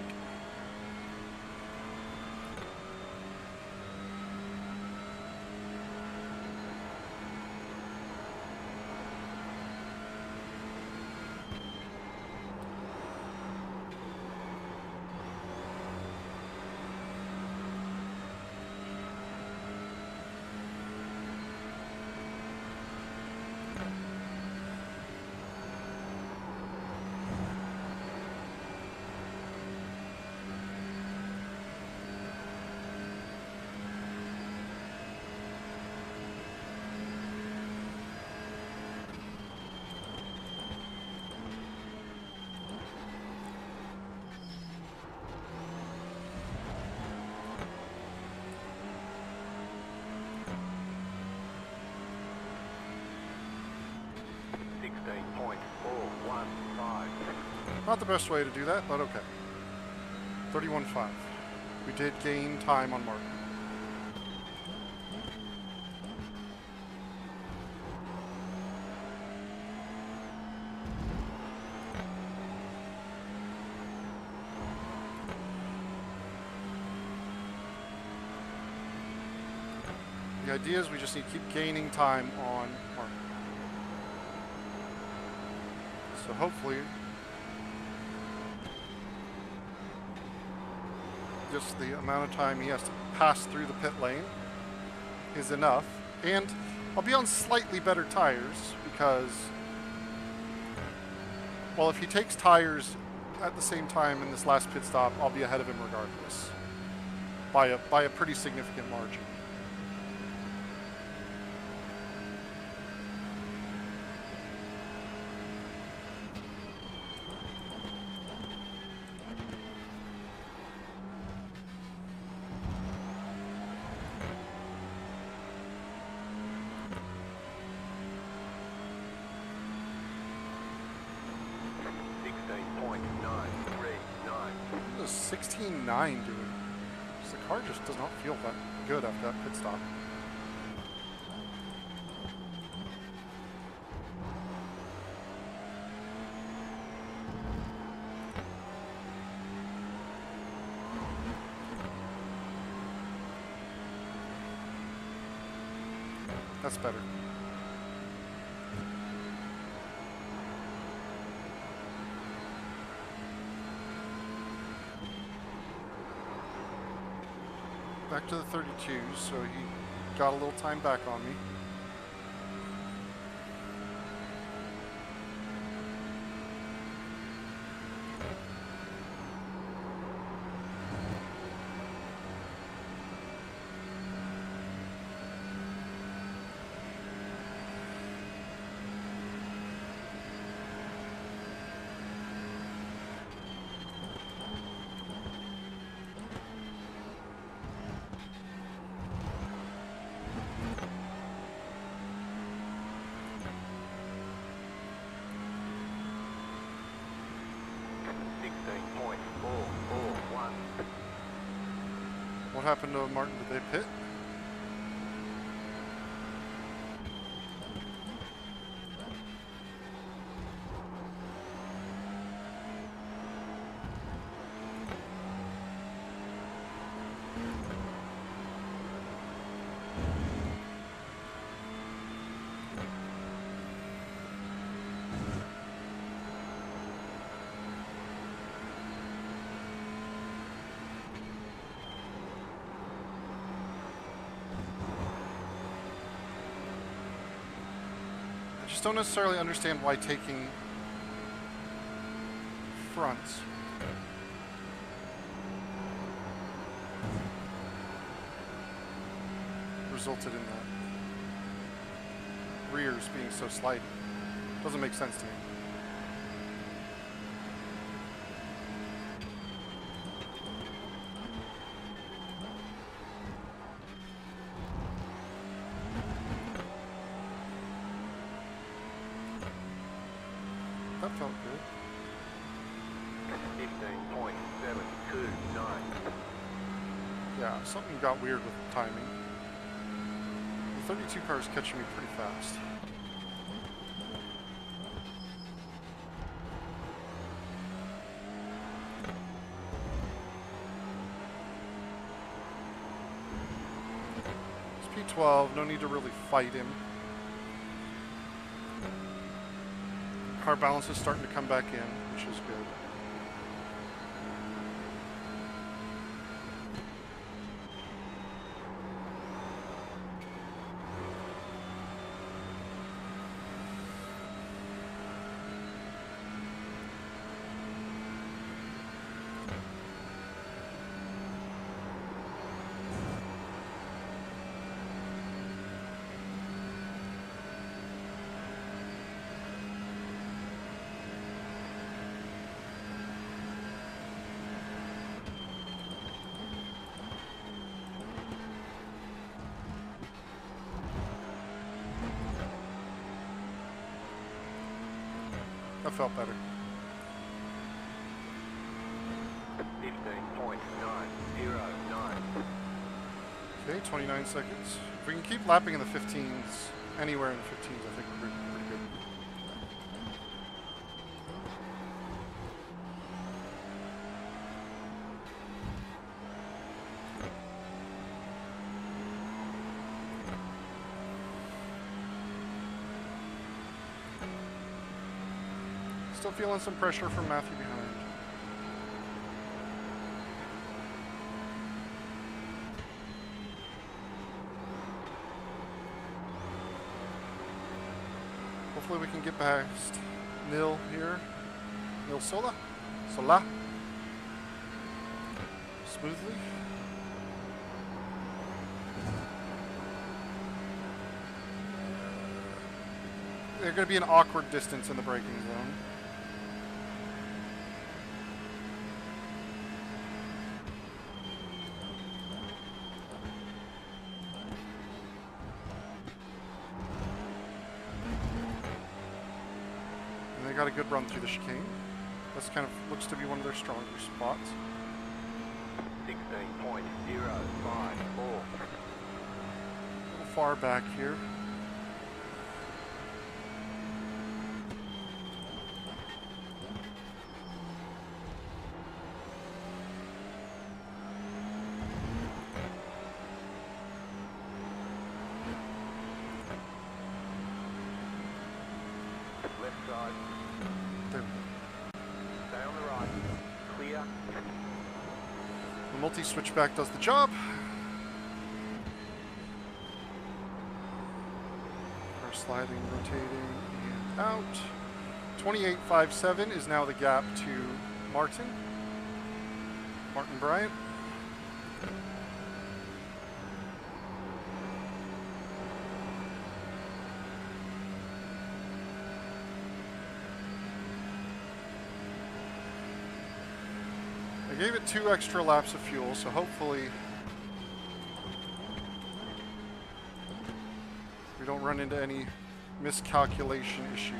Not the best way to do that, but okay. 31.5. We did gain time on Mark. The idea is we just need to keep gaining time on Mark. So hopefully just the amount of time he has to pass through the pit lane is enough. And I'll be on slightly better tires because, well, if he takes tires at the same time in this last pit stop, I'll be ahead of him regardless by a pretty significant margin. What is 16.9 doing? The car just does not feel that good after that pit stop. That's better. Back to the 32, so he got a little time back on me. What happened to Martin? Did they pit? I just don't necessarily understand why taking fronts resulted in the rears being so slight. Doesn't make sense to me. That felt good. 15.729. Yeah, something got weird with the timing. The 32 car is catching me pretty fast. It's P12, no need to really fight him. Car balance is starting to come back in, which is good. That felt better. 15.909. Okay, 29 seconds. If we can keep lapping in the 15s, anywhere in the 15s, I think we're pretty good. Still feeling some pressure from Matthew behind. Hopefully we can get past Nil here. Nil Sola. Smoothly. They're going to be an awkward distance in the braking zone. And they got a good run through the chicane. This kind of looks to be one of their stronger spots. 16.054. A little far back here. inside. There. Stay on the right. Clear. The multi-switchback does the job. Car sliding, rotating, and out. 28.57 is now the gap to Martin Bryant. I gave it 2 extra laps of fuel, so hopefully we don't run into any miscalculation issues.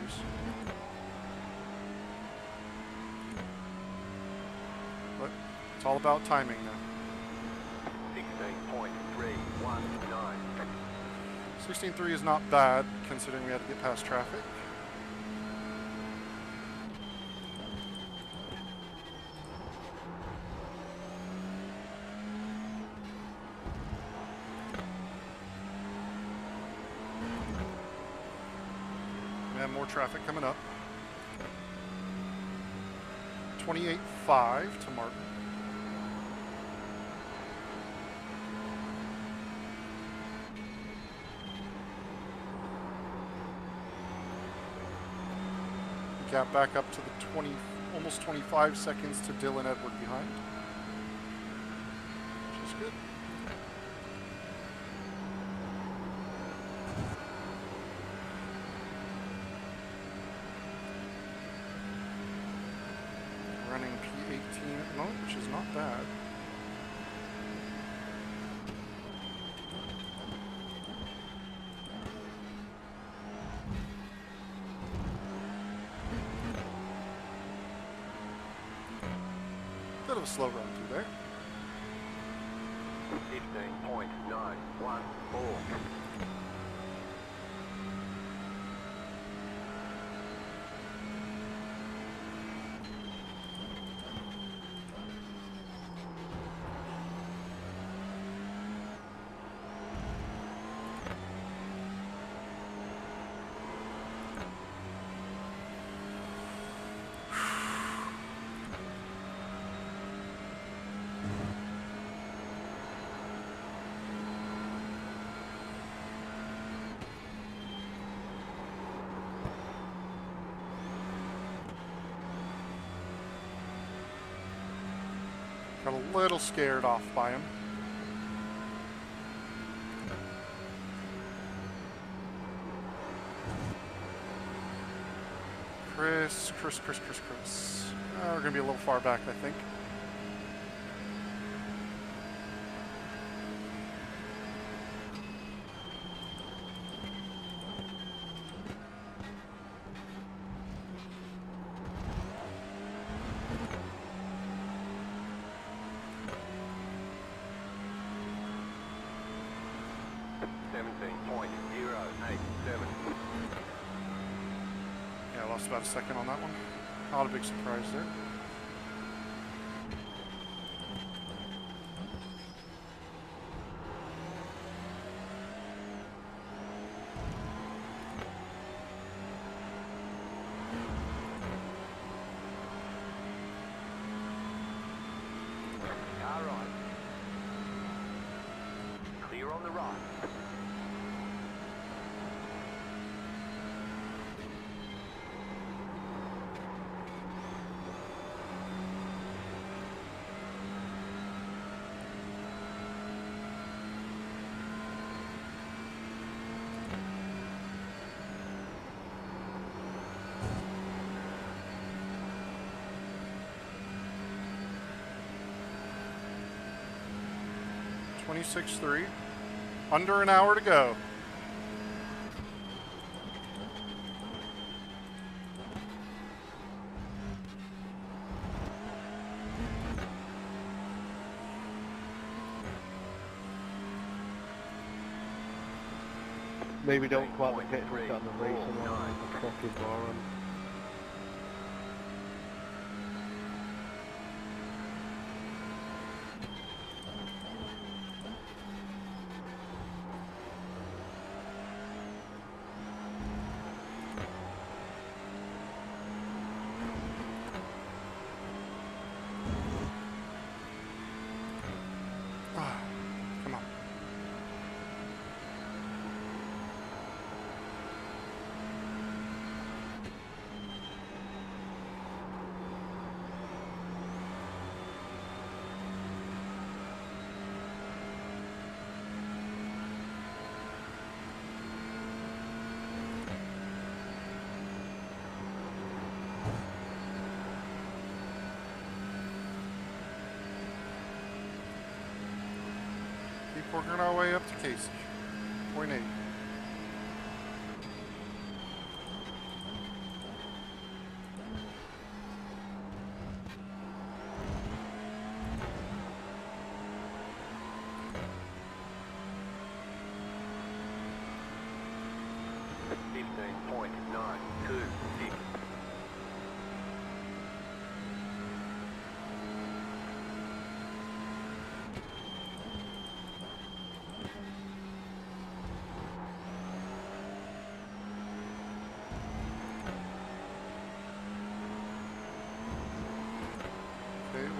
But it's all about timing now. 16.319. 16.3 is not bad, considering we had to get past traffic. And more traffic coming up. 28.5 to Martin. Gap back up to the 20, almost 25 seconds to Dylan Edward behind, which is good. Running P18 at the moment, which is not bad. Bit of a slow run through there. 15.914. Got a little scared off by him. Chris. We're gonna be a little far back, I think. Yeah, I lost about a second on that one. Not a big surprise there. Car right. Clear on the right. .26.3. Under an hour to go. Maybe don't quite get on the race and a fucking bar on. Working our way up to Casey. Point 8.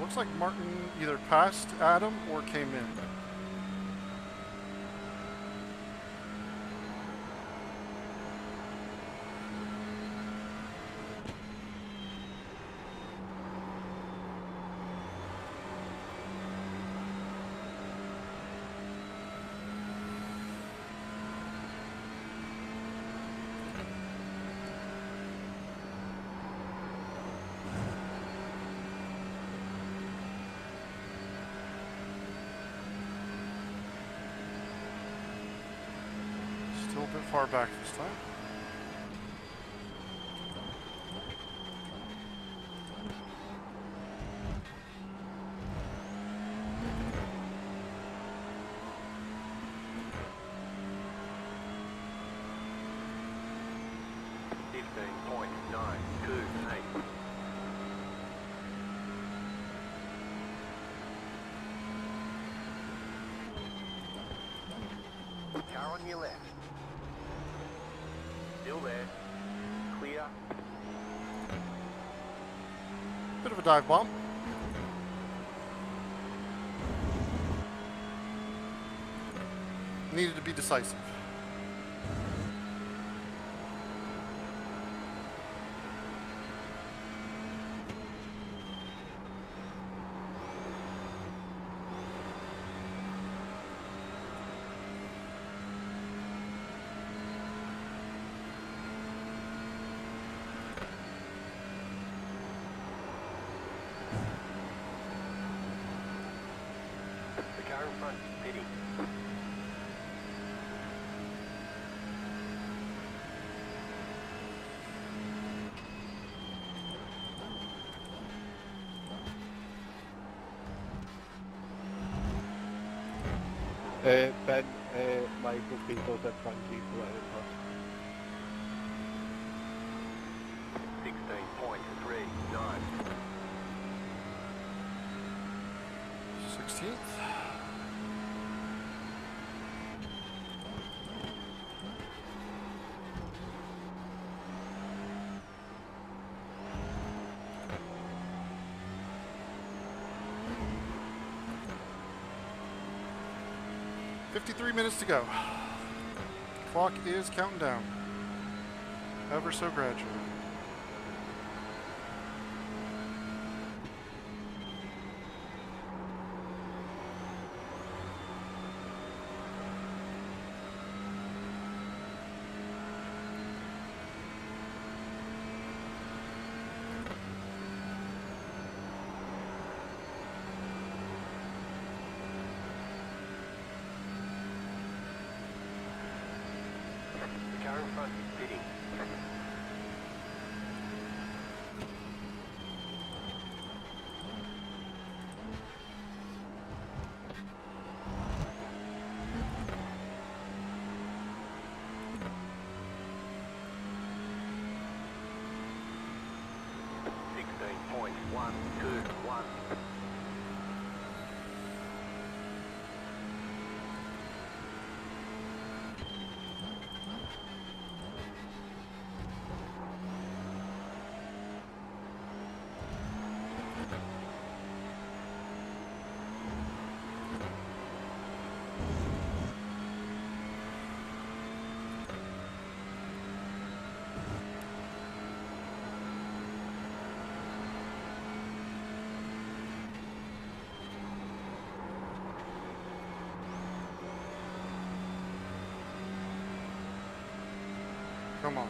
Looks like Martin either passed Adam or came in. Still a bit far back this time. Car on your left. Still there. Clear. Bit of a dive bomb. Needed to be decisive. The car in front is pitting. Ben, Michael Pinto said thank you for letting him pass. 16.39. 16th. Minutes to go. Clock is counting down. Ever so gradually. The car in front is pitting. Come on.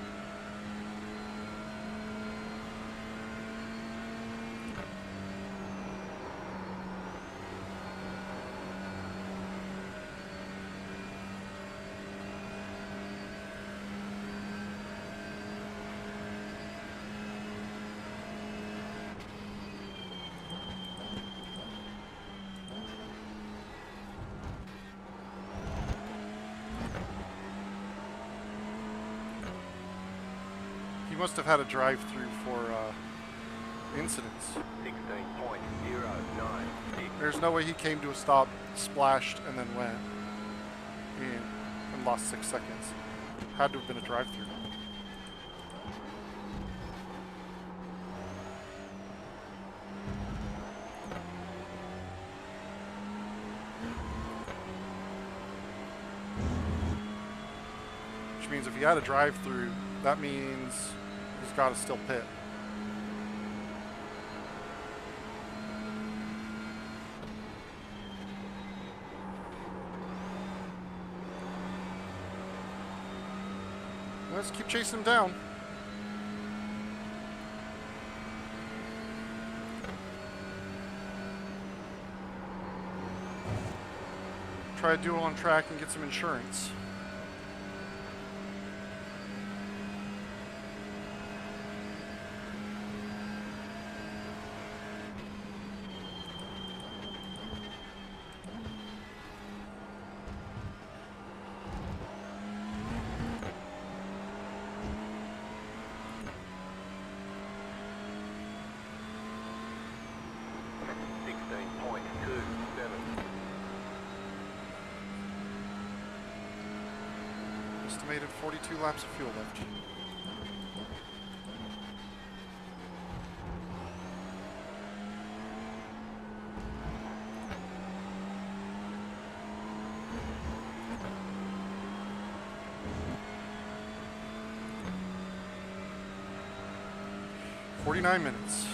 He must have had a drive-through for incidents. 16.096. There's no way he came to a stop, splashed, and then went in and lost 6 seconds. Had to have been a drive-through. Which means if he had a drive-through, that means he's got to still pit. Let's keep chasing him down. Try to do it on track and get some insurance. Estimated 42 laps of fuel left. "49 minutes.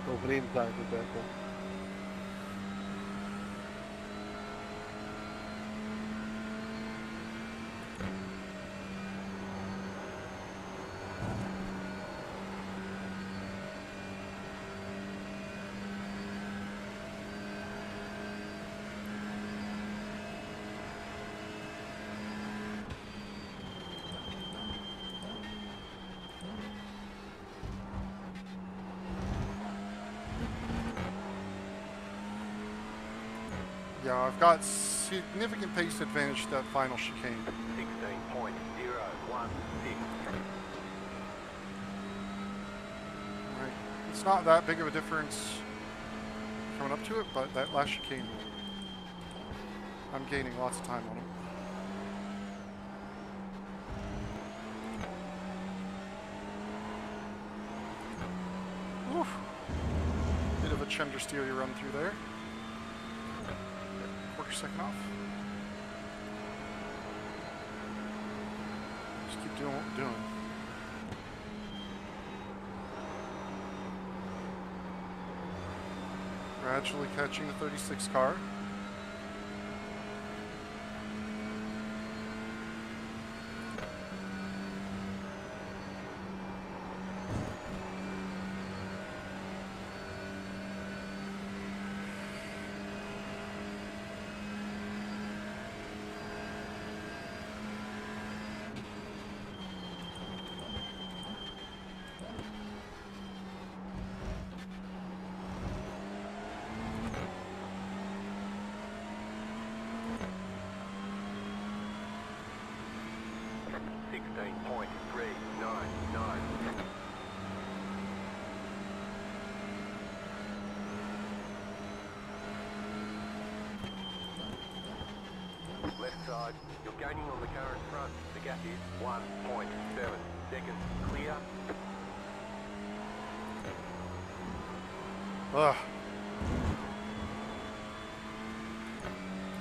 Go for the inside, Roberto. Yeah, I've got significant pace advantage to that final chicane. 16.016. Right. It's not that big of a difference coming up to it, but that last chicane, I'm gaining lots of time on him. Oof. Bit of a Chender steer you run through there. Quarter second off. Just keep doing what we're doing. Gradually catching the 36 car. Left side, you're gaining on the car in front. The gap is 1.7 seconds. Clear. Ugh.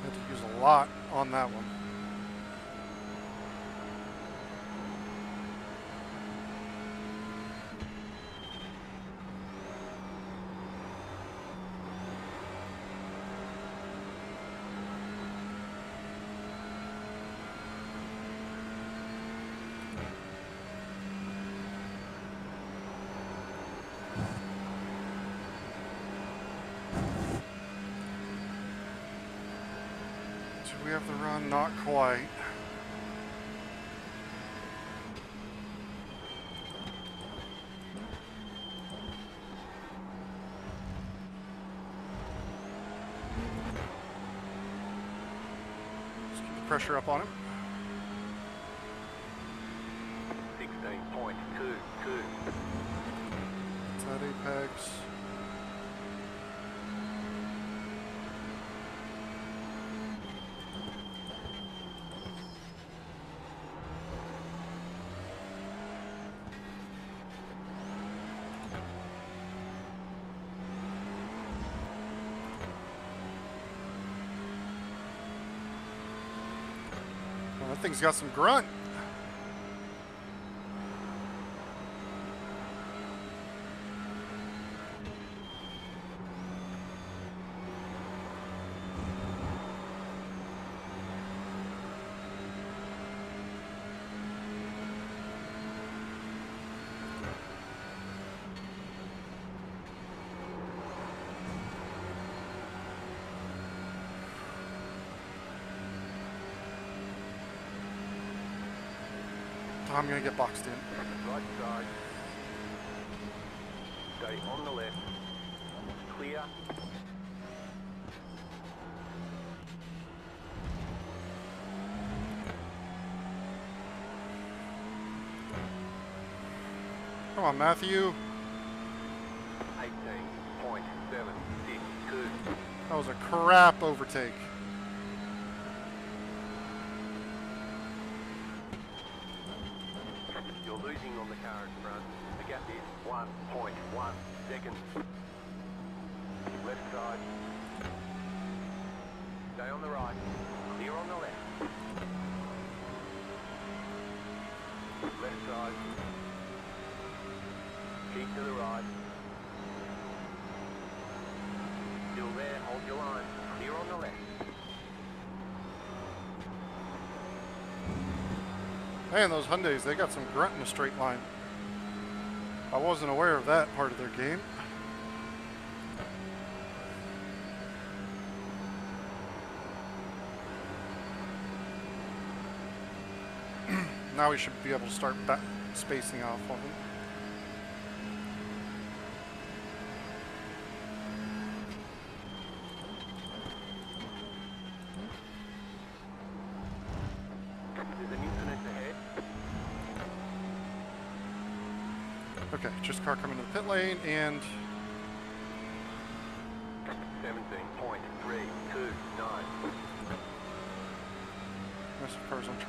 Had to use a lot on that one. Do we have the run? Not quite. pressure up on him. 16.22. It's that apex. Well, that thing's got some grunt. I'm gonna get boxed in. Right side. Stay on the left. Clear. Come on, Matthew. 18.762. That was a crap overtake. You're losing on the car in front. The gap is 1.1 seconds. Left side. Stay on the right. Clear on the left. Left side. Keep to the right. Still there, hold your line. Clear on the left. Man, those Hyundais, they got some grunt in a straight line. I wasn't aware of that part of their game. Now we should be able to start back spacing off of them. There's an incident ahead. Okay, just car coming to the pit lane and 17.329. massive cars on track.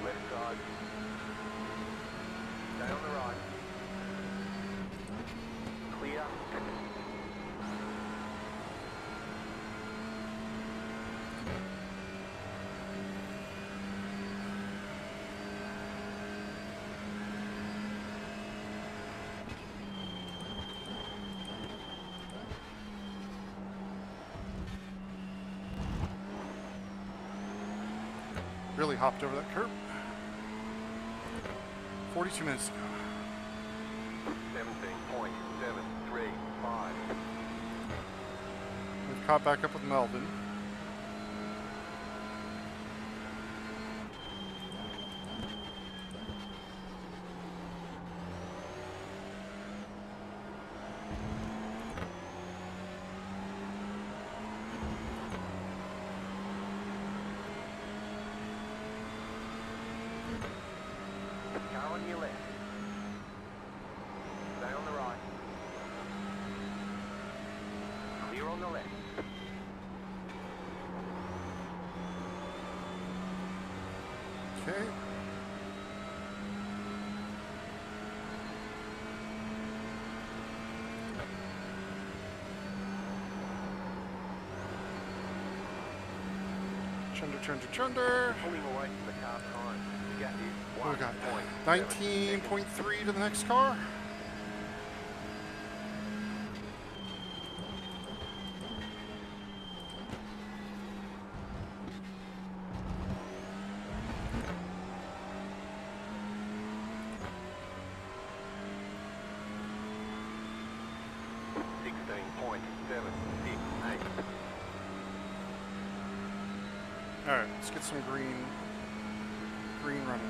Left side. Stay on the right. Clear. Really hopped over that curb. 42 minutes ago. 17.735. We've caught back up with Melvin. Car on your left. Stay on the right. Clear on the left. Okay. Chunder. Pulling away from the car time. The gap is What we got? 1.7 seconds. 19.3 to the next car. Alright, let's get some green running here.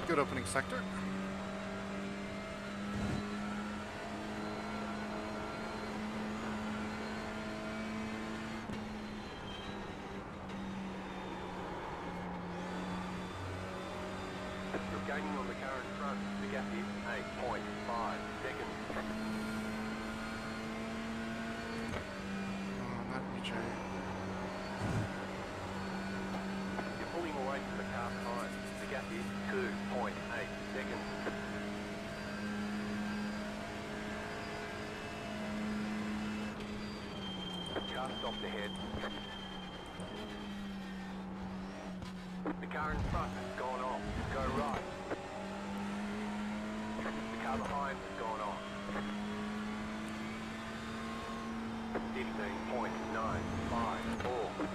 Good opening sector. You're gaining on the car in front. The gap is 8.5 seconds. Not EJ. You're pulling away from the car behind. The gap is 2.8 seconds. Car stopped ahead. The car in front has gone off. Go right. The car behind has gone off. 15.954.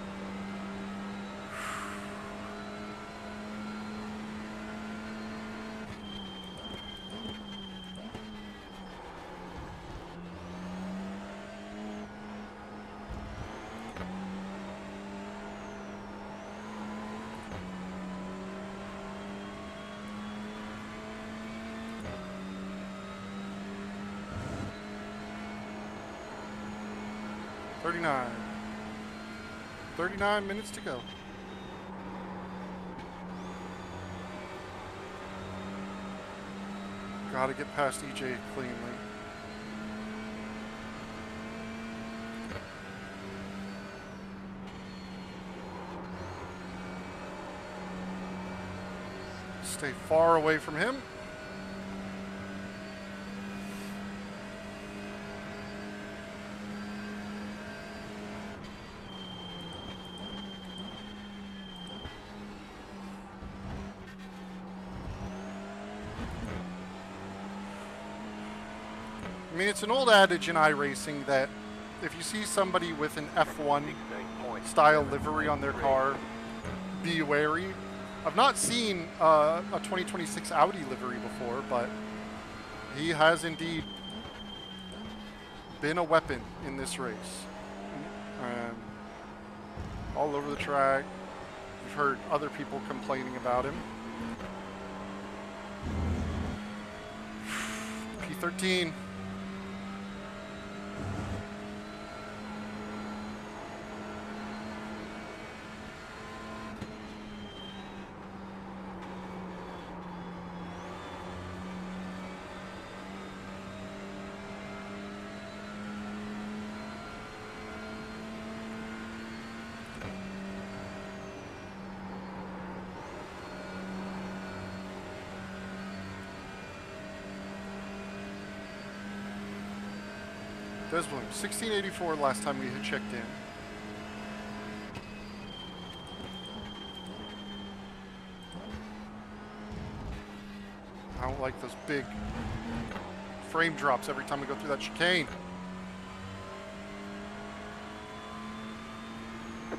$39. 39 minutes to go. Gotta get past EJ cleanly. Stay far away from him. I mean, it's an old adage in iRacing that if you see somebody with an F1 style livery on their car, be wary. I've not seen a 2026 Audi livery before, but he has indeed been a weapon in this race. All over the track. We've heard other people complaining about him. P13. Des Williams, 1684 last time we had checked in. I don't like those big frame drops every time we go through that chicane. 16.208.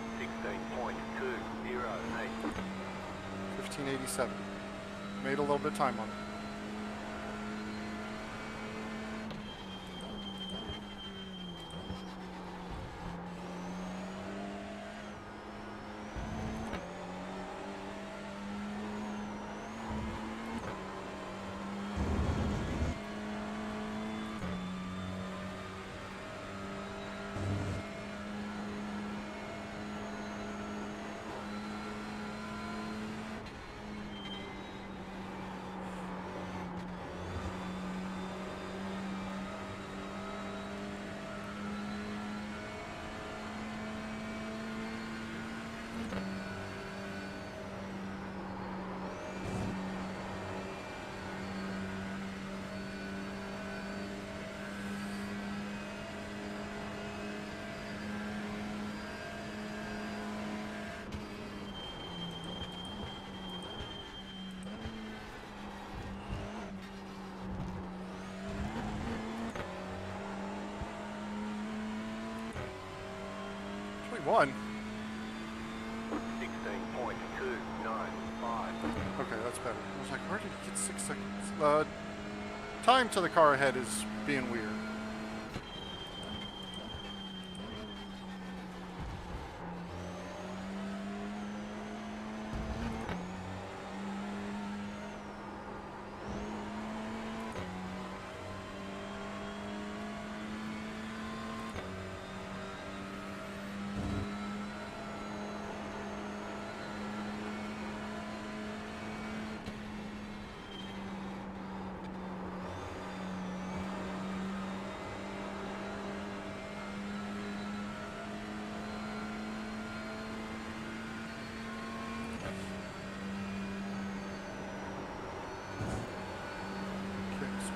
1587. Made a little bit of time on it. Sixteen like, where did he get 6 seconds? Time to the car ahead is being weird.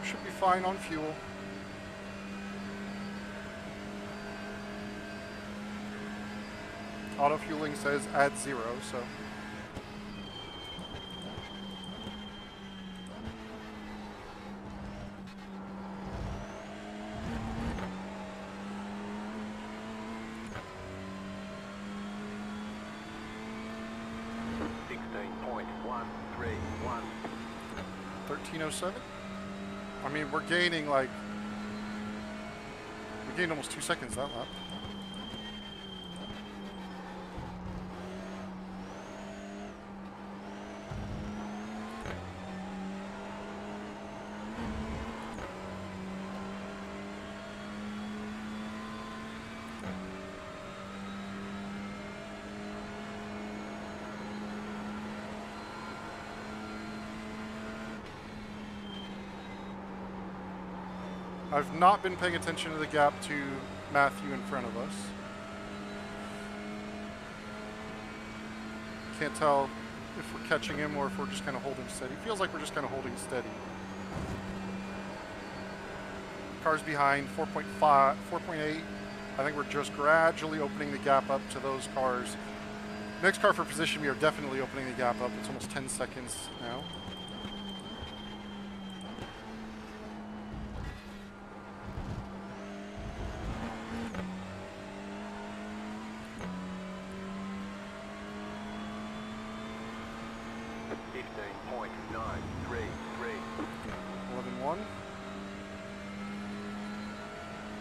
Should be fine on fuel. Auto fueling says add 0, so. .131. 1307. I mean, we're gaining like, we gained almost 2 seconds that lap. I've not been paying attention to the gap to Matthew in front of us. Can't tell if we're catching him or if we're just kind of holding steady. Feels like we're just kind of holding steady. Cars behind, 4.5, 4.8. I think we're just gradually opening the gap up to those cars. Next car for position, we are definitely opening the gap up. It's almost 10 seconds now.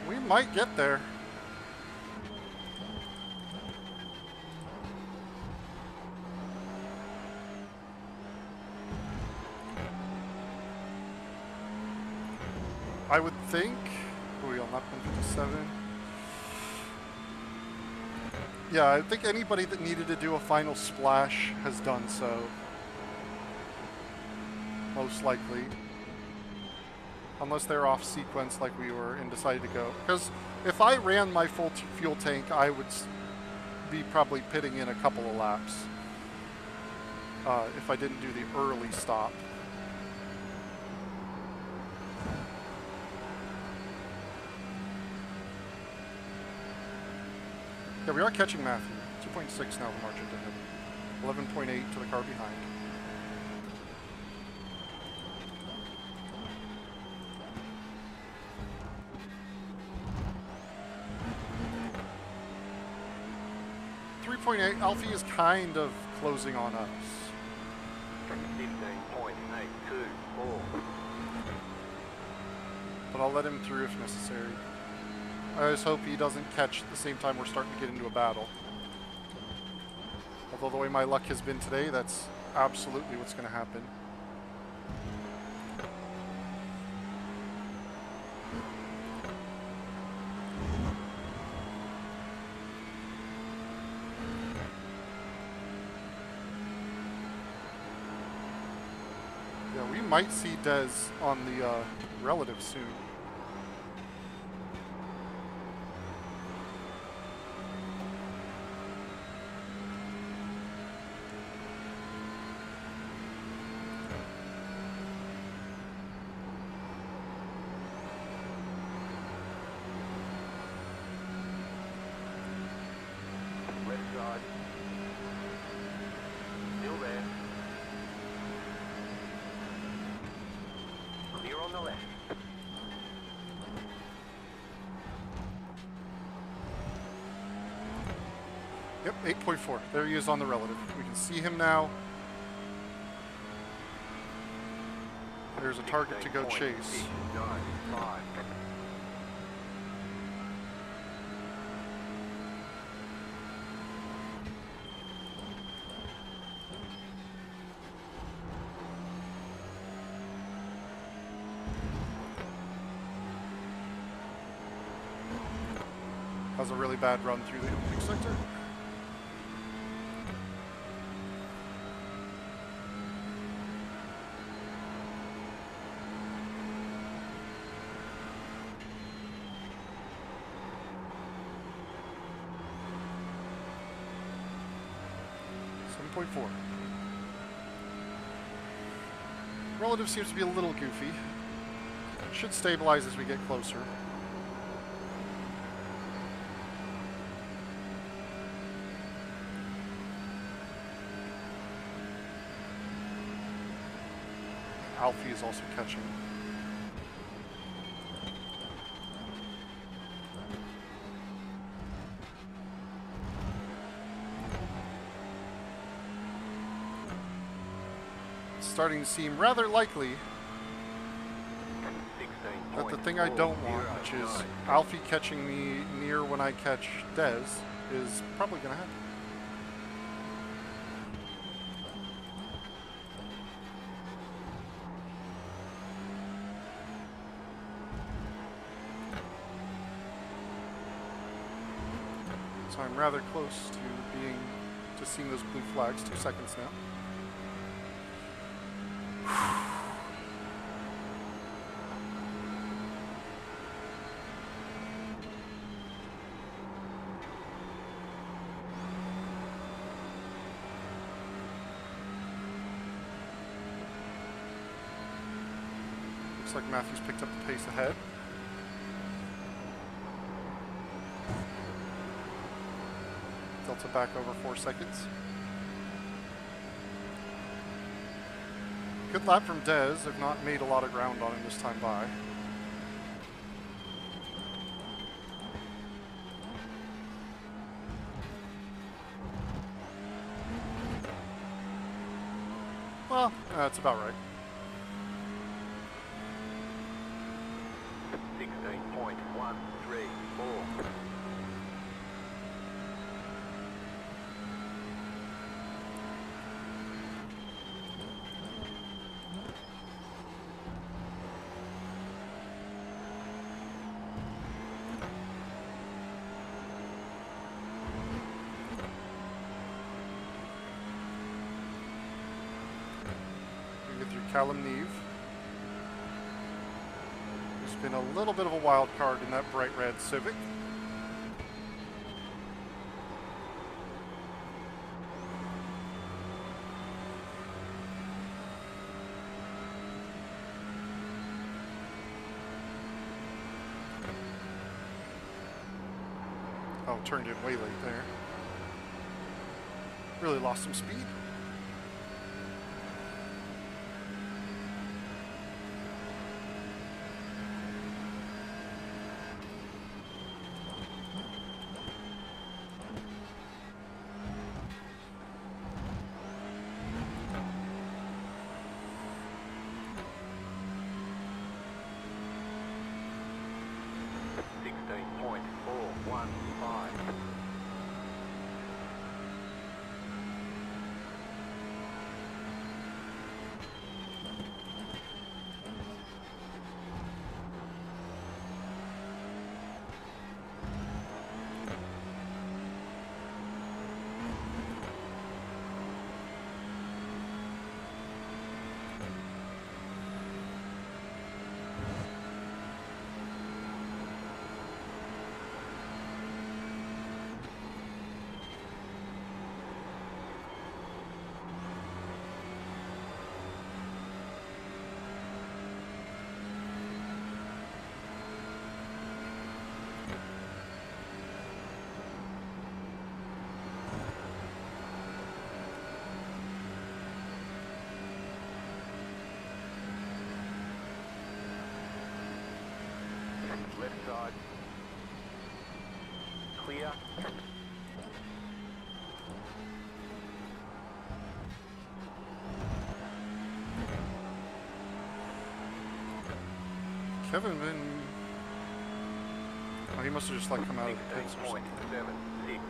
We might get there. I would think. Are we on lap 157? Yeah, I think anybody that needed to do a final splash has done so. Most likely. Unless they're off sequence like we were and decided to go. Because if I ran my full fuel tank, I would be probably pitting in a couple of laps. If I didn't do the early stop. Yeah, we are catching Matthew. 2.6 now the margin to him. 11.8 to the car behind. Alfie is kind of closing on us. 15.824. But I'll let him through if necessary. I just hope he doesn't catch at the same time we're starting to get into a battle. Although the way my luck has been today, that's absolutely what's going to happen. Yeah, we might see Des on the relative soon. Still there. Clear on the left. Yep, 8.4. There he is on the relative. We can see him now. There's a target to go chase. 16.695. 'Has a really bad run through the opening sector. .4. Relative seems to be a little goofy. Should stabilize as we get closer. Alfie is also catching. Starting to seem rather likely that the thing I don't want, which is Alfie catching me near when I catch Dez, is probably going to happen. So I'm rather close to seeing those blue flags. 2 seconds now. Looks like Matthew's picked up the pace ahead. Delta back over 4 seconds. Good lap from Dez. I've not made a lot of ground on him this time by. Well, that's about right. 16.134. Get through Callum Neve, who's been a little bit of a wild card in that bright red Civic. Oh, turned in way late there. Really lost some speed. Left side. Clear. Kevin been... Oh, he must have just like come out of the pits or something. 16.76.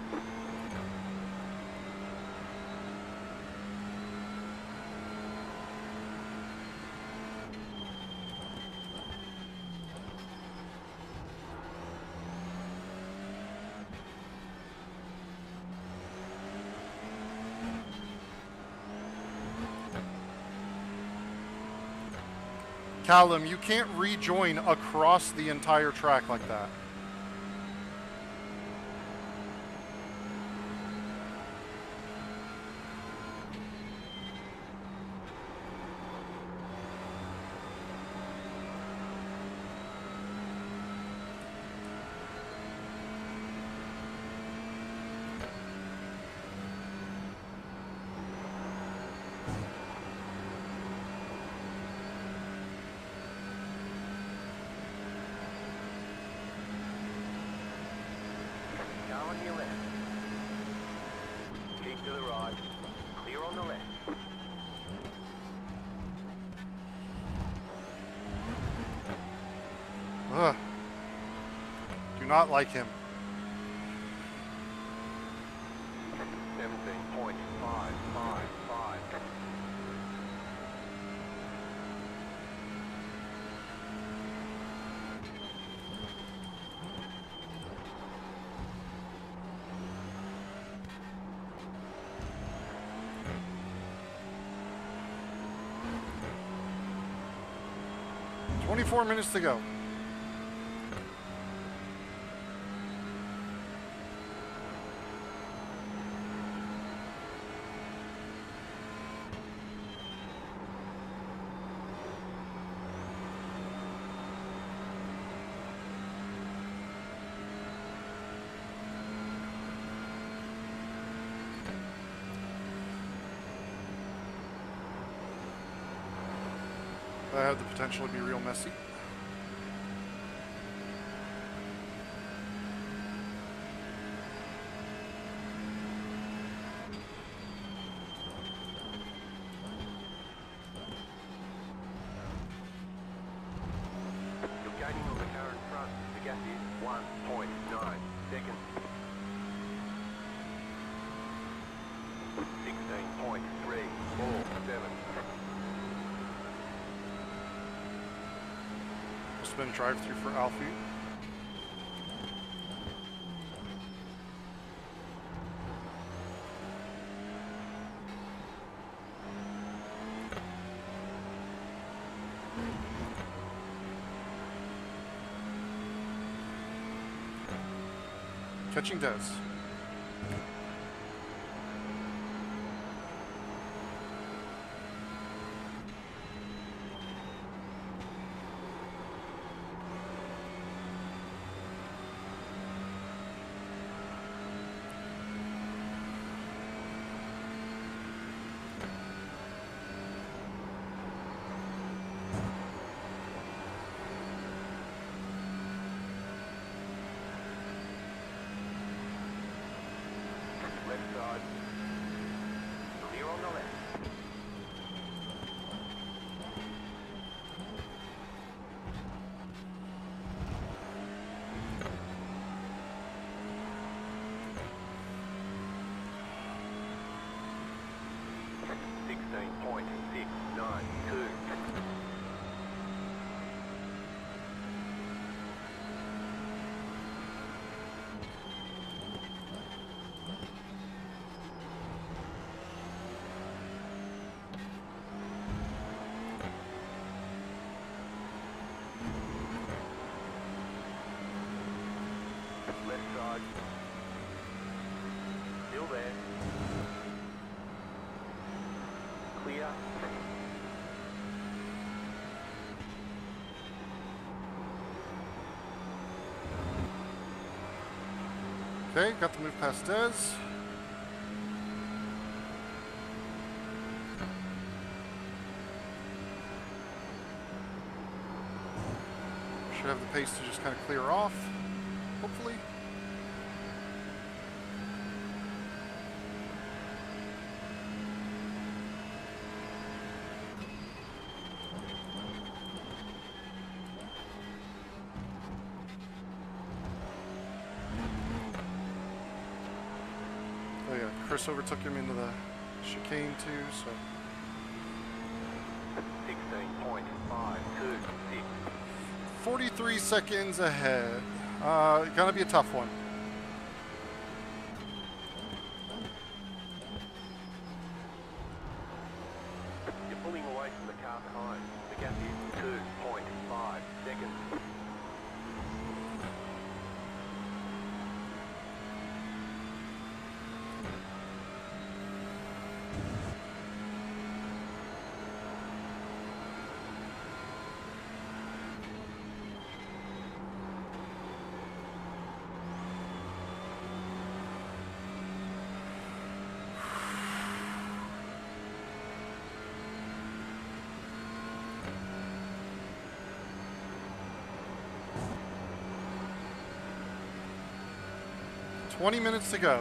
Callum, you can't rejoin across the entire track like that. Car on your left. Keep to the right. Clear on the left. Ugh. Do not like him. 17.555. 24 minutes to go. That had the potential to be real messy. You're gaining on the car in front. The gap is 1.9 seconds. 16.347. Must have been a drive-through for Alfie. Catching Des. Left side. Clear on the left. Sixteen point six nine two. Left side. Still there. Clear. Okay, got the move past Des. Should have the pace to just kind of clear off, hopefully. Oh yeah, Chris overtook him into the chicane too, so 16.526. 43 seconds ahead. Gonna be a tough one. You're pulling away from the car behind. The gap is 2.5 seconds. $20 minutes to go.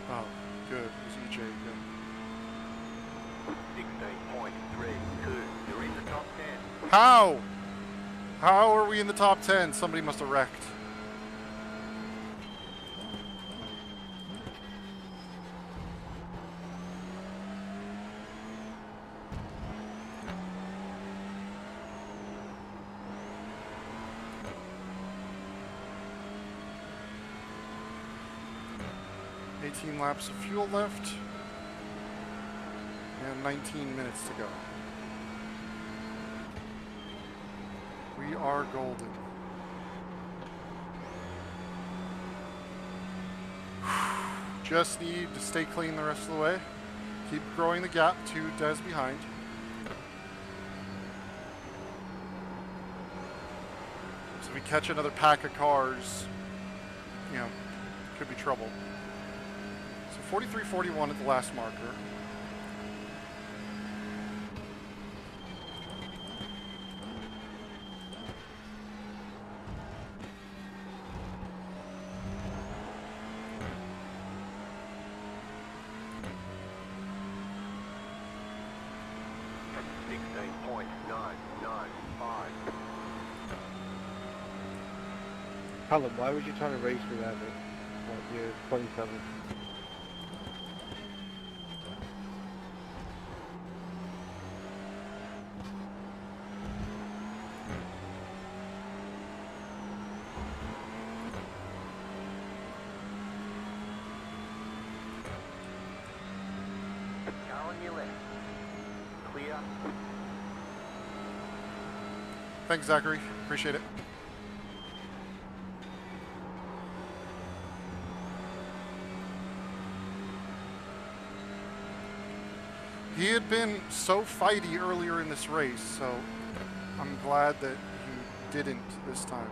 Oh, good. It was EJ again. 16.32. You're in the top 10. How? How are we in the top 10? Somebody must have wrecked. Laps of fuel left and 19 minutes to go. We are golden. Just need to stay clean the rest of the way. Keep growing the gap to Des behind. So if we catch another pack of cars, you know, could be trouble. 43.41 at the last marker. Callum, why was you trying to race me there, mate? Like, you're 27. Thanks, Zachary. Appreciate it. He had been so fighty earlier in this race, so I'm glad that he didn't this time.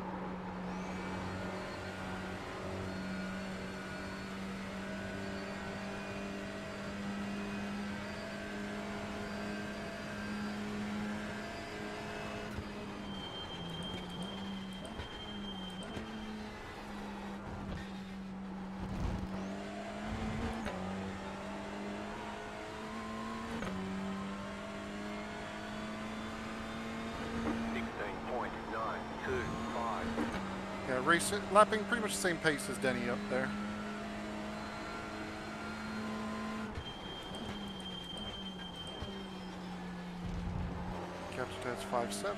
Lapping pretty much the same pace as Denny up there. Captain Ted's 5.7.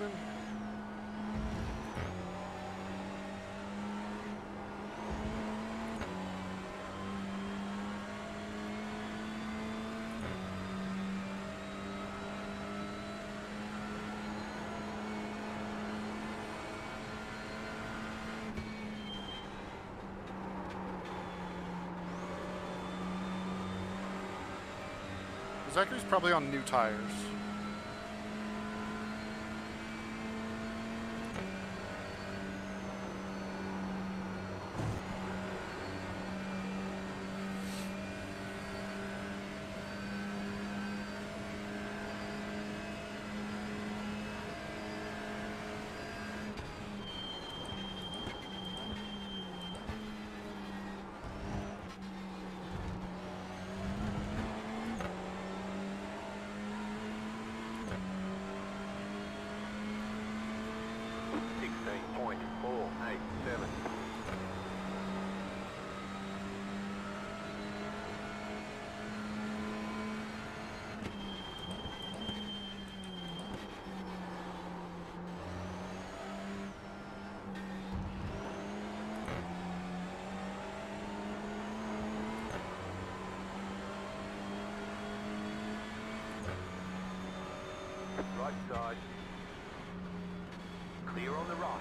Zachary's probably on new tires. Right side. Clear on the right.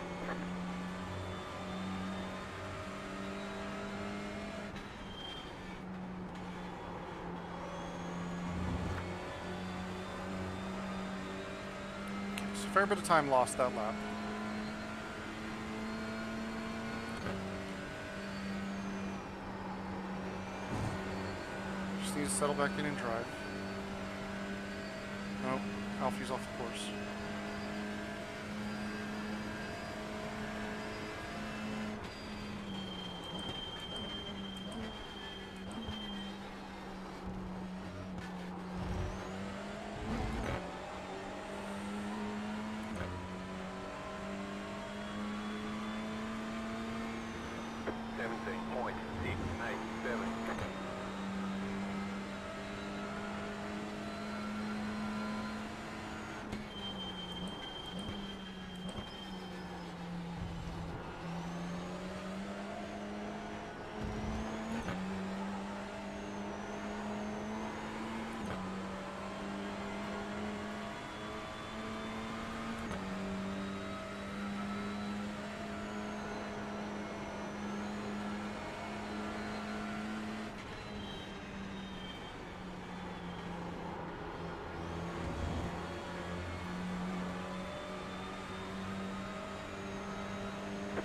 Okay, so fair bit of time lost that lap. Just need to settle back in and drive. Nope, Alfie's off the course.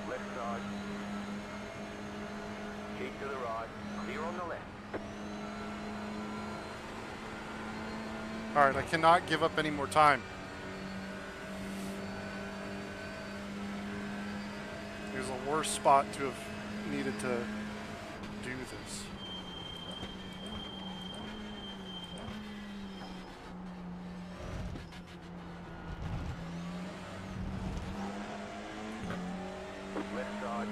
Left side. Keep to the right. Clear on the left. Alright, I cannot give up any more time. It was a worse spot to have needed to do this. Left side.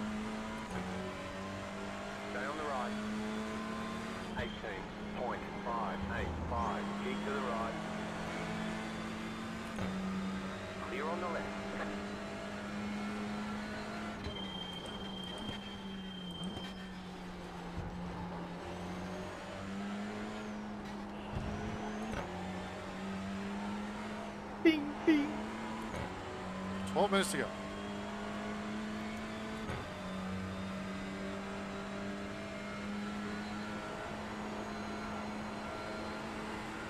Stay on the right. 18.585. Keep to the right. Clear on the left. Bing, bing. 12 minutes to go.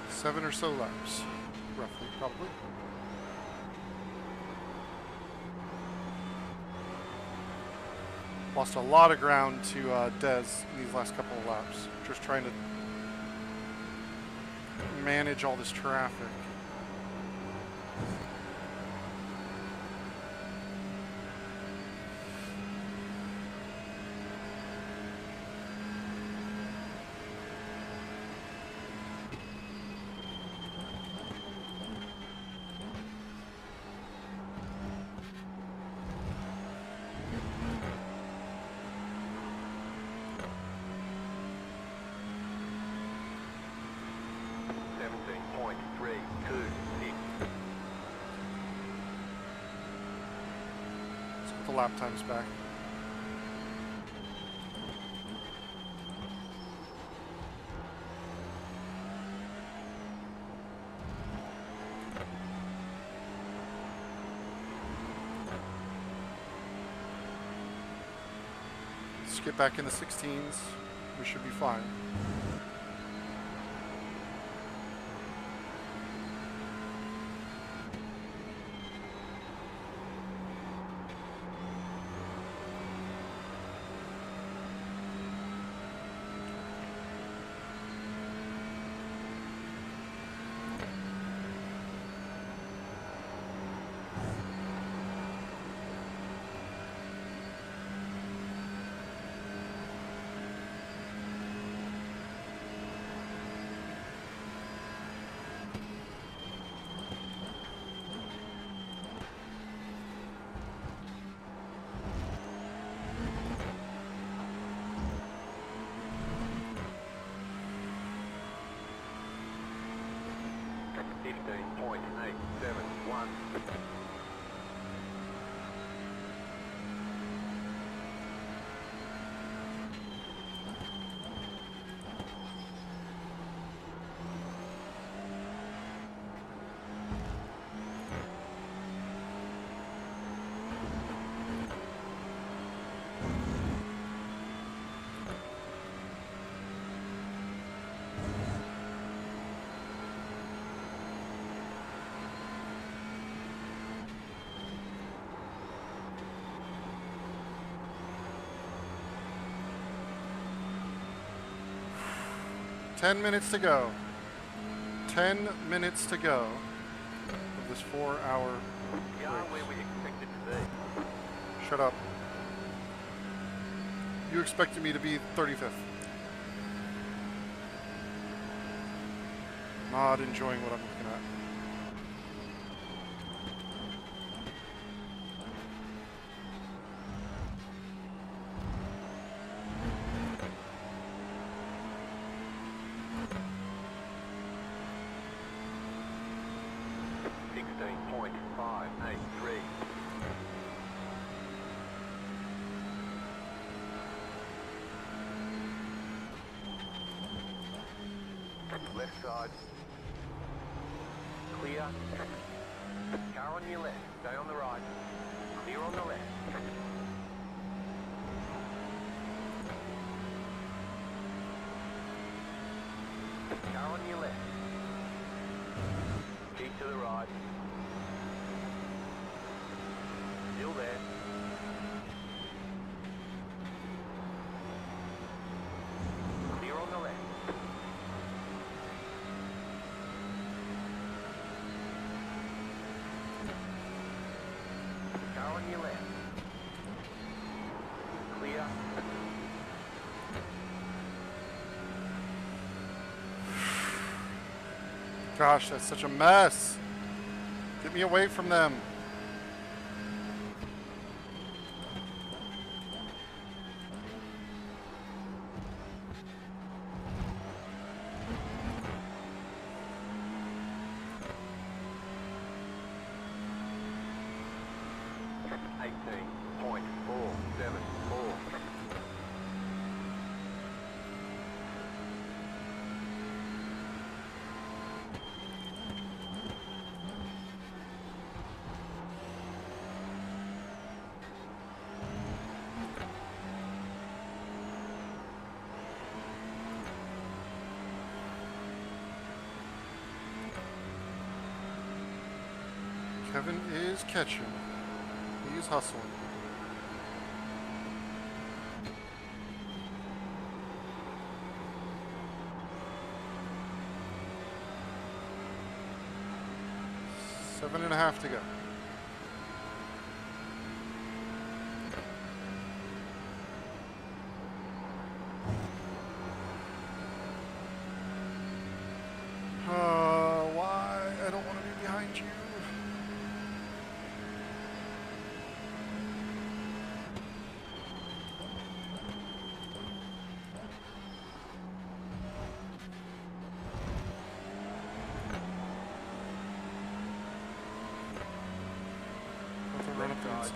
Seven or so laps, roughly, probably. Lost a lot of ground to Des in these last couple of laps. Just trying to manage all this traffic. The lap time's back. Let's get back in the 16s. We should be fine. 10 minutes to go. 10 minutes to go of this 4-hour We are where race. we expected to be. Shut up. You expected me to be 35th. Not enjoying what I'm looking at. Left side. Clear. Car on your left. Stay on the right. Clear on the left. Car on your left. Keep to the right. Still there. Clear on the left. Car on your left. Clear. Gosh, that's such a mess. Get me away from them. Kevin is catching. He's hustling. Seven and a half to go. Why? I don't want to be behind you. Run up the inside.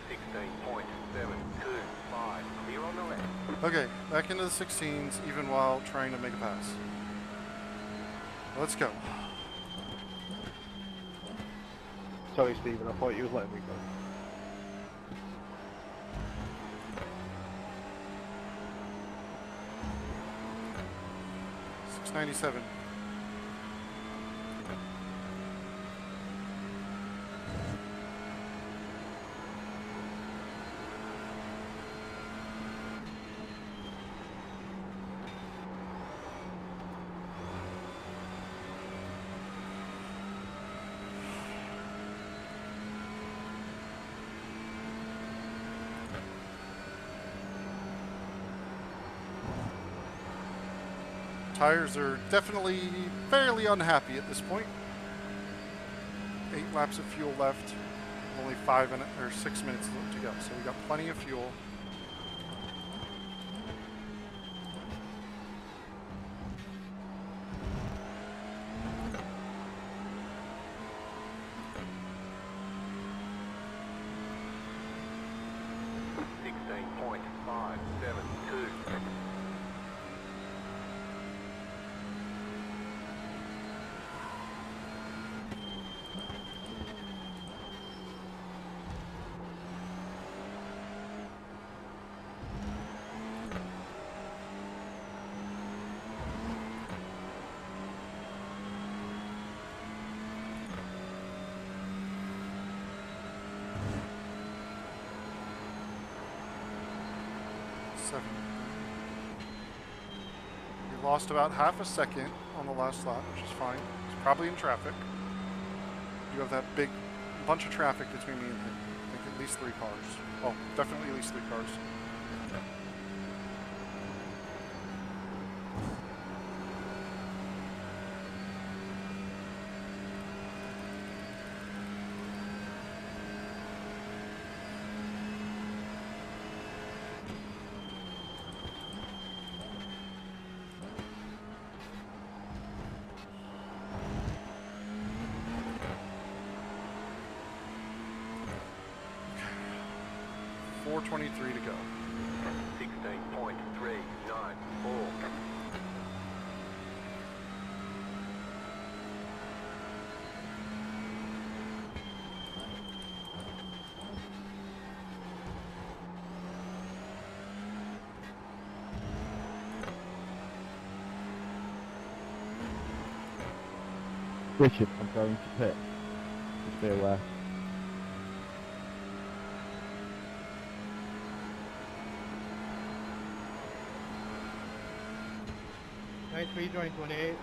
16.725. Clear on the left. Okay, back into the 16s, even while trying to make a pass. Let's go. Sorry, Stephen, I thought you was letting me go. $6.97. Tires are definitely fairly unhappy at this point. 8 laps of fuel left. Only 6 minutes to go, so we got plenty of fuel. lost about half a second on the last lap, which is fine. He's probably in traffic. You have that big bunch of traffic between me and him. I think at least 3 cars. Well, definitely at least 3 cars. .23 to go. 16.394. Bishop, I'm going to pit. Just be aware. Nice 328.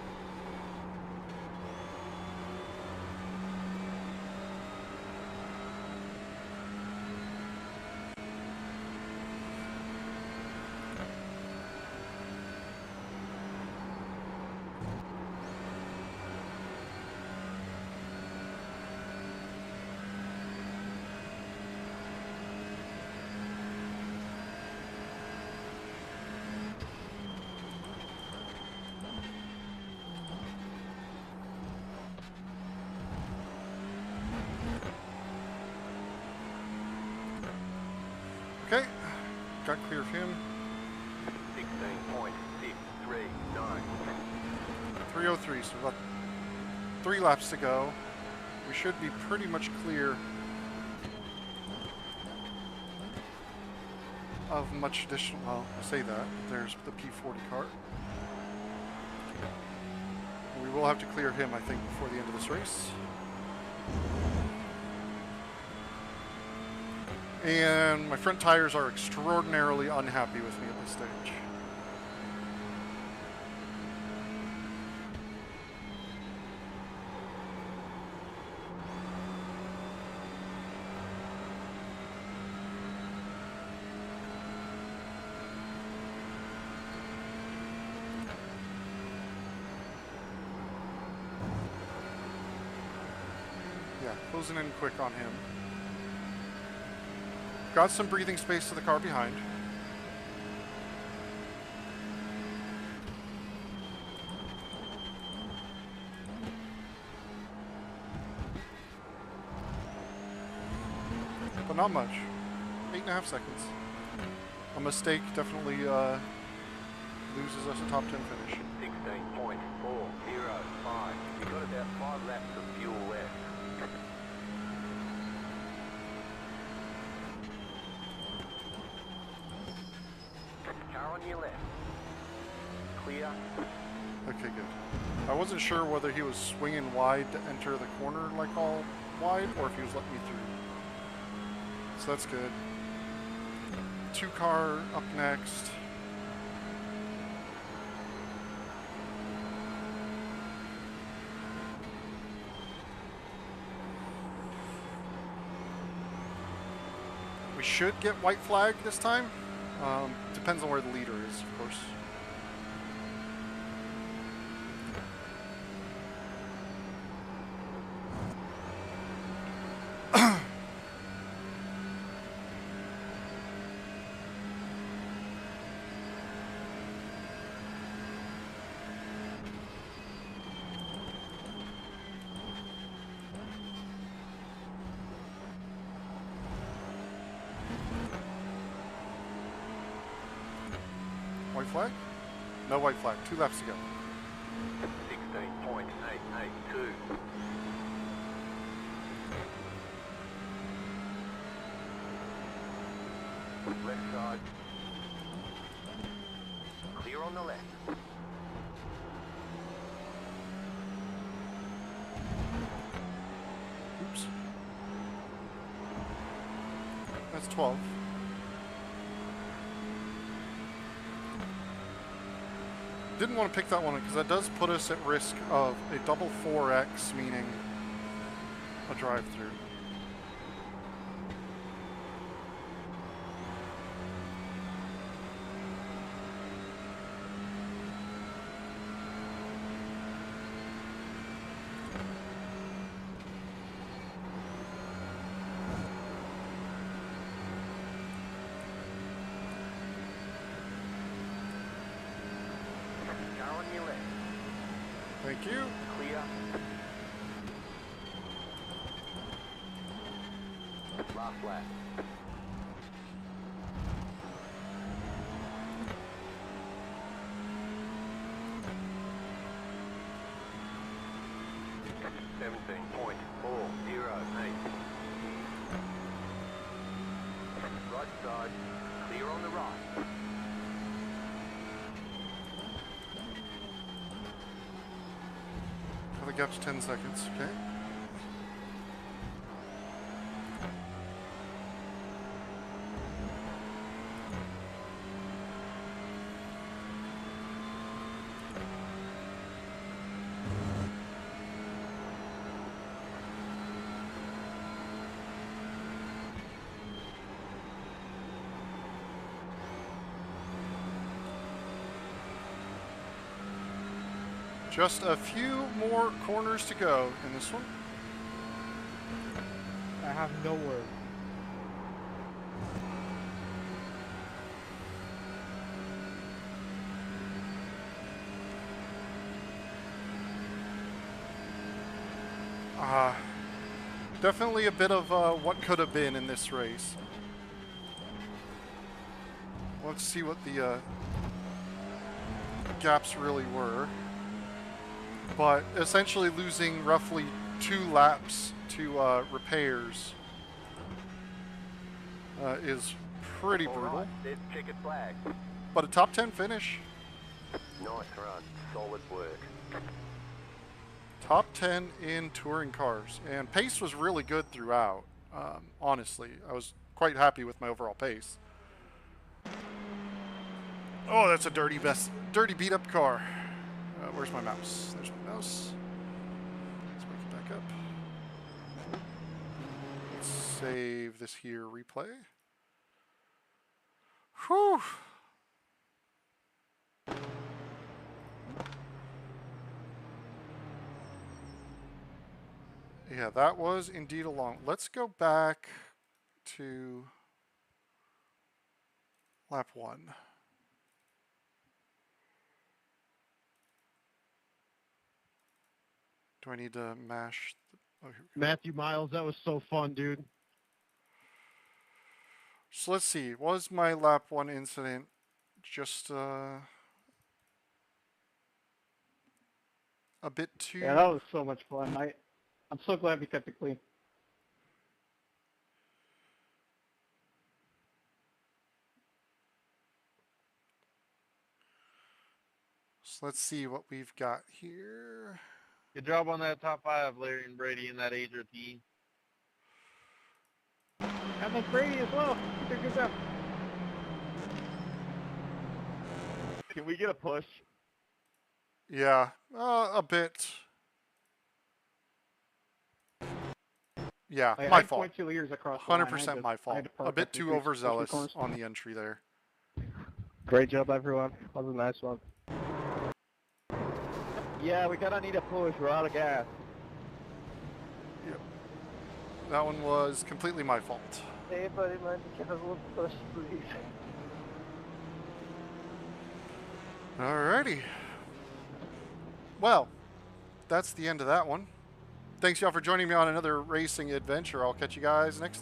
Okay, got clear of him. 16.639. 303, so about 3 laps to go. We should be pretty much clear of much additional, well, I say that, there's the P40 car. We will have to clear him, I think, before the end of this race. And my front tires are extraordinarily unhappy with me at this stage. Yeah, closing in quick on him. Got some breathing space to the car behind. But not much. 8.5 seconds. A mistake definitely loses us a top 10 finish. 16.405. You've got about 5 laps of fuel left. Car on your left. Clear. Okay, good. I wasn't sure whether he was swinging wide to enter the corner like all wide, or if he was letting me through. So that's good. 2 car up next. We should get white flag this time. Depends on where the leader is, of course. White flag? No white flag. 2 laps to go. 16.882. Left side. Clear on the left. Oops. That's 12. didn't want to pick that one because that does put us at risk of a double 4X, meaning a drive-through. Car on your left. Thank you. Clear. Last lap. Right side, clear on the right. The gap's 10 seconds, okay. Just a few more corners to go in this one. I have no word. Definitely a bit of what could have been in this race. Let's see what the gaps really were. But essentially losing roughly 2 laps to repairs is pretty All brutal. right, there's checkered flag. But a top 10 finish. Nice run, solid work. Top 10 in touring cars. And pace was really good throughout. Honestly, I was quite happy with my overall pace. Oh, that's a dirty beat up car. Where's my mouse? There's my mouse. Let's make it back up. Let's save this here, replay. Whew. Yeah, that was indeed a long. Let's go back to lap 1. Do I need to mash? Oh, here we go. Matthew Miles, that was so fun, dude. So let's see. Was my lap 1 incident just a bit too? Yeah, that was so much fun. I'm so glad we kept it clean. So let's see what we've got here. Good job on that top 5, Larry and Brady in that Adria team. And then Brady as well. He did a good job. Can we get a push? Yeah, a bit. Yeah, I my had fault. 0.2 liters across the line. 100% my fault. A bit too overzealous on the entry there. Great job, everyone. That was a nice one. Yeah, we kind of need a push. We're out of gas. Yep. That one was completely my fault. Hey, buddy, man, can I have a little push, please? Alrighty. Well, that's the end of that one. Thanks y'all for joining me on another racing adventure. I'll catch you guys next time.